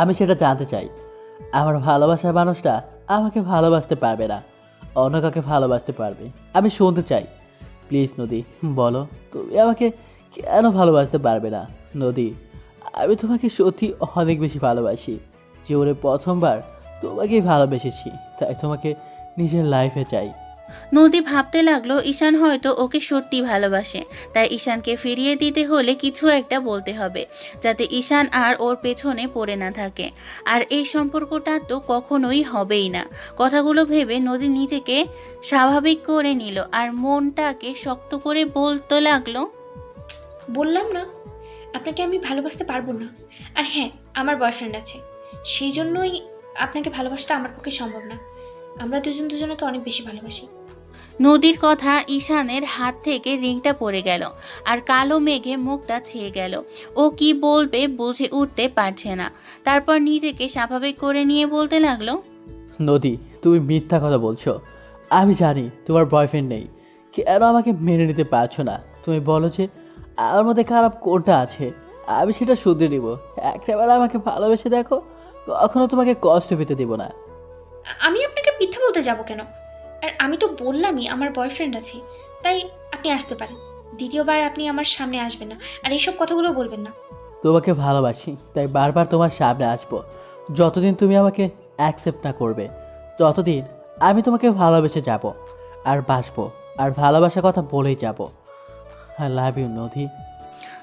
আমি সেটা জানতে চাই। আমার ভালোবাসার মানুষটা আমাকে ভালোবাসতে পারবে না, অন্য কাউকে ভালোবাসতে পারবে। আমি শুনতে চাই। প্লিজ নদী, বলো তুমি আমাকে কেন ভালোবাসতে পারবে না? নদী, আমি তোমাকে সত্যি অনেক বেশি ভালোবাসি। জীবনে প্রথমবার তোমাকেই ভালোবেসেছি, তাই তোমাকে নিজের লাইফে চাই। নদী ভাবতে লাগলো ঈশান হয়তো ওকে সত্যি ভালোবাসে, তাই ঈশানকে ফিরিয়ে দিতে হলে কিছু একটা বলতে হবে, যাতে ঈশান আর ওর পেছনে পড়ে না থাকে। আর এই সম্পর্কটা তো কখনোই হবেই না। কথাগুলো ভেবে নদী নিজেকে স্বাভাবিক করে নিল, আর মনটাকে শক্ত করে বলতে লাগলো, বললাম না আপনাকে আমি ভালোবাসতে পারবো না। আর হ্যাঁ, আমার বয়ফ্রেন্ড আছে, সেই জন্যই আপনাকে ভালোবাসাটা আমার পক্ষে সম্ভব না। আমরা দুজন দুজনকে অনেক বেশি ভালোবাসি। নদীর কথা ঈশানের হাত থেকে রিংটা পড়ে গেল আর কালো মেঘে মুখটা ছেয়ে গেল। ও কি বলবে বুঝে উঠতে পারছে না। তারপর নিজেকে স্বাভাবিক করে নিয়ে বলতে লাগলো, নদী, তুমি মিথ্যা কথা বলছো। আমি জানি তোমার বয়ফ্রেন্ড নেই, কেন আমাকে মেনে নিতে পারছো না? তুমি বলো যে আমার মধ্যে খারাপ কোনটা আছে, আমি সেটা শুধরে নিব। একবার আমাকে ভালোবেসে দেখো, কখনো তোমাকে কষ্ট পেতে দেব না। আমি আপনাকে মিথ্যা বলতে যাব কেন? আর আমি তো বললামই আমার বয়ফ্রেন্ড আছে, তাই আপনি আসতে পারেন। দ্বিতীয়বার আপনি আমার সামনে আসবেন না, আর এইসব কথাগুলো বলবেন না। তোমাকে ভালোবাসি, তাই বারবার তোমার সামনে আসবো। যতদিন তুমি আমাকে অ্যাকসেপ্ট না করবে, ততদিন আমি তোমাকে ভালোবেসে যাব আর বাসবো, আর ভালোবাসার কথা বলেই যাব। আই লাভ ইউ নদী।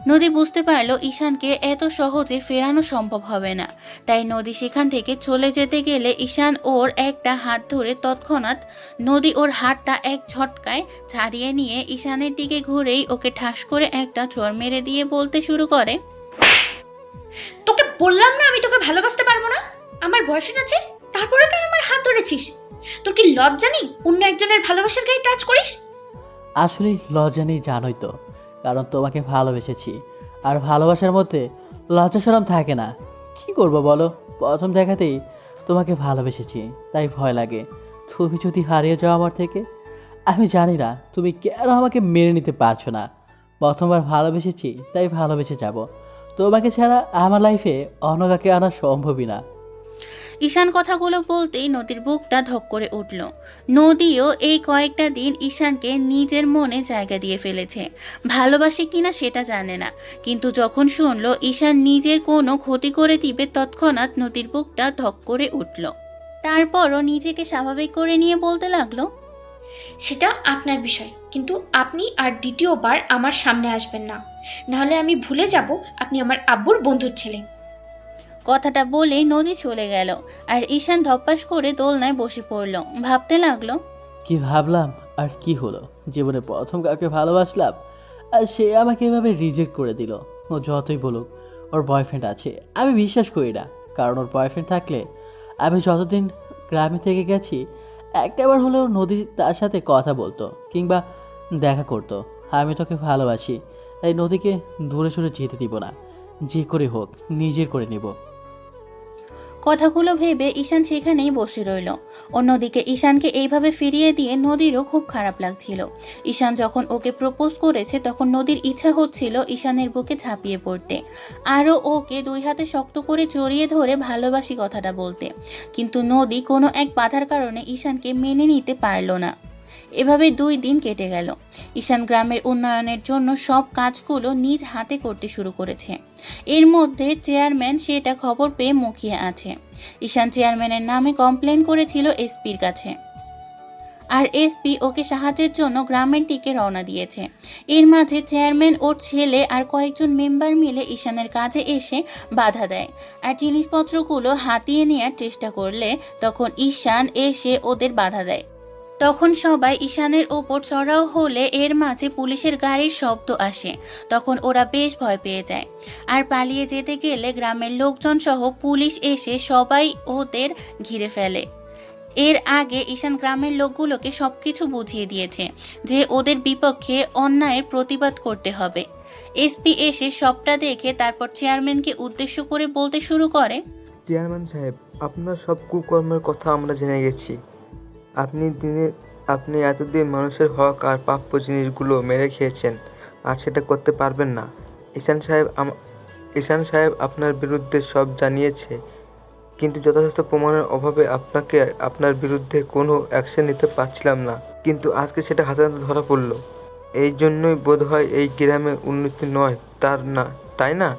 নদী বুঝতে পারলো ঈশানকে এত সহজে ফেরানো সম্ভব হবে না। তাই নদী সেখান থেকে চলে যেতে গেলে ঈশান ওর একটা হাত ধরে তৎক্ষণাৎ নদী ওর হাতটা এক ঝটকায় ছাড়িয়ে নিয়ে ঈশানের দিকে ঘুরেই ওকে ঠাস করে একটা চড় মেরে দিয়ে বলতে শুরু করে, তোকে বললাম না আমি তোকে ভালোবাসতে পারবো না। আমার বয়ফ্রেন্ড আছে, তারপরে কেন আমার হাত ধরেছিস? তোর কি লজ্জা নেই অন্য একজনের ভালোবাসার গায়ে টাচ করিস? আসলে লজ্জা নেই জানোই তো, কারণ তোমাকে ভালোবেসেছি, আর ভালোবাসার মধ্যে লজ্জা শরম থাকে না। কি করবো বলো, প্রথম দেখাতেই তোমাকে ভালোবেসেছি, তাই ভয় লাগে তুমি যদি হারিয়ে যাও আমার থেকে। আমি জানি না তুমি কেন আমাকে মেনে নিতে পারছো না। প্রথমবার ভালোবেসেছি, তাই ভালোবেসে যাব। তোমাকে ছাড়া আমার লাইফে অন্য কাউকে আনা সম্ভবই না। ঈশান কথাগুলো বলতেই নদীর বুকটা ধক করে উঠল। নদীও এই কয়েকটা দিন ঈশানকে নিজের মনে জায়গা দিয়ে ফেলেছে। ভালোবাসে কিনা সেটা জানে না, কিন্তু যখন শুনল ঈশান নিজের কোনো ক্ষতি করে দিবে, তৎক্ষণাৎ নদীর বুকটা ধক করে উঠল। তারপরও নিজেকে স্বাভাবিক করে নিয়ে বলতে লাগলো, সেটা আপনার বিষয়, কিন্তু আপনি আর দ্বিতীয়বার আমার সামনে আসবেন না, নাহলে আমি ভুলে যাব আপনি আমার আব্বুর বন্ধুর ছেলে। কথাটা বলে নদী চলে গেল আর ঈশান ধপ্পাস করে দোলনায় বসে পড়ল। ভাবতে লাগলো, কি ভাবলাম আর কি হলো, জীবনে প্রথম কাউকে ভালোবাসলাম আর সে আমাকে এভাবে রিজেক্ট করে দিল। ও যতই বলুক ওর বয়ফ্রেন্ড আছে, আমি বিশ্বাস করি না। কারণ ওর বয়ফ্রেন্ড থাকলে আমি যতদিন গ্রামে থেকে গেছি, একটাবার হলেও নদী তার সাথে কথা বলতো কিংবা দেখা করতো। আমি তোকে ভালোবাসি, তাই নদীকে দূরে সরে যেতে দিব না। যে করে হোক নিজের করে নিব। কথাগুলো ভেবে ঈশান সেখানেই বসে রইল। অন্যদিকে ঈশানকে এইভাবে ফিরিয়ে দিয়ে নদীরও খুব খারাপ লাগছিল। ঈশান যখন ওকে প্রপোজ করেছে, তখন নদীর ইচ্ছা হচ্ছিল ঈশানের বুকে ঝাঁপিয়ে পড়তে, আরও ওকে দুই হাতে শক্ত করে জড়িয়ে ধরে ভালোবাসি কথাটা বলতে। কিন্তু নদী কোনো এক বাধার কারণে ঈশানকে মেনে নিতে পারল না। এভাবে 2 দিন কেটে গেল। ঈশান গ্রামের উন্নয়নের জন্য সব কাজগুলো নিজ হাতে করতে শুরু করেছে। এর মধ্যে চেয়ারম্যান সেটা খবর পেয়ে মুখিয়ে আছে। ঈশান চেয়ারম্যানের নামে কমপ্লেন করেছিল এসপির কাছে, আর এসপি ওকে সাহায্যের জন্য গ্রামের দিকে রওনা দিয়েছে। এর মাঝে চেয়ারম্যান ওর ছেলে আর কয়েকজন মেম্বার মিলে ঈশানের কাজে এসে বাধা দেয় আর জিনিসপত্রগুলো হাতিয়ে নেওয়ার চেষ্টা করলে তখন ঈশান এসে ওদের বাধা দেয়। তখন সবাই ঈশানের ওপর চড়াও হলে এর মাঝে পুলিশের গাড়ির শব্দ আসে। তখন ওরা বেশ ভয় পেয়ে যায়, আর পালিয়ে যেতে গেলে গ্রামের লোকজন সহ পুলিশ এসে সবাই ওদের ঘিরে ফেলে। এর আগে ঈশান গ্রামের লোকগুলোকে সবকিছু বুঝিয়ে দিয়েছে যে ওদের বিপক্ষে অন্যায়ের প্রতিবাদ করতে হবে। এসপি এসে সবটা দেখে তারপর চেয়ারম্যানকে উদ্দেশ্য করে বলতে শুরু করে, চেয়ারম্যান সাহেব, আপনার সব কুকর্মের কথা আমরা জেনে গেছি। আপনি এতদিন মানুষের হক আর প্রাপ্য জিনিসগুলো মেরে খেয়েছেন, আর সেটা করতে পারবেন না। ঈশান সাহেব আপনার বিরুদ্ধে সব জানিয়েছে, কিন্তু যথাযথ প্রমাণের অভাবে আপনার বিরুদ্ধে কোনো অ্যাকশন নিতে পারছিলাম না। কিন্তু আজকে সেটা হাতে হাতে ধরা পড়ল। এই জন্যই বোধহয় এই গ্রামে উন্নতি নয়, তাই না?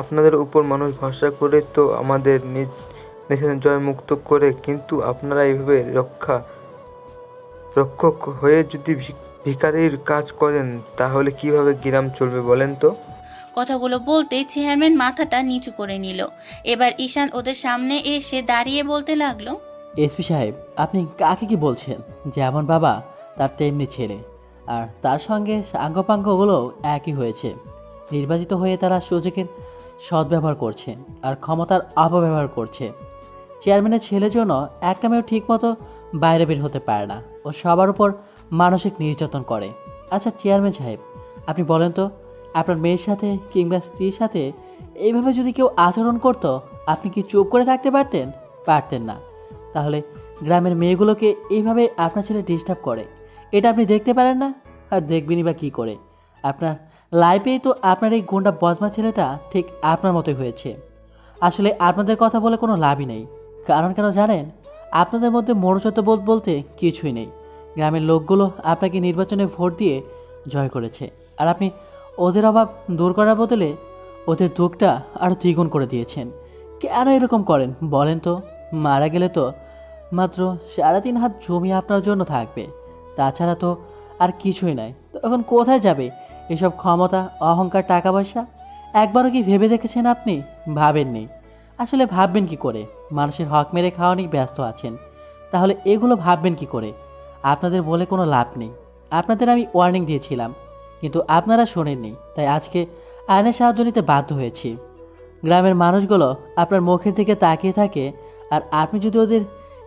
আপনাদের উপর মানুষ ভরসা করে তো আমাদের জয় মুক্ত করে, কিন্তু আপনারা এইভাবে রক্ষক হয়ে যদি ভিখারির কাজ করেন, তাহলে কিভাবে গ্রাম চলবে বলেন তো? কথাগুলো বলতে চেয়ারম্যান মাথাটা নিচু করে নিল। এবার ঈশান ওদের সামনে এসে দাঁড়িয়ে বলতে লাগলো, এসপি সাহেব, আপনি কাকে কি বলছেন? যেমন বাবা তার তেমনি ছেলে, আর তার সঙ্গে সাঙ্গপাঙ্গগুলো একই হয়েছে। নির্বাচিত হয়ে তারা সুযোগের সদ্ব্যবহার করছে আর ক্ষমতার অপব্যবহার করছে। চেয়ারম্যানের ছেলের জন্য একটা মেয়েও ঠিক মতো বাইরে বের হতে পারে না, ও সবার উপর মানসিক নির্যাতন করে। আচ্ছা চেয়ারম্যান সাহেব, আপনি বলেন তো, আপনার মেয়ের সাথে কিংবা স্ত্রীর সাথে এইভাবে যদি কেউ আচরণ করতো, আপনি কি চুপ করে থাকতে পারতেন? পারতেন না। তাহলে গ্রামের মেয়েগুলোকে এইভাবে আপনার ছেলে ডিস্টার্ব করে, এটা আপনি দেখতে পারেন না? আর দেখবেনই বা কী করে? আপনার লাইফেই তো আপনার এই গুন্ডা বজমা ছেলেটা ঠিক আপনার মতোই হয়েছে। আসলে আপনাদের কথা বলে কোনো লাভই নেই। কারণ কেন জানেন? আপনাদের মধ্যে মনুষ্যত্ববোধ বলতে কিছুই নেই। গ্রামের লোকগুলো আপনাকে নির্বাচনে ভোট দিয়ে জয় করেছে, আর আপনি ওদের অভাব দূর করার বদলে ওদের দুঃখটা আরও দ্বিগুণ করে দিয়েছেন। কেন এরকম করেন বলেন তো? মারা গেলে তো মাত্র 3.5 হাত জমি আপনার জন্য থাকবে, তাছাড়া তো আর কিছুই নাই। তখন কোথায় যাবে এসব ক্ষমতা, অহংকার, টাকা পয়সা? একবারও কি ভেবে দেখেছেন আপনি? ভাবেননি। আসলে ভাববেন কি করে? মানুষের হক মেরে খাওয়া নিয়ে ব্যস্ত আছেন, তাহলে এগুলো ভাববেন কি করে? আপনাদের বলে কোনো লাভ নেই। আপনাদের আমি ওয়ার্নিং দিয়েছিলাম, কিন্তু আপনারা শোনেননি, তাই আজকে আইনের সাহায্য নিতে বাধ্য হয়েছি। গ্রামের মানুষগুলো আপনার মুখের দিকে তাকিয়ে থাকে, আর আপনি যদি ওদের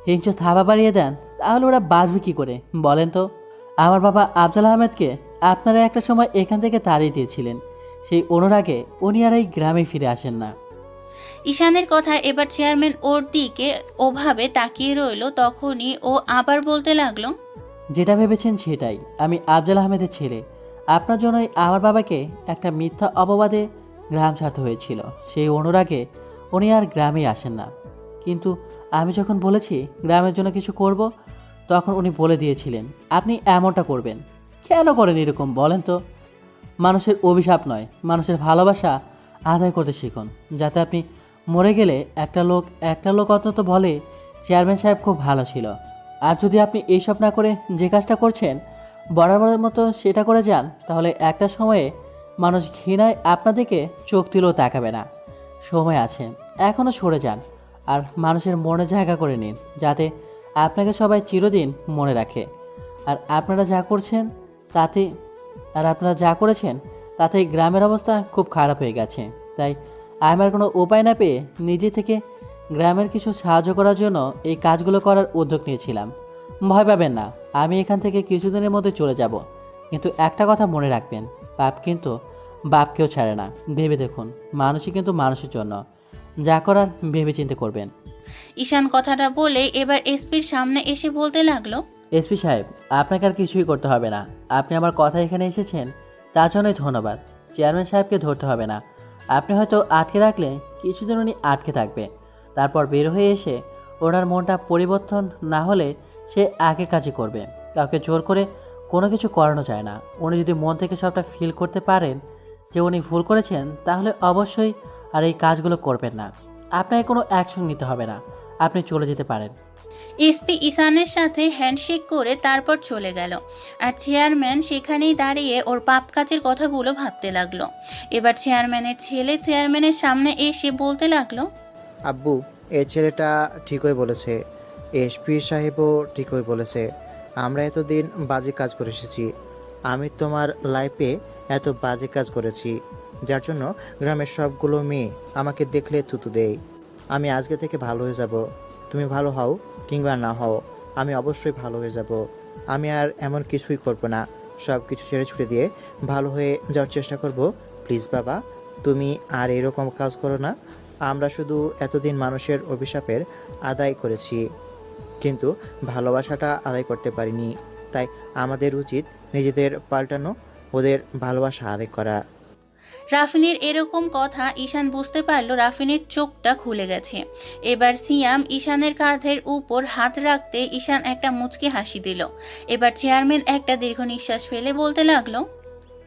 হিংসা থাবা বাড়িয়ে দেন, তাহলে ওরা বাঁচবে কি করে বলেন তো? আমার বাবা আফজাল আহমেদকে আপনারা একটা সময় এখান থেকে তাড়িয়ে দিয়েছিলেন। সেই অনুরাগে উনি আর এই গ্রামে ফিরে আসেন না। ঈশানের কথা এবার চেয়ারম্যান ওর দিকে ওভাবে তাকিয়ে রইল, তখনই ও আবার বলতে লাগলো, যেটা ভেবেছেন সেটাই। আমি আফজাল আহমেদের ছেলে। আপনার জন্যই আমার বাবাকে একটা মিথ্যা অপবাদে গ্রাম ছাড়তে হয়েছিল। সেই অনুরাগে উনি আর গ্রামে আসেন না। কিন্তু আমি যখন বলেছি গ্রামের জন্য কিছু করব, তখন উনি বলে দিয়েছিলেন আপনি এমনটা করবেন। কেন করেন এরকম বলেন তো? মানুষের অভিশাপ নয়, মানুষের ভালোবাসা আদায় করতে শিখুন, যাতে আপনি মরে গেলে একটা লোক অন্তত বলে চেয়ারম্যান সাহেব খুব ভালো ছিল। আর যদি আপনি এইসব না করে যে কাজটা করছেন বরাবরের মতো সেটা করে যান, তাহলে একটা সময়ে মানুষ ঘৃণায় আপনাদেরকে চোখ তুলেও তাকাবে না। সময় আছে, এখনও সরে যান আর মানুষের মনে জায়গা করে নিন, যাতে আপনাকে সবাই চিরদিন মনে রাখে। আর আপনারা যা করছেন তাতে আপনারা যা করেছেন তাতে গ্রামের অবস্থা খুব খারাপ হয়ে গেছে। তাই আমার কোনো উপায় না পেয়ে নিজে থেকে গ্রামের কিছু সাহায্য করার জন্য এই কাজগুলো করার উদ্যোগ নিয়েছিলাম। ভয় পাবেন না, আমি এখান থেকে কিছুদিনের মধ্যে চলে যাব। কিন্তু একটা কথা মনে রাখবেন, পাপ কিন্তু বাপকেও ছাড়ে না। ভেবে দেখুন, মানুষই কিন্তু মানুষের জন্য। যা করার ভেবে চিন্তে করবেন। ঈশান কথাটা বলে এবার এসপির সামনে এসে বলতে লাগলো, এসপি সাহেব, আপনাকে আর কিছুই করতে হবে না। আপনি আমার কথা এখানে এসেছেন, তার জন্যই ধন্যবাদ। চেয়ারম্যান সাহেবকে ধরতে হবে না। আপনি হয়তো আটকে রাখলে কিছুদিন উনি আটকে থাকবে, তারপর বের হয়ে এসে ওনার মনটা পরিবর্তন না হলে সে আগে কাজই করবে। কাউকে জোর করে কোনো কিছু করানো যায় না। উনি যদি মন থেকে সবটা ফিল করতে পারেন যে উনি ভুল করেছেন, তাহলে অবশ্যই আর এই কাজগুলো করবেন না। আপনাকে কোনো অ্যাকশন নিতে হবে না, আপনি চলে যেতে পারেন। এসপি ঈশানের সাথে হ্যান্ডশেক করে তারপর চলে গেল, আর চেয়ারম্যান সেখানেই দাঁড়িয়ে ওর পাপ কাজের কথাগুলো ভাবতে লাগলো। এবার চেয়ারম্যানের ছেলে চেয়ারম্যানের সামনে এসে বলতে লাগলো, আব্বু, এই ছেলেটা ঠিকই বলেছে, এসপি সাহেবও ঠিকই বলেছে। আমরা এতদিন বাজে কাজ করে এসেছি। আমি তোমার লাইফে এত বাজে কাজ করেছি, যার জন্য গ্রামের সবগুলো মেয়ে আমাকে দেখলে থুতু দেয়। আমি আজকে থেকে ভালো হয়ে যাব। তুমি ভালো হও কিংবা না হও, আমি অবশ্যই ভালো হয়ে যাব। আমি আর এমন কিছুই করব না, সব কিছু ছেড়ে ছুটে দিয়ে ভালো হয়ে যাওয়ার চেষ্টা করব। প্লিজ বাবা, তুমি আর এরকম কাজ করো না। আমরা শুধু এতদিন মানুষের অভিশাপের আদায় করেছি, কিন্তু ভালোবাসাটা আদায় করতে পারিনি। তাই আমাদের উচিত নিজেদের পাল্টানো, ওদের ভালোবাসা আদায় করা। রাফিনের এরকম কথা ঈশান বুঝতে পারলো রাফিনের চোখটা খুলে গেছে। এবার সিয়াম ঈশানের কাঁধের উপর হাত রাখতে ঈশান একটা মুচকি হাসি দিল। এবার চেয়ারম্যান একটা দীর্ঘ নিঃশ্বাস ফেলে বলতে লাগলো,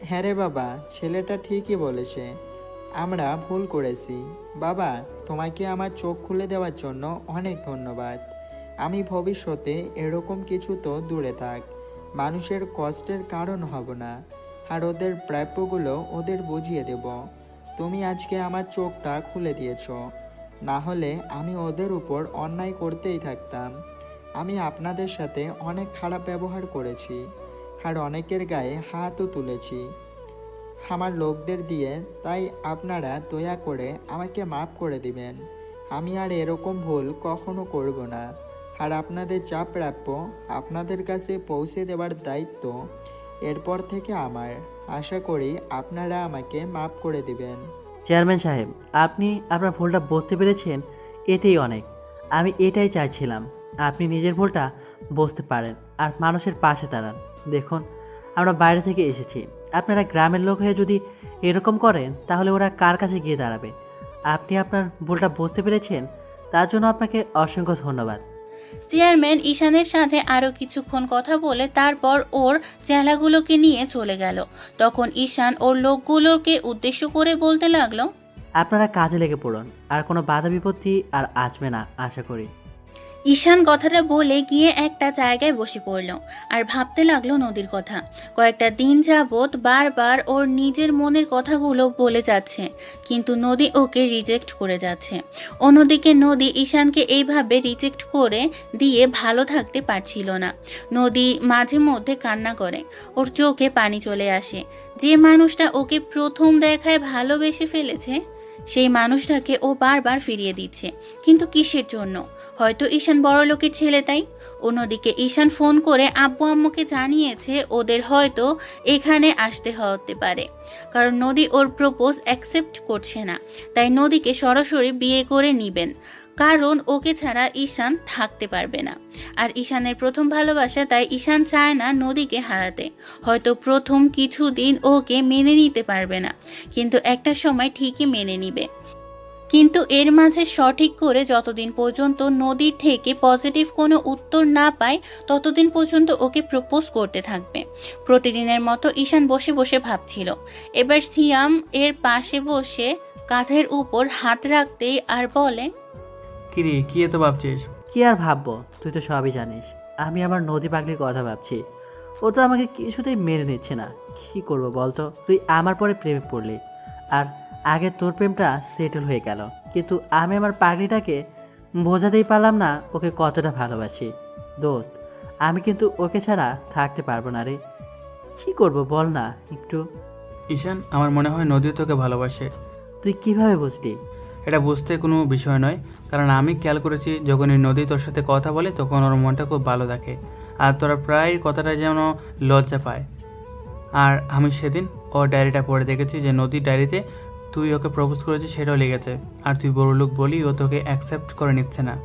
হ্যাঁ রে বাবা, ছেলেটা ঠিকই বলেছে, আমরা ভুল করেছি। বাবা, তোমাকে আমার চোখ খুলে দেওয়ার জন্য অনেক ধন্যবাদ। আমি ভবিষ্যতে এরকম কিছু তো দূরে থাক, মানুষের কষ্টের কারণ হব না, আর ওদের প্রাপ্যগুলো ওদের বুঝিয়ে দেব। তুমি আজকে আমার চোখটা খুলে দিয়েছ, না হলে আমি ওদের উপর অন্যায় করতেই থাকতাম। আমি আপনাদের সাথে অনেক খারাপ ব্যবহার করেছি, আর অনেকের গায়ে হাতও তুলেছি আমার লোকদের দিয়ে। তাই আপনারা দয়া করে আমাকে মাফ করে দিবেন। আমি আর এরকম ভুল কখনো করব না। আর আপনাদের যা প্রাপ্য আপনাদের কাছে পৌঁছে দেওয়ার দায়িত্ব এরপর থেকে আমার। আশা করি আপনারা আমাকে মাফ করে দিবেন। চেয়ারম্যান সাহেব, আপনি আপনার ভুলটা বুঝতে পেরেছেন, এতেই অনেক। আমি এটাই চাইছিলাম, আপনি নিজের ভুলটা বুঝতে পারেন আর মানুষের পাশে দাঁড়ান। দেখুন, আমরা বাইরে থেকে এসেছি, আপনারা গ্রামের লোক হয়ে যদি এরকম করেন তাহলে ওরা কার কাছে গিয়ে দাঁড়াবে? আপনি আপনার ভুলটা বুঝতে পেরেছেন, তার জন্য আপনাকে অসংখ্য ধন্যবাদ। চেয়ারম্যান ঈশানের সাথে আরো কিছুক্ষণ কথা বলে তারপর ওর চেলাগুলোকে নিয়ে চলে গেল। তখন ঈশান ওর লোকগুলোকে উদ্দেশ্য করে বলতে লাগলো, আপনারা কাজে লেগে পড়ুন, আর কোনো বাধা বিপত্তি আর আসবে না আশা করি। ঈশান কথাটা বলে গিয়ে একটা জায়গায় বসে পড়ল আর ভাবতে লাগলো নদীর কথা। কয়েকটা দিন যাবৎ বারবার ওর নিজের মনের কথাগুলো বলে যাচ্ছে, কিন্তু নদী ওকে রিজেক্ট করে যাচ্ছে। অন্যদিকে নদী ঈশানকে এইভাবে রিজেক্ট করে দিয়ে ভালো থাকতে পারছিল না। নদী মাঝে মধ্যে কান্না করে, ওর চোখে পানি চলে আসে। যে মানুষটা ওকে প্রথম দেখায় ভালোবেসে ফেলেছে, সেই মানুষটাকে ও বারবার ফিরিয়ে দিচ্ছে, কিন্তু কিসের জন্য? হয়তো ঈশান বড়লোকের ছেলে তাই। অন্যদিকে ঈশান ফোন করে আব্বু আম্মুকে জানিয়েছে ওদের হয়তো এখানে আসতে হতে পারে, কারণ নদী ওর প্রপোজ অ্যাকসেপ্ট করছে না। তাই নদীকে সরাসরি বিয়ে করে নিবেন, কারণ ওকে ছাড়া ঈশান থাকতে পারবে না। আর ঈশানের প্রথম ভালোবাসা, তাই ঈশান চায় না নদীকে হারাতে। হয়তো প্রথম কিছুদিন ওকে মেনে নিতে পারবে না, কিন্তু একটা সময় ঠিকই মেনে নিবে। কিন্তু এর মাঝে সঠিক করে যতদিন পর্যন্ত নদীর থেকে পজিটিভ কোনো উত্তর না পায়, ততদিন পর্যন্ত ওকে প্রপোজ করতে থাকবে। প্রতিদিনের মতো ঈশান বসে বসে ভাবছিল। এবার সিয়াম এর পাশে বসে কাঁধের উপর হাত রাখতেই আর বলে, কিরে, কি এত ভাবছিস? কি আর ভাববো, তুই তো সবই জানিস। আমি আমার নদী পাগলির কথা ভাবছি। ও তো আমাকে কিছুতেই মেনে নিচ্ছে না। কি করবো বলতো? তুই আমার পরে প্রেমে পড়লি, আর আগে তোর প্রেমটা সেটেল হয়ে গেল, কিন্তু আমি আমার পাগলিটাকে বোঝাতেই পারলাম না ওকে কতটা ভালোবাসি। দোস্ত, আমি কিন্তু ওকে ছাড়া থাকতে পারবো না রে। কি করবো বল না একটু। ঈশান, আমার মনে হয় নদী তোকে ভালোবাসে। তুই কিভাবে বুঝলি? এটা বুঝতে কোনো বিষয় নয়, কারণ আমি খেয়াল করেছি যখনই নদী তোর সাথে কথা বলে তখন ওর মনটা খুব ভালো থাকে, আর তোরা প্রায় কথাটা যেন লজ্জা পায়। আর আমি সেদিন ওর ডায়েরিটা পড়ে দেখেছি যে নদীর ডায়েরিতে তুই ওকে প্রপোজ করেছিস, সেটাও লেগেছে। আর তুই বড় লোক বলি ও তোকে অ্যাকসেপ্ট করে নিচ্ছে না।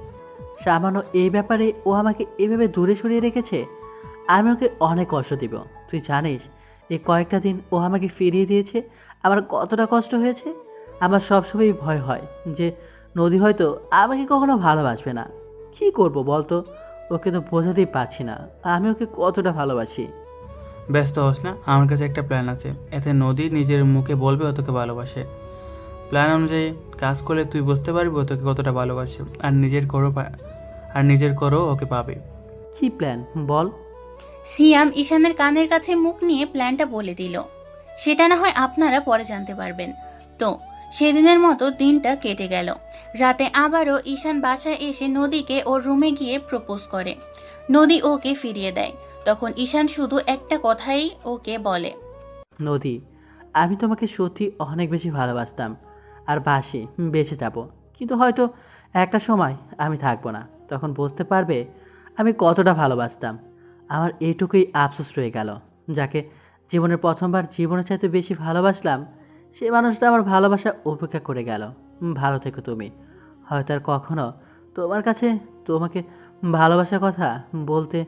সামান্য এই ব্যাপারে ও আমাকে এভাবে দূরে সরিয়ে রেখেছে। আমি ওকে অনেক কষ্ট দিব। তুই জানিস এই কয়েকটা দিন ও আমাকে ফিরিয়ে দিয়েছে, আমার কতটা কষ্ট হয়েছে। আমার সবসময় ভয় হয় যে নদী হয়তো আমাকে কখনো ভালোবাসবে না। কি করব বলতো? ওকে তো বোঝাতেই পারছি না আমি ওকে কতটা ভালোবাসি। ব্যস্ত হোস না, আমার কাছে একটা প্ল্যান আছে। এতে নদী নিজের মুখে বলবে ও তোকে ভালোবাসে। প্ল্যান অনুযায়ী কাজ করলে তুই বুঝতে পারবি ও তোকে কতটা ভালোবাসে, আর নিজের করো ওকে পাবে। কি প্ল্যান বল? সিয়াম ঈশানের কানের কাছে মুখ নিয়ে প্ল্যানটা বলে দিল। সেটা না হয় আপনারা পরে জানতে পারবেন। তো সেদিনের মতো দিনটা কেটে গেল। রাতে আবারও ঈশান বাসায় এসে নদীকে ওর রুমে গিয়ে প্রপোজ করে। নদী ওকে ফিরিয়ে দেয়। তখন ঈশান শুধু একটা কথাই ওকে বলে, নদী, আমি তোমাকে সত্যি অনেক বেশি ভালোবাসতাম আর বাসি, বেঁচে যাব। কিন্তু হয়তো একটা সময় আমি থাকবো না, তখন বুঝতে পারবে আমি কতটা ভালোবাসতাম। আমার এইটুকুই আফসোস রয়ে গেল। যাকে জীবনের প্রথমবার জীবনের চাইতে বেশি ভালোবাসলাম, সেই মানুষটা আমার ভালোবাসা উপেক্ষা করে গেল। ভালো থেকো তুমি। হয়তো আর কখনো তোমার কাছে তোমাকে ভালোবাসার কথা বলতে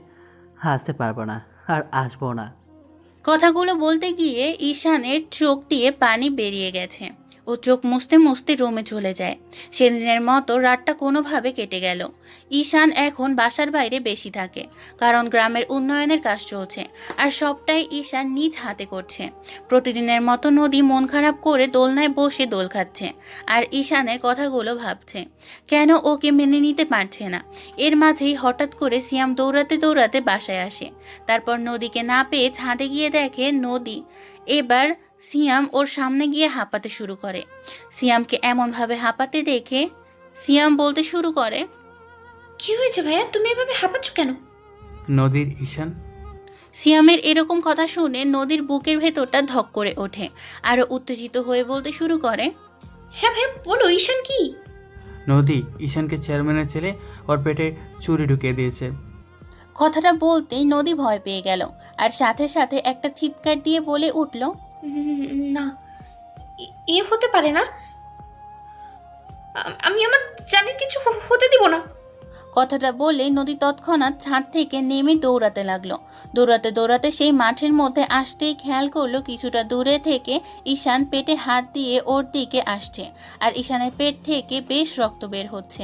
আসতে পারবো না, আর আসবো না। কথাগুলো বলতে গিয়ে ঈশানের চোখ দিয়ে পানি বেরিয়ে গেছে। ও চোখ মুছতে মুছতে রুমে চলে যায়। সেদিনের মতো রাতটা কোনোভাবে কেটে গেল। ঈশান এখন বাসার বাইরে বেশি থাকে, কারণ গ্রামের উন্নয়নের কাজ চলছে আর সবটাই ঈশান নিজ হাতে করছে। প্রতিদিনের মতো নদী মন খারাপ করে দোলনায় বসে দোল খাচ্ছে আর ঈশানের কথাগুলো ভাবছে, কেন ওকে মেনে নিতে পারছে না। এর মাঝেই হঠাৎ করে সিয়াম দৌড়াতে দৌড়াতে বাসায় আসে। তারপর নদীকে না পেয়ে ছাদে গিয়ে দেখে নদী। এবার সিয়াম ওর সামনে গিয়ে হাঁপাতে শুরু করে। সিয়ামকে এমনভাবে হাঁপাতে দেখে সিয়াম বলতে শুরু করে, কি হয়েছে ভাইয়া, তুমি এভাবে হাঁপাচ্ছ কেন? নদীর ঈশান। সিয়ামের এরকম কথা শুনে নদীর বুকের ভেতরটা ধক করে ওঠে। আরো উত্তেজিত হয়ে বলতে শুরু করে, হ্যাঁ ভাইয়া বলো, ঈশান কি? নদী ঈশানকে চেয়ারম্যানের ছেলে ওর পেটে চুরি ঢুকিয়ে দিয়েছে। কথাটা বলতেই নদী ভয় পেয়ে গেল আর সাথে সাথে একটা চিৎকার দিয়ে বলে উঠল, না, এ হতে পারে না। আমি আমার জানের কিছু হতে দিব না। কথাটা বলে নদী তৎক্ষণাৎ ছাদ থেকে নেমে দৌড়াতে লাগলো। দৌড়াতে দৌড়াতে সেই মাঠের মধ্যে আসতেই খেয়াল করলো কিছুটা দূরে থেকে ঈশান পেটে হাত দিয়ে ওর দিকে আসছে আর ঈশানের পেট থেকে বেশ রক্ত বের হচ্ছে।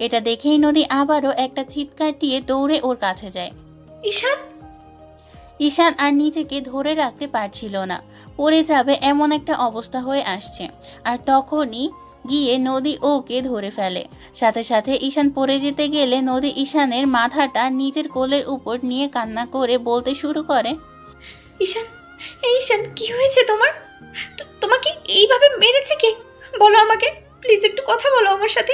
এটা দেখেই নদী আবারও একটা চিৎকার দিয়ে দৌড়ে ওর কাছে যায়। ঈশান! ঈশান আর নিজেকে ধরে রাখতে পারছিল না, পড়ে যাবে এমন একটা অবস্থা হয়ে আসছে। আর তখনই গিয়ে নদী ওকে ধরে ফেলে। সাথে সাথে ঈশান পড়ে যেতে গেলে নদী ঈশানের মাথাটা নিজের কোলের উপর নিয়ে কান্না করে বলতে শুরু করে, ঈশান, ঈশান, কি হয়েছে তোমার? তোমাকে এইভাবে মেরেছে কে? বলো আমাকে, প্লিজ একটু কথা বলো আমার সাথে।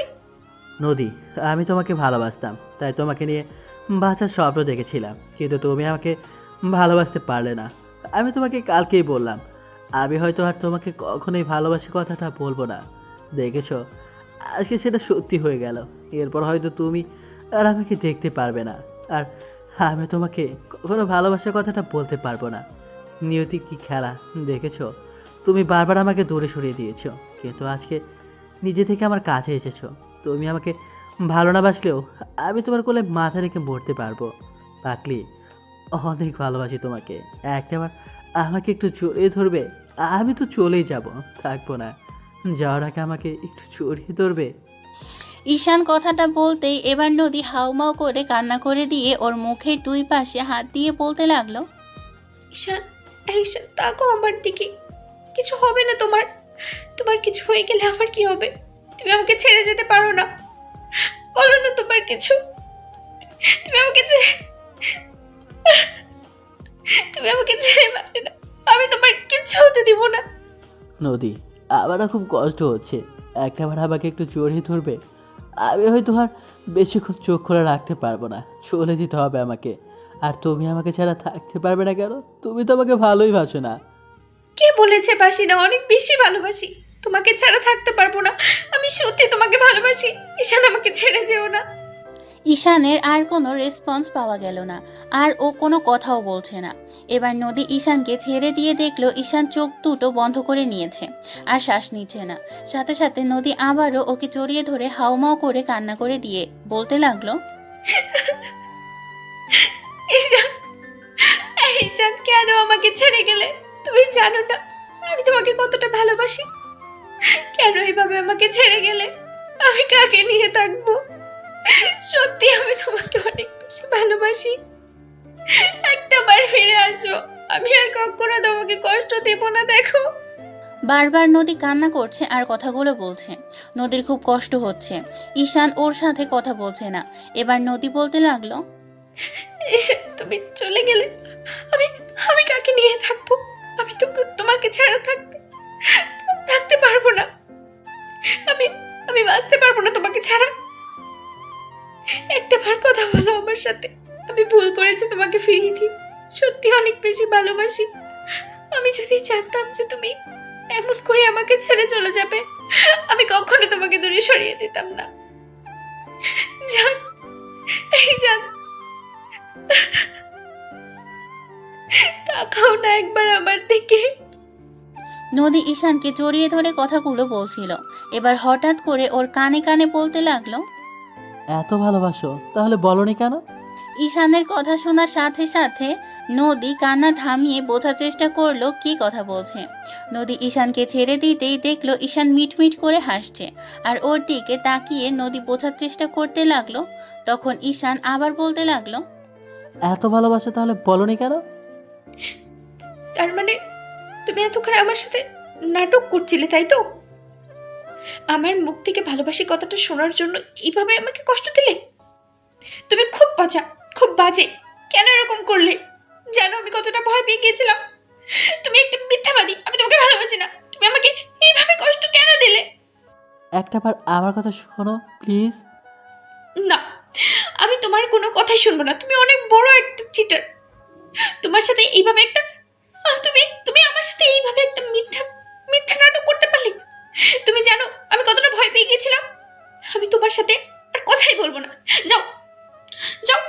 নদী, আমি তোমাকে ভালোবাসতাম, তাই তোমাকে নিয়ে বাঁচার স্বপ্ন দেখেছিলাম, কিন্তু তুমি আমাকে ভালোবাসতে পারলে না। আমি তোমাকে কালকেই বললাম আমি হয়তো আর তোমাকে কখনোই ভালোবাসি কথাটা বলবো না। দেখেছো, আজকে সেটা সত্যি হয়ে গেল। এরপর হয়তো তুমি আর আমাকে দেখতে পারবে না, আর আমি তোমাকে কখনো ভালোবাসার কথাটা বলতে পারবো না। নিয়তি কি খেলা দেখেছো? তুমি বারবার আমাকে দূরে সরিয়ে দিয়েছো, কিন্তু আজকে নিজে থেকে আমার কাছে এসেছো। তুমি আমাকে ভালো না বাসলেও আমি তোমার কোলে মাথা রেখে মরতে পারবো। পাকলি, অনেক ভালোবাসি তোমাকে। একটাবার আমাকে একটু জড়িয়ে ধরবে? আমি তো চলেই যাব, থাকবো না। যাওয়ার আগে আমাকে একটু জড়িয়ে ধরবে? ঈশান কথাটা বলতেই এবার নদী হাউমাউ করে কান্না করে দিয়ে ওর মুখের দুই পাশে হাত দিয়ে বলতে লাগলো, ঈশান, ঈশান, তাকো আমার দিকে। কিছু হবে না তোমার। তোমার কিছু হয়ে গেলে আমার কি হবে? তুমি আমাকে ছেড়ে যেতে পারো না। বলো না তোমার কিছু। তুমি আমাকে তুমি আমাকে ছেড়ে পারবে না। আমি তোমার কিচ্ছু হতে দিব না। নদী, আমারও খুব কষ্ট হচ্ছে। একটাবার আমাকে একটু জড়িয়ে ধরবে? আমি হয়তো আর বেশিক্ষণ চোখ খোলা রাখতে পারবো না, চলে যেতে হবে আমাকে। আর তুমি আমাকে ছাড়া থাকতে পারবে না কেন? তুমি তো আমাকে ভালোই বাসো না। কে বলেছে বাসি না? অনেক বেশি ভালোবাসি। তোমাকে ছাড়া থাকতে পারবো না। আমি সত্যি তোমাকে ভালোবাসি। ঈশান, আমাকে ছেড়ে যেও না। ঈশানের আর কোনো রেসপন্স পাওয়া গেল না, আর ও কোনো কথাও বলছে না। এবার নদী ঈশানকে ছেড়ে দিয়ে দেখলো ঈশান চোখ দুটো বন্ধ করে নিয়েছে আর শ্বাস নিচ্ছে না। সাথে সাথে নদী আবারও ওকে জড়িয়ে ধরে হাউমাউ করে কান্না করে দিয়ে বলতে লাগলো, ঈশান, ঈশান, কেন আমাকে ছেড়ে গেলে? তুমি জানো না আমি তোমাকে কতটা ভালোবাসি। কেন এইভাবে আমাকে ছেড়ে গেলে? আমি কাকে নিয়ে থাকবো? সত্যি আমি তোমাকে অনেক বেশি ভালোবাসি। একটাবার ফিরে আসো। আমি আর কখনো তোমাকে কষ্ট দেব না। দেখো, বারবার নদী কান্না করছে আর কথাগুলো বলছে। নদীর খুব কষ্ট হচ্ছে। ঈশান ওর সাথে কথা বলছে না। এবার নদী বলতে লাগলো, ঈশান, তুমি চলে গেলে আমি আমি কাকে নিয়ে থাকবো? আমি তো তোমাকে ছাড়া থাকতে পারবো না। আমি আমি বাঁচতে পারবো না তোমাকে ছাড়া। একটাবার কথা বলো আমার সাথে। আমি ভুল করেছি, তোমাকে ফিরিয়ে দিই। সত্যি অনেক বেশি ভালোবাসি। আমি যদি জানতাম যে তুমি এমন করে আমাকে ছেড়ে চলে যাবে, আমি কখনো তোমাকে দূরে সরিয়ে দিতাম না। জান, এই জান, তাকাও না একবার আমার দিকে। নদী ঈশানকে জড়িয়ে ধরে কথাগুলো বলছিল। এবার হঠাৎ করে ওর কানে কানে বলতে লাগলো, এত ভালোবাসো তাহলে বলনি কেন? ঈশানের কথা শোনার সাথে সাথে নদী কান্না থামিয়ে বোঝার চেষ্টা করলো কি কথা বলছে। নদী ঈশানকে ছেড়ে দিতেই দেখলো ঈশান মিটমিট করে হাসছে আর ওর দিকে তাকিয়ে নদী বোঝার চেষ্টা করতে লাগলো। তখন ঈশান আবার বলতে লাগলো, এত ভালোবাসো তাহলে বলনি কেন? তার মানে তুমি এতক্ষণ আমার সাথে নাটক করছিলে, তাই তো? আমার মুখ থেকে ভালোবাসি কথাটা শোনার জন্য এইভাবে আমাকে কষ্ট দিলে? তুমি খুব বাজে। কেন এরকম করলে? জানো আমি কতটা ভয় পেয়ে গিয়েছিলাম। তুমি একটা মিথ্যাবাদী। আমি তোমাকে ভালোবাসি না। তুমি আমাকে এইভাবে কষ্ট কেন দিলে? একটাবার আমার কথা শোনো প্লিজ। না, আমি তোমার কোনো কথাই শুনবো না। তুমি অনেক বড় একটা চিটার। তোমার সাথে এইভাবে একটা তুমি আমার সাথে এইভাবে একটা মিথ্যা নাটক করতে পারলে? তুমি জানো আমি কতটা ভয় পেয়ে গেছিলাম? আমি তোমার সাথে আর কথাই বলবো না। যাও যাও,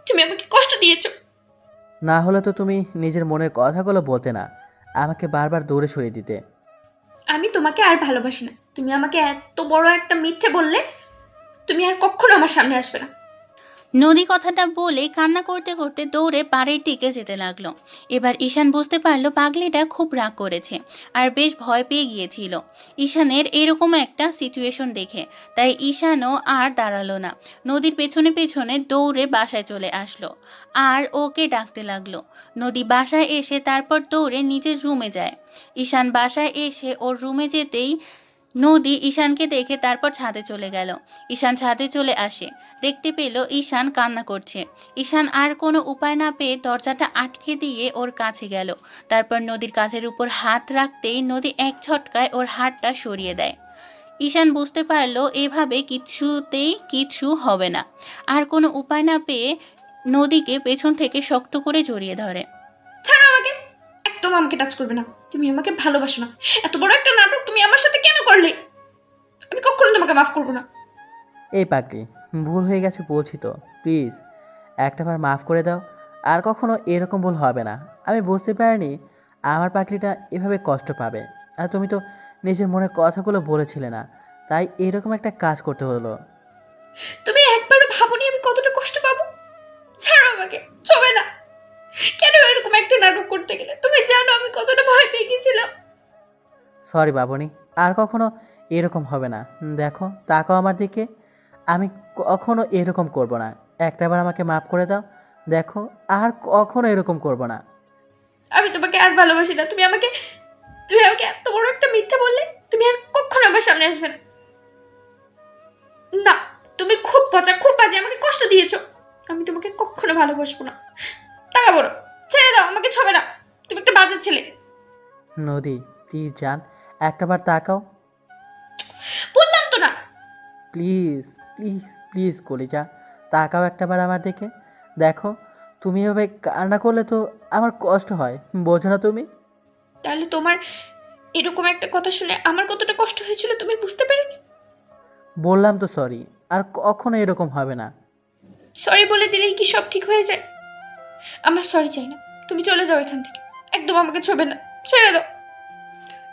তুমি আমাকে কষ্ট দিয়েছো। না হলে তো তুমি নিজের মনের কথাগুলো বলতে না, আমাকে বারবার দূরে সরিয়ে দিতে। আমি তোমাকে আর ভালোবাসি না। তুমি আমাকে এত বড় একটা মিথ্যে বললে, তুমি আর কখনো আমার সামনে আসবে না। নদী কথাটা বলে কান্না করতে করতে দৌড়ে বাড়ির দিকে যেতে লাগলো। এবার ঈশান বুঝতে পারলো পাগলিটা খুব রাগ করেছে আর বেশ ভয় পেয়ে গিয়েছিল ঈশানের এরকম একটা সিচুয়েশন দেখে। তাই ঈশানও আর দাঁড়ালো না, নদীর পেছনে পেছনে দৌড়ে বাসায় চলে আসলো আর ওকে ডাকতে লাগলো। নদী বাসায় এসে তারপর দৌড়ে নিজের রুমে যায়। ঈশান বাসায় এসে ওর রুমে যেতেই নদী ঈশানকে দেখে তারপর ছাদে চলে গেল। ঈশান ছাদে চলে আসে, দেখতে পেল ঈশান কান্না করছে। ঈশান আর কোনো উপায় না পেয়ে দরজাটা আটকে দিয়ে ওর কাছে গেল। তারপর নদীর কাঁধের উপর হাত রাখতেই নদী এক ঝটকায় ওর হাতটা সরিয়ে দেয়। ঈশান বুঝতে পারলো এভাবে কিছুতেই কিছু হবে না। আর কোনো উপায় না পেয়ে নদীকে পেছন থেকে শক্ত করে জড়িয়ে ধরে। ছাড়ো আমাকে, একদম আমাকে টাচ করবে না। তুমি আমাকে ভালোবাসো না। এত বড় একটা নাটক তুমি আমার সাথে কেন করলে? আমি কখনো তোমাকে মাফ করবো না। এই পাগলি, ভুল হয়ে গেছে বলছি তো, প্লিজ একটাবার মাফ করে দাও। আর কখনো এরকম ভুল হবে না। আমি বুঝতে পারিনি আমার পাগলিটা এভাবে কষ্ট পাবে। আর তুমি তো নিজের মনের কথাগুলো বলেছিলে না, তাই এরকম একটা কাজ করতে হলো। তুমি একবারও ভাবোনি আমি কতটা কষ্ট পাবো? ছাড়ো আমাকে, ছবে না। কেন এরকম একটা নাটক করতে গেলে? তুমি জানো আমি কতটা ভয় পেয়ে গেছিলাম। সরি বাবুনি, আর কখনো এরকম হবে না। দেখো, তাকাও আমার দিকে। আমি কখনো এরকম করব না। একটাবার আমাকে মাফ করে দাও। দেখো, আর কখনো এরকম করব না। আমি তোমাকে আর ভালোবাসি না। তুমি আমাকে এত বড় একটা মিথ্যা বললে। তুমি আর কখনো আমার সামনে আসবে না। না, তুমি খুব পচা, খুব বাজে, আমাকে কষ্ট দিয়েছো। আমি তোমাকে কখনো ভালোবাসবো না। টাকা বড়, ছেড়ে দাও, আমাকে ছবে না। তুমি একটা বাজে ছেলে। নদী, প্লিজ জান, একটাবার তাকাও। বললাম তো না। প্লিজ প্লিজ প্লিজ কলিজা, তাকাও একটাবার আমার দিকে। দেখো, তুমি এভাবে কান্না করলে তো আমার কষ্ট হয়, বোঝো না তুমি? তাহলে তোমার এরকম একটা কথা শুনে আমার কতটা কষ্ট হয়েছিল তুমি বুঝতে পারোনি? বললাম তো সরি, আর কখনো এরকম হবে না। সরি বলে দিলেই কি সব ঠিক হয়ে যায়? আমার সরি চাই না। তুমি চলে যাও এখান থেকে। একদম আমাকে ছবে না, ছেড়ে দাও।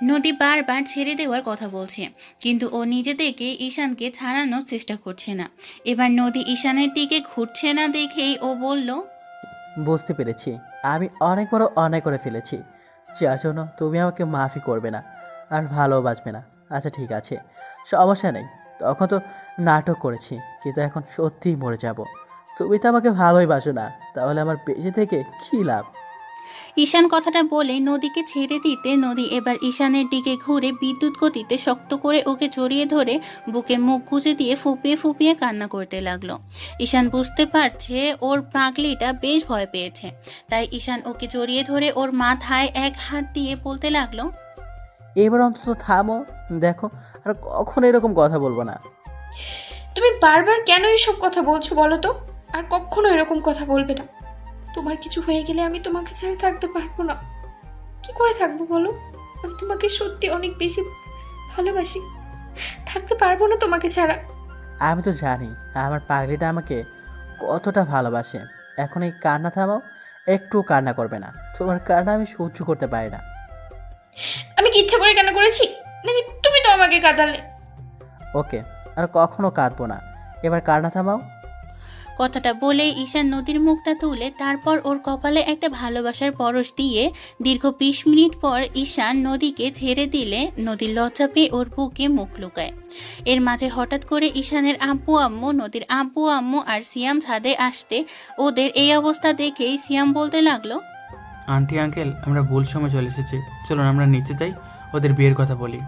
নদী বারবার ছেড়ে দেওয়ার কথা বলছে, কিন্তু ও নিজে থেকে ঈশানকে ছাড়ানোর চেষ্টা করছে না। এবার নদী ঈশানের দিকে ঘুরছে না দেখেই ও বলল, বুঝতে পেরেছি, আমি অনেক বড় অন্যায় করে ফেলেছি, যার জন্য তুমি আমাকে মাফি করবে না আর ভালোবাসবে না। আচ্ছা ঠিক আছে, সমস্যা নেই। তখন তো নাটক করেছি, কিন্তু এখন সত্যিই মরে যাব। তুমি তো আমাকে ভালোই বাসো না, তাহলে আমার বেঁচে থেকে কী লাভ? ঈশান কথাটা বলে নদীকে ছেড়ে দিতে নদী এবার ঈশানের দিকে ঘুরে বিদ্যুৎ গতিতে শক্ত করে ওকে জড়িয়ে ধরে বুকে মুখ গুজে দিয়ে ফুপিয়ে ফুপিয়ে কান্না করতে লাগলো। ঈশান বুঝতে পারছে ওর পাগলিটা বেশ ভয় পেয়েছে, তাই ঈশান ওকে জড়িয়ে ধরে ওর মাথায় এক হাত দিয়ে বলতে লাগলো, এবার অন্তত থামো। দেখো, আর কখনো এরকম কথা বলবো না। তুমি বারবার কেন এসব কথা বলছো বলো তো? আর কখনো এরকম কথা বলবে না। তোমার কিছু হয়ে গেলে আমি তোমাকে ছাড়া থাকতে পারবো না। কি করে থাকবো বলো? আমি তোমাকে সত্যি অনেক বেশি ভালোবাসি। থাকতে পারবো না তোমাকে ছাড়া। আমি তো জানি আমার পাগলিটা আমাকে কতটা ভালোবাসে। এখন এই কান্না থামাও, একটু কান্না করবে না। তোমার কান্না আমি সহ্য করতে পারি না। আমি কি ইচ্ছা করে কেন করেছি, নাকি তুমি তো আমাকে কাঁদালে? ওকে, আর কখনো কাঁদবো না। এবার কান্না থামাও। কথাটা বলে ঈশান নদীর মুখটা তুলে তারপর ওর কপালে একটা ভালোবাসার পরশ দিয়ে দীর্ঘ 20 মিনিট পর ঈশান নদীকে ছেড়ে দিলে নদীর লজ্জা পেয়ে ওর বুকে মুখ লুকায়। এর মাঝে হঠাৎ করে ঈশানের আব্বু আম্মু, নদীর আব্বু আম্মু আর সিয়াম ছাদে আসতে ওদের এই অবস্থা দেখেই সিয়াম বলতে লাগলো, আন্টি আঙ্কেল, আমরা ভুল সময় চলে এসেছি, চলুন আমরা নিচে যাই, ওদের বিয়ের কথা বলি।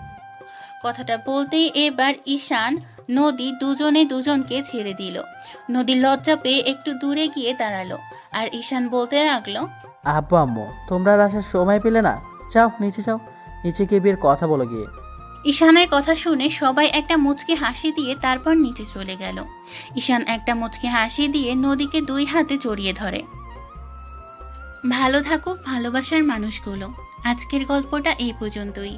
কথাটা বলতেই এবার ঈশান নদী দুজনে দুজনকে ছেড়ে দিল। নদী লজ্জা পেয়ে একটু দূরে গিয়ে দাঁড়ালো আর ঈশান বলতে লাগলো, আব্বু আম্মু, তোমরা আর আসার সময় পেলে না? যাও নিচে যাও, নিচে গিয়ে বিয়ের কথা বলো গিয়ে। ঈশানের কথা শুনে সবাই একটা মুচকি হাসি দিয়ে তারপর নিচে চলে গেল। ঈশান একটা মুচকি হাসি দিয়ে নদীকে 2 হাতে জড়িয়ে ধরে। ভালো থাকুক ভালোবাসার মানুষগুলো। আজকের গল্পটা এই পর্যন্তই।